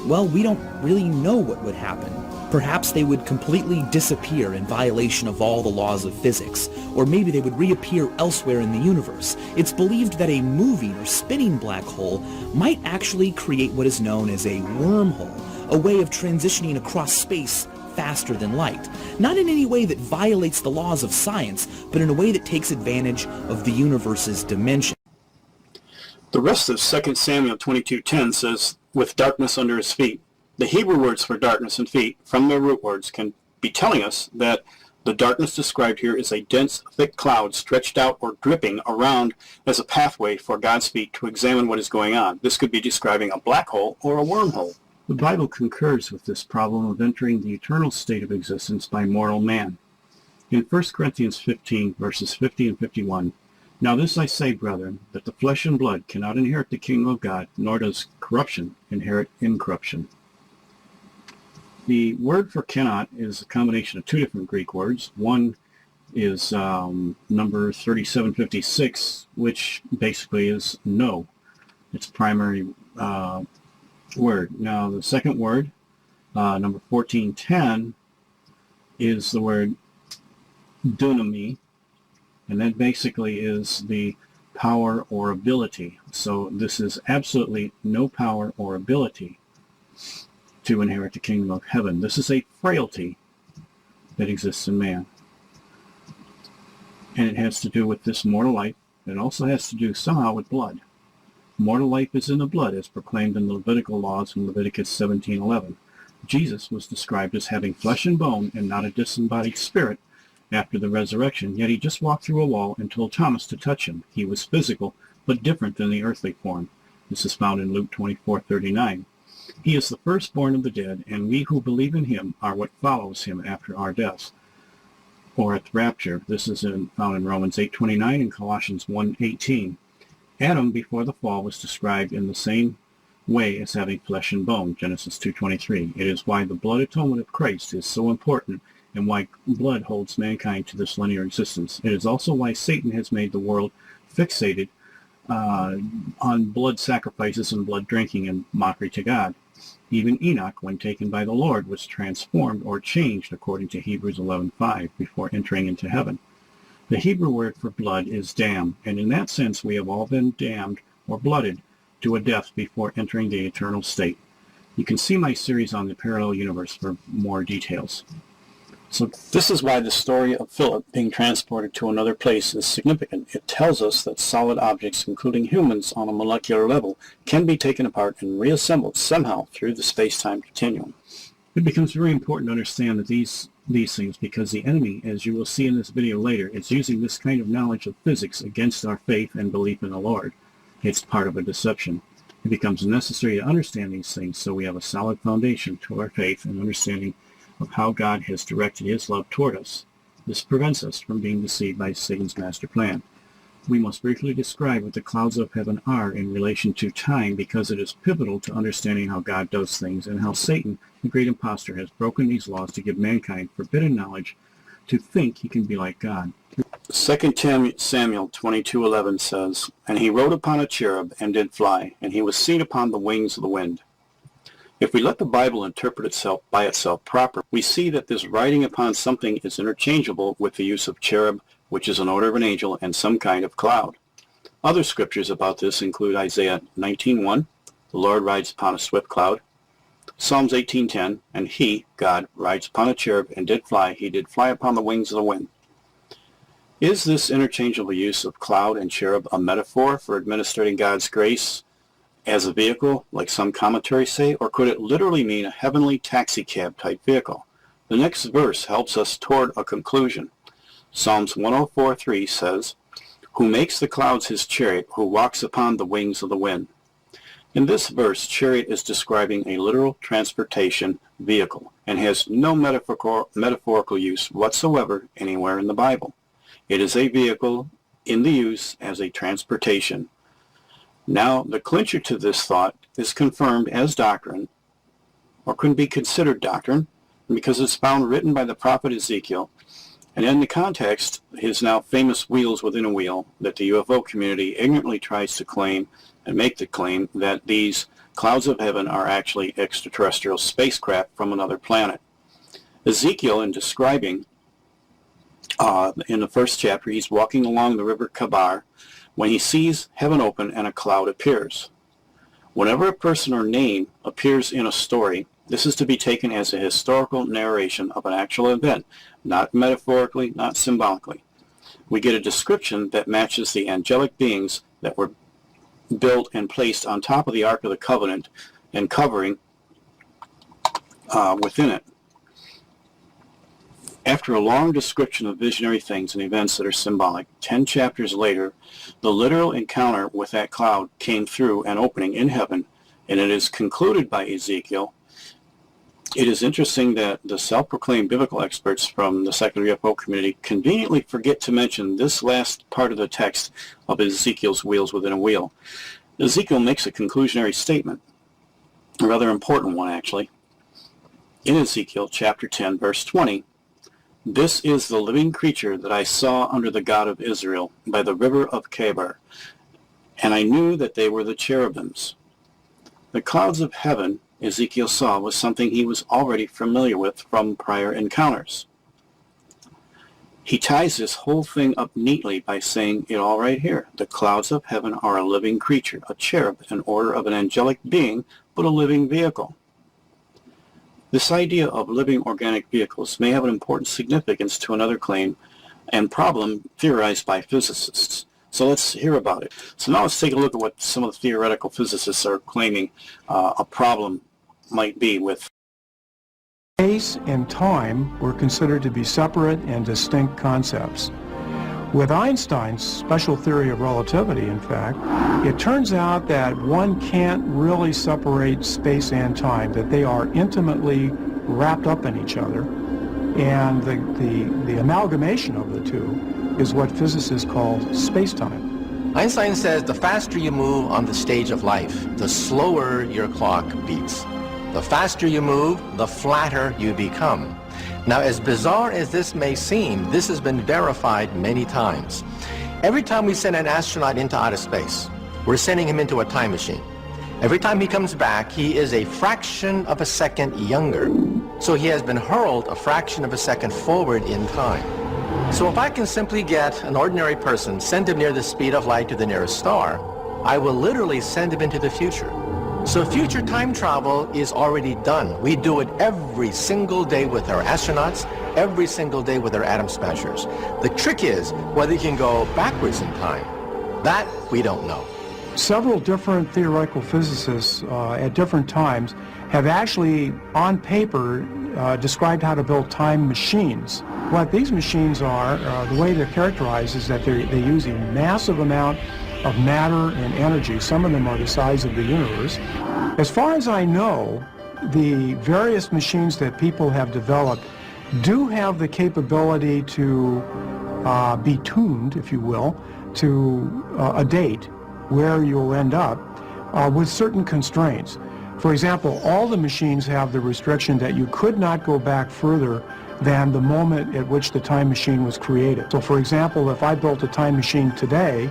well, we don't really know what would happen. Perhaps they would completely disappear in violation of all the laws of physics, or maybe they would reappear elsewhere in the universe. It's believed that a moving or spinning black hole might actually create what is known as a wormhole, a way of transitioning across space faster than light. Not in any way that violates the laws of science, but in a way that takes advantage of the universe's dimension. The rest of 2 Samuel 22:10 says, with darkness under his feet. The Hebrew words for darkness and feet, from their root words, can be telling us that the darkness described here is a dense, thick cloud stretched out or dripping around as a pathway for God's feet to examine what is going on. This could be describing a black hole or a wormhole. The Bible concurs with this problem of entering the eternal state of existence by mortal man. In 1 Corinthians 15, verses 50 and 51, now this I say, brethren, that the flesh and blood cannot inherit the kingdom of God, nor does corruption inherit incorruption. The word for cannot is a combination of two different Greek words. One is number 3756, which basically is no. It's primary word. Now the second word, number 1410, is the word dunami, and that basically is the power or ability. So this is absolutely no power or ability to inherit the kingdom of heaven. This is a frailty that exists in man. And it has to do with this mortal life. It also has to do somehow with blood. Mortal life is in the blood, as proclaimed in the Levitical laws in Leviticus 17:11. Jesus was described as having flesh and bone and not a disembodied spirit after the resurrection, yet he just walked through a wall and told Thomas to touch him. He was physical, but different than the earthly form. This is found in Luke 24:39. He is the firstborn of the dead, and we who believe in him are what follows him after our deaths, or at the rapture. This is found in Romans 8:29 and Colossians 1:18. Adam, before the fall, was described in the same way as having flesh and bone, Genesis 2:23. It is why the blood atonement of Christ is so important and why blood holds mankind to this linear existence. It is also why Satan has made the world fixated on blood sacrifices and blood drinking and mockery to God. Even Enoch, when taken by the Lord, was transformed or changed according to Hebrews 11:5 before entering into heaven. The Hebrew word for blood is dam, and in that sense we have all been damned or blooded to a death before entering the eternal state. You can see my series on the parallel universe for more details. So this is why the story of Philip being transported to another place is significant. It tells us that solid objects, including humans on a molecular level, can be taken apart and reassembled somehow through the space-time continuum. It becomes very important to understand that these things because the enemy, as you will see in this video later, is using this kind of knowledge of physics against our faith and belief in the Lord. It's part of a deception. It becomes necessary to understand these things so we have a solid foundation to our faith and understanding of how God has directed his love toward us. This prevents us from being deceived by Satan's master plan. We must briefly describe what the clouds of heaven are in relation to time because it is pivotal to understanding how God does things and how Satan, the great impostor, has broken these laws to give mankind forbidden knowledge to think he can be like God. 2 Samuel 22:11 says, "And he rode upon a cherub and did fly, and he was seen upon the wings of the wind." If we let the Bible interpret itself by itself proper, we see that this riding upon something is interchangeable with the use of cherub, which is an order of an angel, and some kind of cloud. Other scriptures about this include Isaiah 19:1, the Lord rides upon a swift cloud, Psalms 18:10, and he, God, rides upon a cherub and did fly, he did fly upon the wings of the wind. Is this interchangeable use of cloud and cherub a metaphor for administering God's grace as a vehicle, like some commentaries say, or could it literally mean a heavenly taxi cab type vehicle? The next verse helps us toward a conclusion. Psalms 104:3 says, "Who makes the clouds his chariot, who walks upon the wings of the wind." In this verse, chariot is describing a literal transportation vehicle and has no metaphorical use whatsoever anywhere in the Bible. It is a vehicle in the use as a transportation. Now, the clincher to this thought is confirmed as doctrine, or can be considered doctrine, because it's found written by the prophet Ezekiel, and in the context, his now famous wheels within a wheel, that the UFO community ignorantly tries to claim and make the claim that these clouds of heaven are actually extraterrestrial spacecraft from another planet. Ezekiel, in describing, in the first chapter, he's walking along the river Kabar, when he sees heaven open and a cloud appears. Whenever a person or name appears in a story, this is to be taken as a historical narration of an actual event, not metaphorically, not symbolically. We get a description that matches the angelic beings that were built and placed on top of the Ark of the Covenant and covering within it. After a long description of visionary things and events that are symbolic, 10 chapters later, the literal encounter with that cloud came through an opening in heaven, and it is concluded by Ezekiel. It is interesting that the self-proclaimed biblical experts from the secular UFO community conveniently forget to mention this last part of the text of Ezekiel's wheels within a wheel. Ezekiel makes a conclusionary statement, a rather important one actually. In Ezekiel chapter 10, verse 20, "This is the living creature that I saw under the God of Israel by the river of Kabar, and I knew that they were the cherubims." The clouds of heaven Ezekiel saw was something he was already familiar with from prior encounters. He ties this whole thing up neatly by saying it all right here. The clouds of heaven are a living creature, a cherub, an order of an angelic being, but a living vehicle. This idea of living organic vehicles may have an important significance to another claim and problem theorized by physicists. So let's hear about it. So now let's take a look at what some of the theoretical physicists are claiming a problem might be with. Space and time were considered to be separate and distinct concepts. With Einstein's special theory of relativity, in fact, it turns out that one can't really separate space and time, that they are intimately wrapped up in each other, and the amalgamation of the two is what physicists call space-time. Einstein says the faster you move on the stage of life, the slower your clock beats. The faster you move, the flatter you become. Now, as bizarre as this may seem, this has been verified many times. Every time we send an astronaut into outer space, we're sending him into a time machine. Every time he comes back, he is a fraction of a second younger. So he has been hurled a fraction of a second forward in time. So if I can simply get an ordinary person, send him near the speed of light to the nearest star, I will literally send him into the future. So future time travel is already done. We do it every single day with our astronauts, every single day with our atom smashers. The trick is whether you can go backwards in time. That we don't know. Several different theoretical physicists at different times have actually, on paper, described how to build time machines. What these machines are, the way they're characterized is that they use a massive amount of matter and energy. Some of them are the size of the universe. As far as I know, the various machines that people have developed do have the capability to be tuned, if you will, to a date where you'll end up with certain constraints. For example, all the machines have the restriction that you could not go back further than the moment at which the time machine was created. So for example, if I built a time machine today,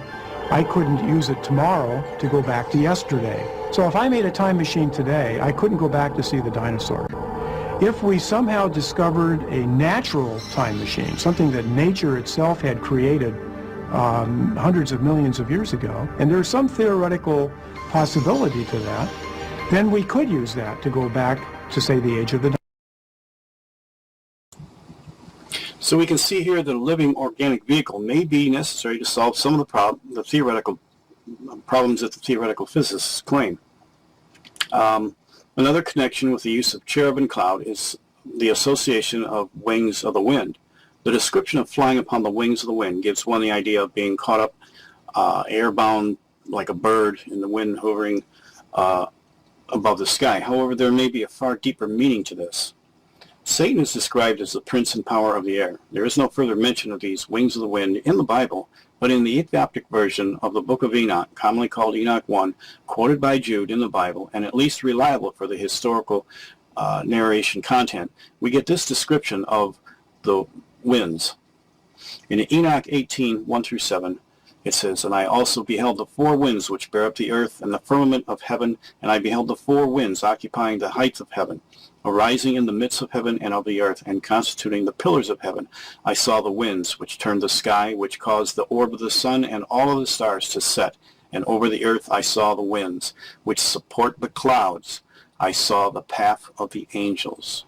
I couldn't use it tomorrow to go back to yesterday. So if I made a time machine today, I couldn't go back to see the dinosaur. If we somehow discovered a natural time machine, something that nature itself had created hundreds of millions of years ago, and there's some theoretical possibility to that, then we could use that to go back to, say, the age of the dinosaur. So we can see here that a living organic vehicle may be necessary to solve some of the theoretical problems that the theoretical physicists claim. Another connection with the use of cherub and cloud is the association of wings of the wind. The description of flying upon the wings of the wind gives one the idea of being caught up airbound like a bird in the wind hovering above the sky. However, there may be a far deeper meaning to this. Satan is described as the prince and power of the air. There is no further mention of these wings of the wind in the Bible, but in the Ethiopic version of the Book of Enoch, commonly called Enoch 1, quoted by Jude in the Bible, and at least reliable for the historical narration content, we get this description of the winds. In Enoch 18, 1-7, it says, "And I also beheld the four winds which bear up the earth and the firmament of heaven, and I beheld the four winds occupying the heights of heaven, arising in the midst of heaven and of the earth, and constituting the pillars of heaven. I saw the winds which turned the sky, which caused the orb of the sun and all of the stars to set. And over the earth I saw the winds, which support the clouds. I saw the path of the angels."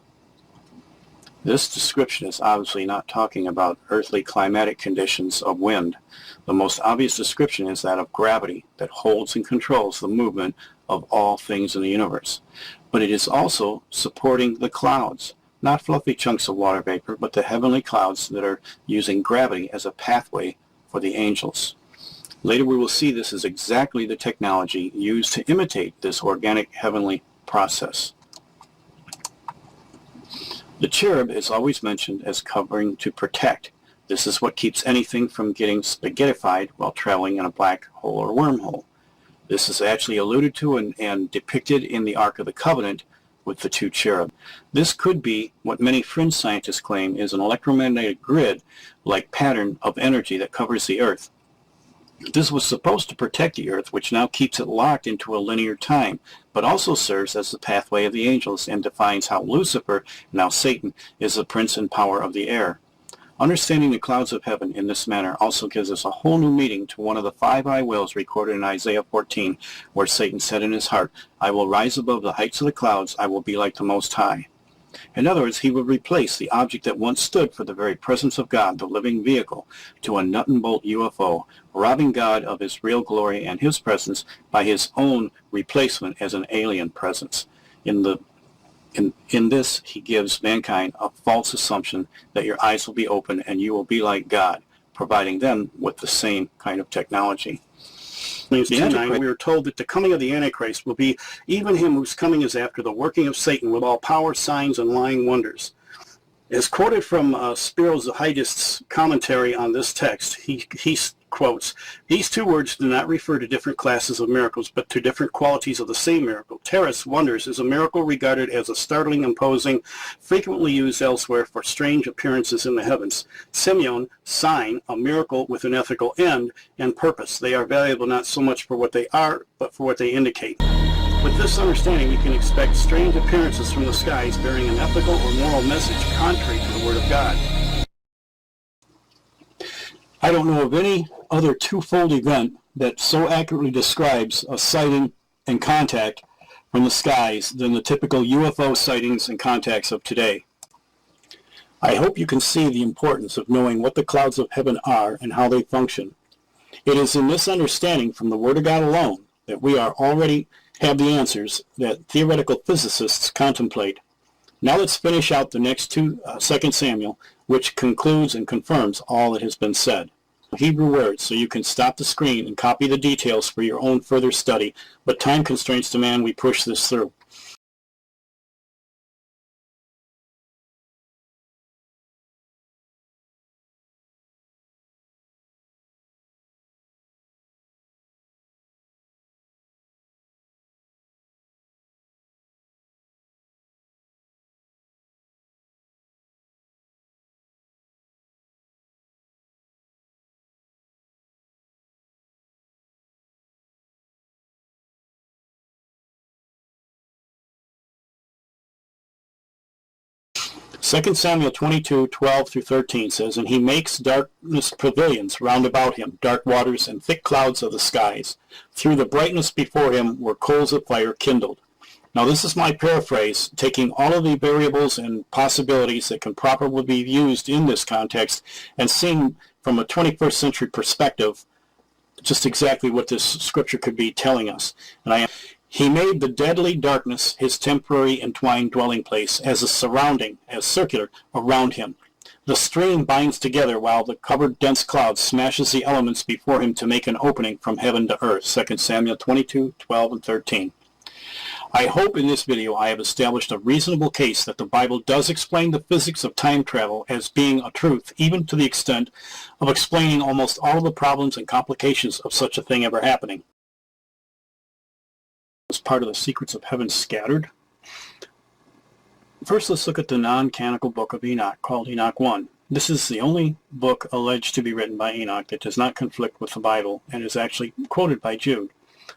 This description is obviously not talking about earthly climatic conditions of wind. The most obvious description is that of gravity that holds and controls the movement of all things in the universe. But it is also supporting the clouds, not fluffy chunks of water vapor, but the heavenly clouds that are using gravity as a pathway for the angels. Later we will see this is exactly the technology used to imitate this organic heavenly process. The cherub is always mentioned as covering to protect. This is what keeps anything from getting spaghettified while traveling in a black hole or wormhole. This is actually alluded to and depicted in the Ark of the Covenant with the two cherub. This could be what many fringe scientists claim is an electromagnetic grid-like pattern of energy that covers the Earth. This was supposed to protect the Earth, which now keeps it locked into a linear time, but also serves as the pathway of the angels and defines how Lucifer, now Satan, is the prince and power of the air. Understanding the clouds of heaven in this manner also gives us a whole new meaning to one of the 5 I wills recorded in Isaiah 14, where Satan said in his heart, "I will rise above the heights of the clouds, I will be like the Most High." In other words, he would replace the object that once stood for the very presence of God, the living vehicle, to a nut and bolt UFO, robbing God of his real glory and his presence by his own replacement as an alien presence. In this, he gives mankind a false assumption that your eyes will be open and you will be like God, providing them with the same kind of technology. We are told that the coming of the Antichrist will be even him whose coming is after the working of Satan with all power, signs, and lying wonders. As quoted from Spiro Zahidist's commentary on this text, he quotes, "These two words do not refer to different classes of miracles, but to different qualities of the same miracle. Terrace, wonders, is a miracle regarded as a startling, imposing, frequently used elsewhere for strange appearances in the heavens. Simeon, sign, a miracle with an ethical end and purpose. They are valuable not so much for what they are, but for what they indicate." With this understanding, we can expect strange appearances from the skies bearing an ethical or moral message contrary to the Word of God. I don't know of any other twofold event that so accurately describes a sighting and contact from the skies than the typical UFO sightings and contacts of today. I hope you can see the importance of knowing what the clouds of heaven are and how they function. It is in this understanding from the Word of God alone that we are already have the answers that theoretical physicists contemplate. Now let's finish out the next 2 Samuel, which concludes and confirms all that has been said. Hebrew words, so you can stop the screen and copy the details for your own further study, but time constraints demand we push this through. Second Samuel 22:12-13 says, "And he makes darkness pavilions round about him, dark waters and thick clouds of the skies. Through the brightness before him were coals of fire kindled." Now this is my paraphrase, taking all of the variables and possibilities that can properly be used in this context and seeing from a 21st century perspective just exactly what this scripture could be telling us. And he made the deadly darkness his temporary entwined dwelling place as a surrounding, as circular, around him. The stream binds together while the covered dense cloud smashes the elements before him to make an opening from heaven to earth. 2 Samuel 22:12-13. I hope in this video I have established a reasonable case that the Bible does explain the physics of time travel as being a truth, even to the extent of explaining almost all of the problems and complications of such a thing ever happening. As part of the secrets of heaven scattered. First, let's look at the non-canonical book of Enoch, called Enoch 1. This is the only book alleged to be written by Enoch that does not conflict with the Bible and is actually quoted by Jude.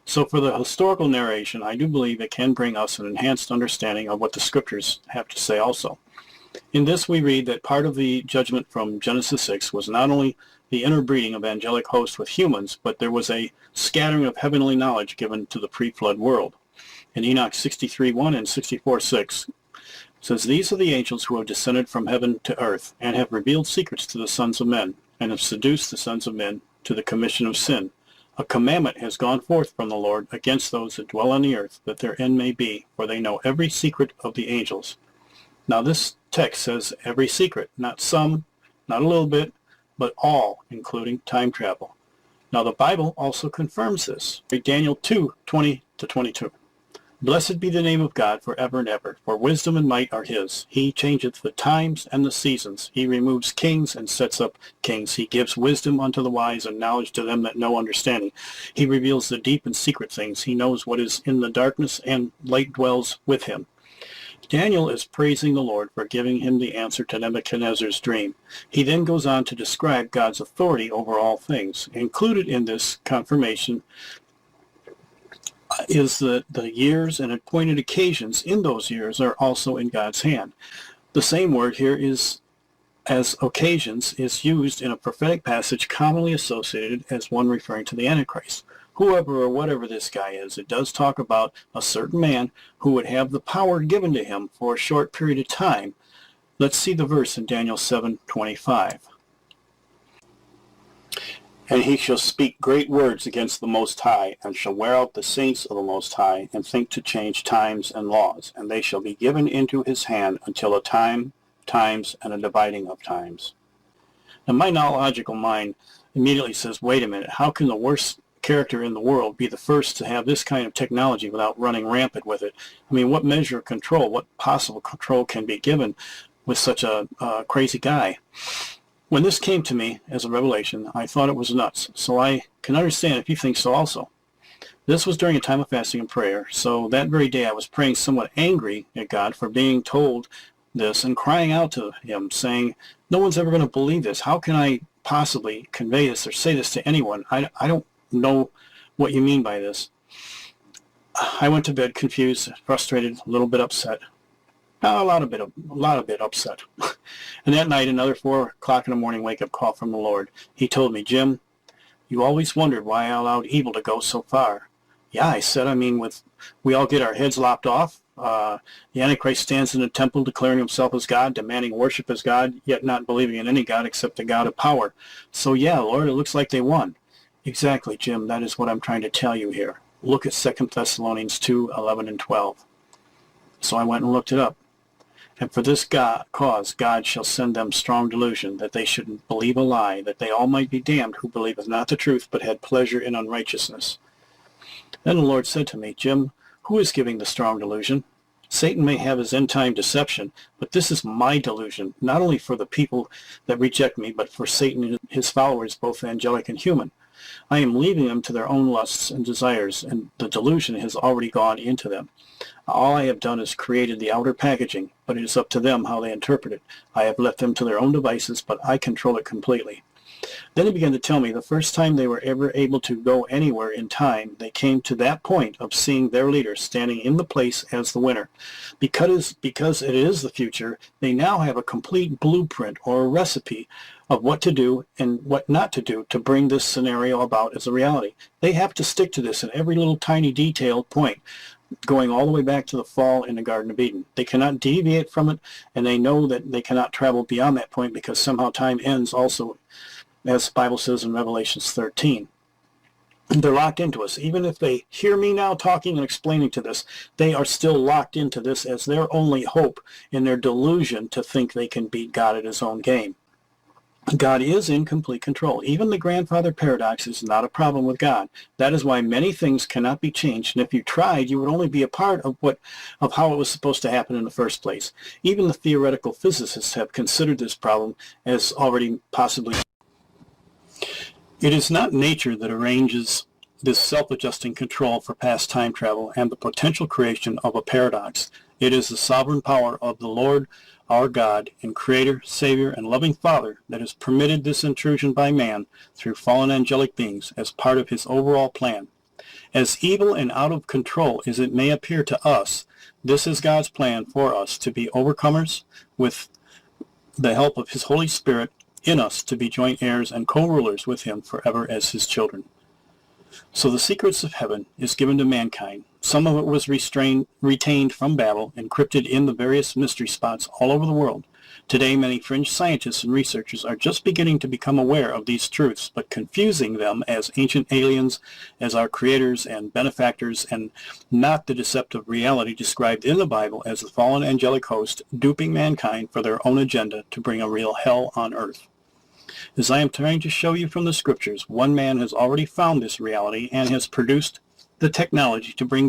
So for the historical narration, I do believe it can bring us an enhanced understanding of what the scriptures have to say also. In this we read that part of the judgment from Genesis 6 was not only the interbreeding of angelic hosts with humans, but there was a scattering of heavenly knowledge given to the pre-flood world. In Enoch 63:1 and 64:6 says, "These are the angels who have descended from heaven to earth, and have revealed secrets to the sons of men, and have seduced the sons of men to the commission of sin. A commandment has gone forth from the Lord against those that dwell on the earth, that their end may be, for they know every secret of the angels." Now this text says every secret, not some, not a little bit, but all, including time travel. Now the Bible also confirms this. Read Daniel 2:20-22. "Blessed be the name of God forever and ever, for wisdom and might are his. He changeth the times and the seasons. He removes kings and sets up kings. He gives wisdom unto the wise and knowledge to them that know understanding. He reveals the deep and secret things. He knows what is in the darkness, and light dwells with him." Daniel is praising the Lord for giving him the answer to Nebuchadnezzar's dream. He then goes on to describe God's authority over all things. Included in this confirmation is the years and appointed occasions in those years are also in God's hand. The same word here is as occasions is used in a prophetic passage commonly associated as one referring to the Antichrist. Whoever or whatever this guy is, it does talk about a certain man who would have the power given to him for a short period of time. Let's see the verse in Daniel 7:25. "And he shall speak great words against the Most High, and shall wear out the saints of the Most High, and think to change times and laws, and they shall be given into his hand until a time, times, and a dividing of times." Now my logical mind immediately says, wait a minute, how can the worst character in the world be the first to have this kind of technology without running rampant with it? I mean, what measure of control, what possible control can be given with such a crazy guy? When this came to me as a revelation, I thought it was nuts, so I can understand if you think so also. This was during a time of fasting and prayer, so that very day I was praying somewhat angry at God for being told this and crying out to him, saying, no one's ever going to believe this. How can I possibly convey this or say this to anyone? I don't know what you mean by this. I went to bed confused, frustrated, a little bit upset. A lot of bit upset. And that night, another 4 o'clock in the morning wake-up call from the Lord. He told me, Jim, you always wondered why I allowed evil to go so far. Yeah, I said, we all get our heads lopped off. The Antichrist stands in the temple declaring himself as God, demanding worship as God, yet not believing in any God except the God of power. So yeah, Lord, it looks like they won. Exactly, Jim, that is what I'm trying to tell you here. Look at 2 Thessalonians 2:11 and 12. So I went and looked it up. And for this cause God shall send them strong delusion, that they should believe a lie, that they all might be damned who believeth not the truth, but had pleasure in unrighteousness. Then the Lord said to me, Jim, who is giving the strong delusion? Satan may have his end-time deception, but this is my delusion, not only for the people that reject me, but for Satan and his followers, both angelic and human. I am leaving them to their own lusts and desires, and the delusion has already gone into them. All I have done is created the outer packaging, but it is up to them how they interpret it. I have left them to their own devices, but I control it completely. Then he began to tell me the first time they were ever able to go anywhere in time, they came to that point of seeing their leader standing in the place as the winner. Because it is the future, they now have a complete blueprint or a recipe of what to do and what not to do to bring this scenario about as a reality. They have to stick to this in every little tiny detailed point, going all the way back to the fall in the Garden of Eden. They cannot deviate from it, and they know that they cannot travel beyond that point because somehow time ends also, as the Bible says in Revelation 13. They're locked into us. Even if they hear me now talking and explaining to this, they are still locked into this as their only hope in their delusion to think they can beat God at his own game. God is in complete control. Even the grandfather paradox is not a problem with God. That is why many things cannot be changed, and if you tried, you would only be a part of how it was supposed to happen in the first place. Even the theoretical physicists have considered this problem as already possibly. It is not nature that arranges this self-adjusting control for past time travel and the potential creation of a paradox. It is the sovereign power of the Lord our God and Creator, Savior, and loving Father that has permitted this intrusion by man through fallen angelic beings as part of his overall plan. As evil and out of control as it may appear to us, this is God's plan for us to be overcomers with the help of his Holy Spirit in us to be joint heirs and co-rulers with him forever as his children. So the secrets of heaven is given to mankind. Some of it was retained from Babel, encrypted in the various mystery spots all over the world. Today, many fringe scientists and researchers are just beginning to become aware of these truths, but confusing them as ancient aliens, as our creators and benefactors, and not the deceptive reality described in the Bible as the fallen angelic host duping mankind for their own agenda to bring a real hell on earth. As I am trying to show you from the scriptures, one man has already found this reality and has produced the technology to bring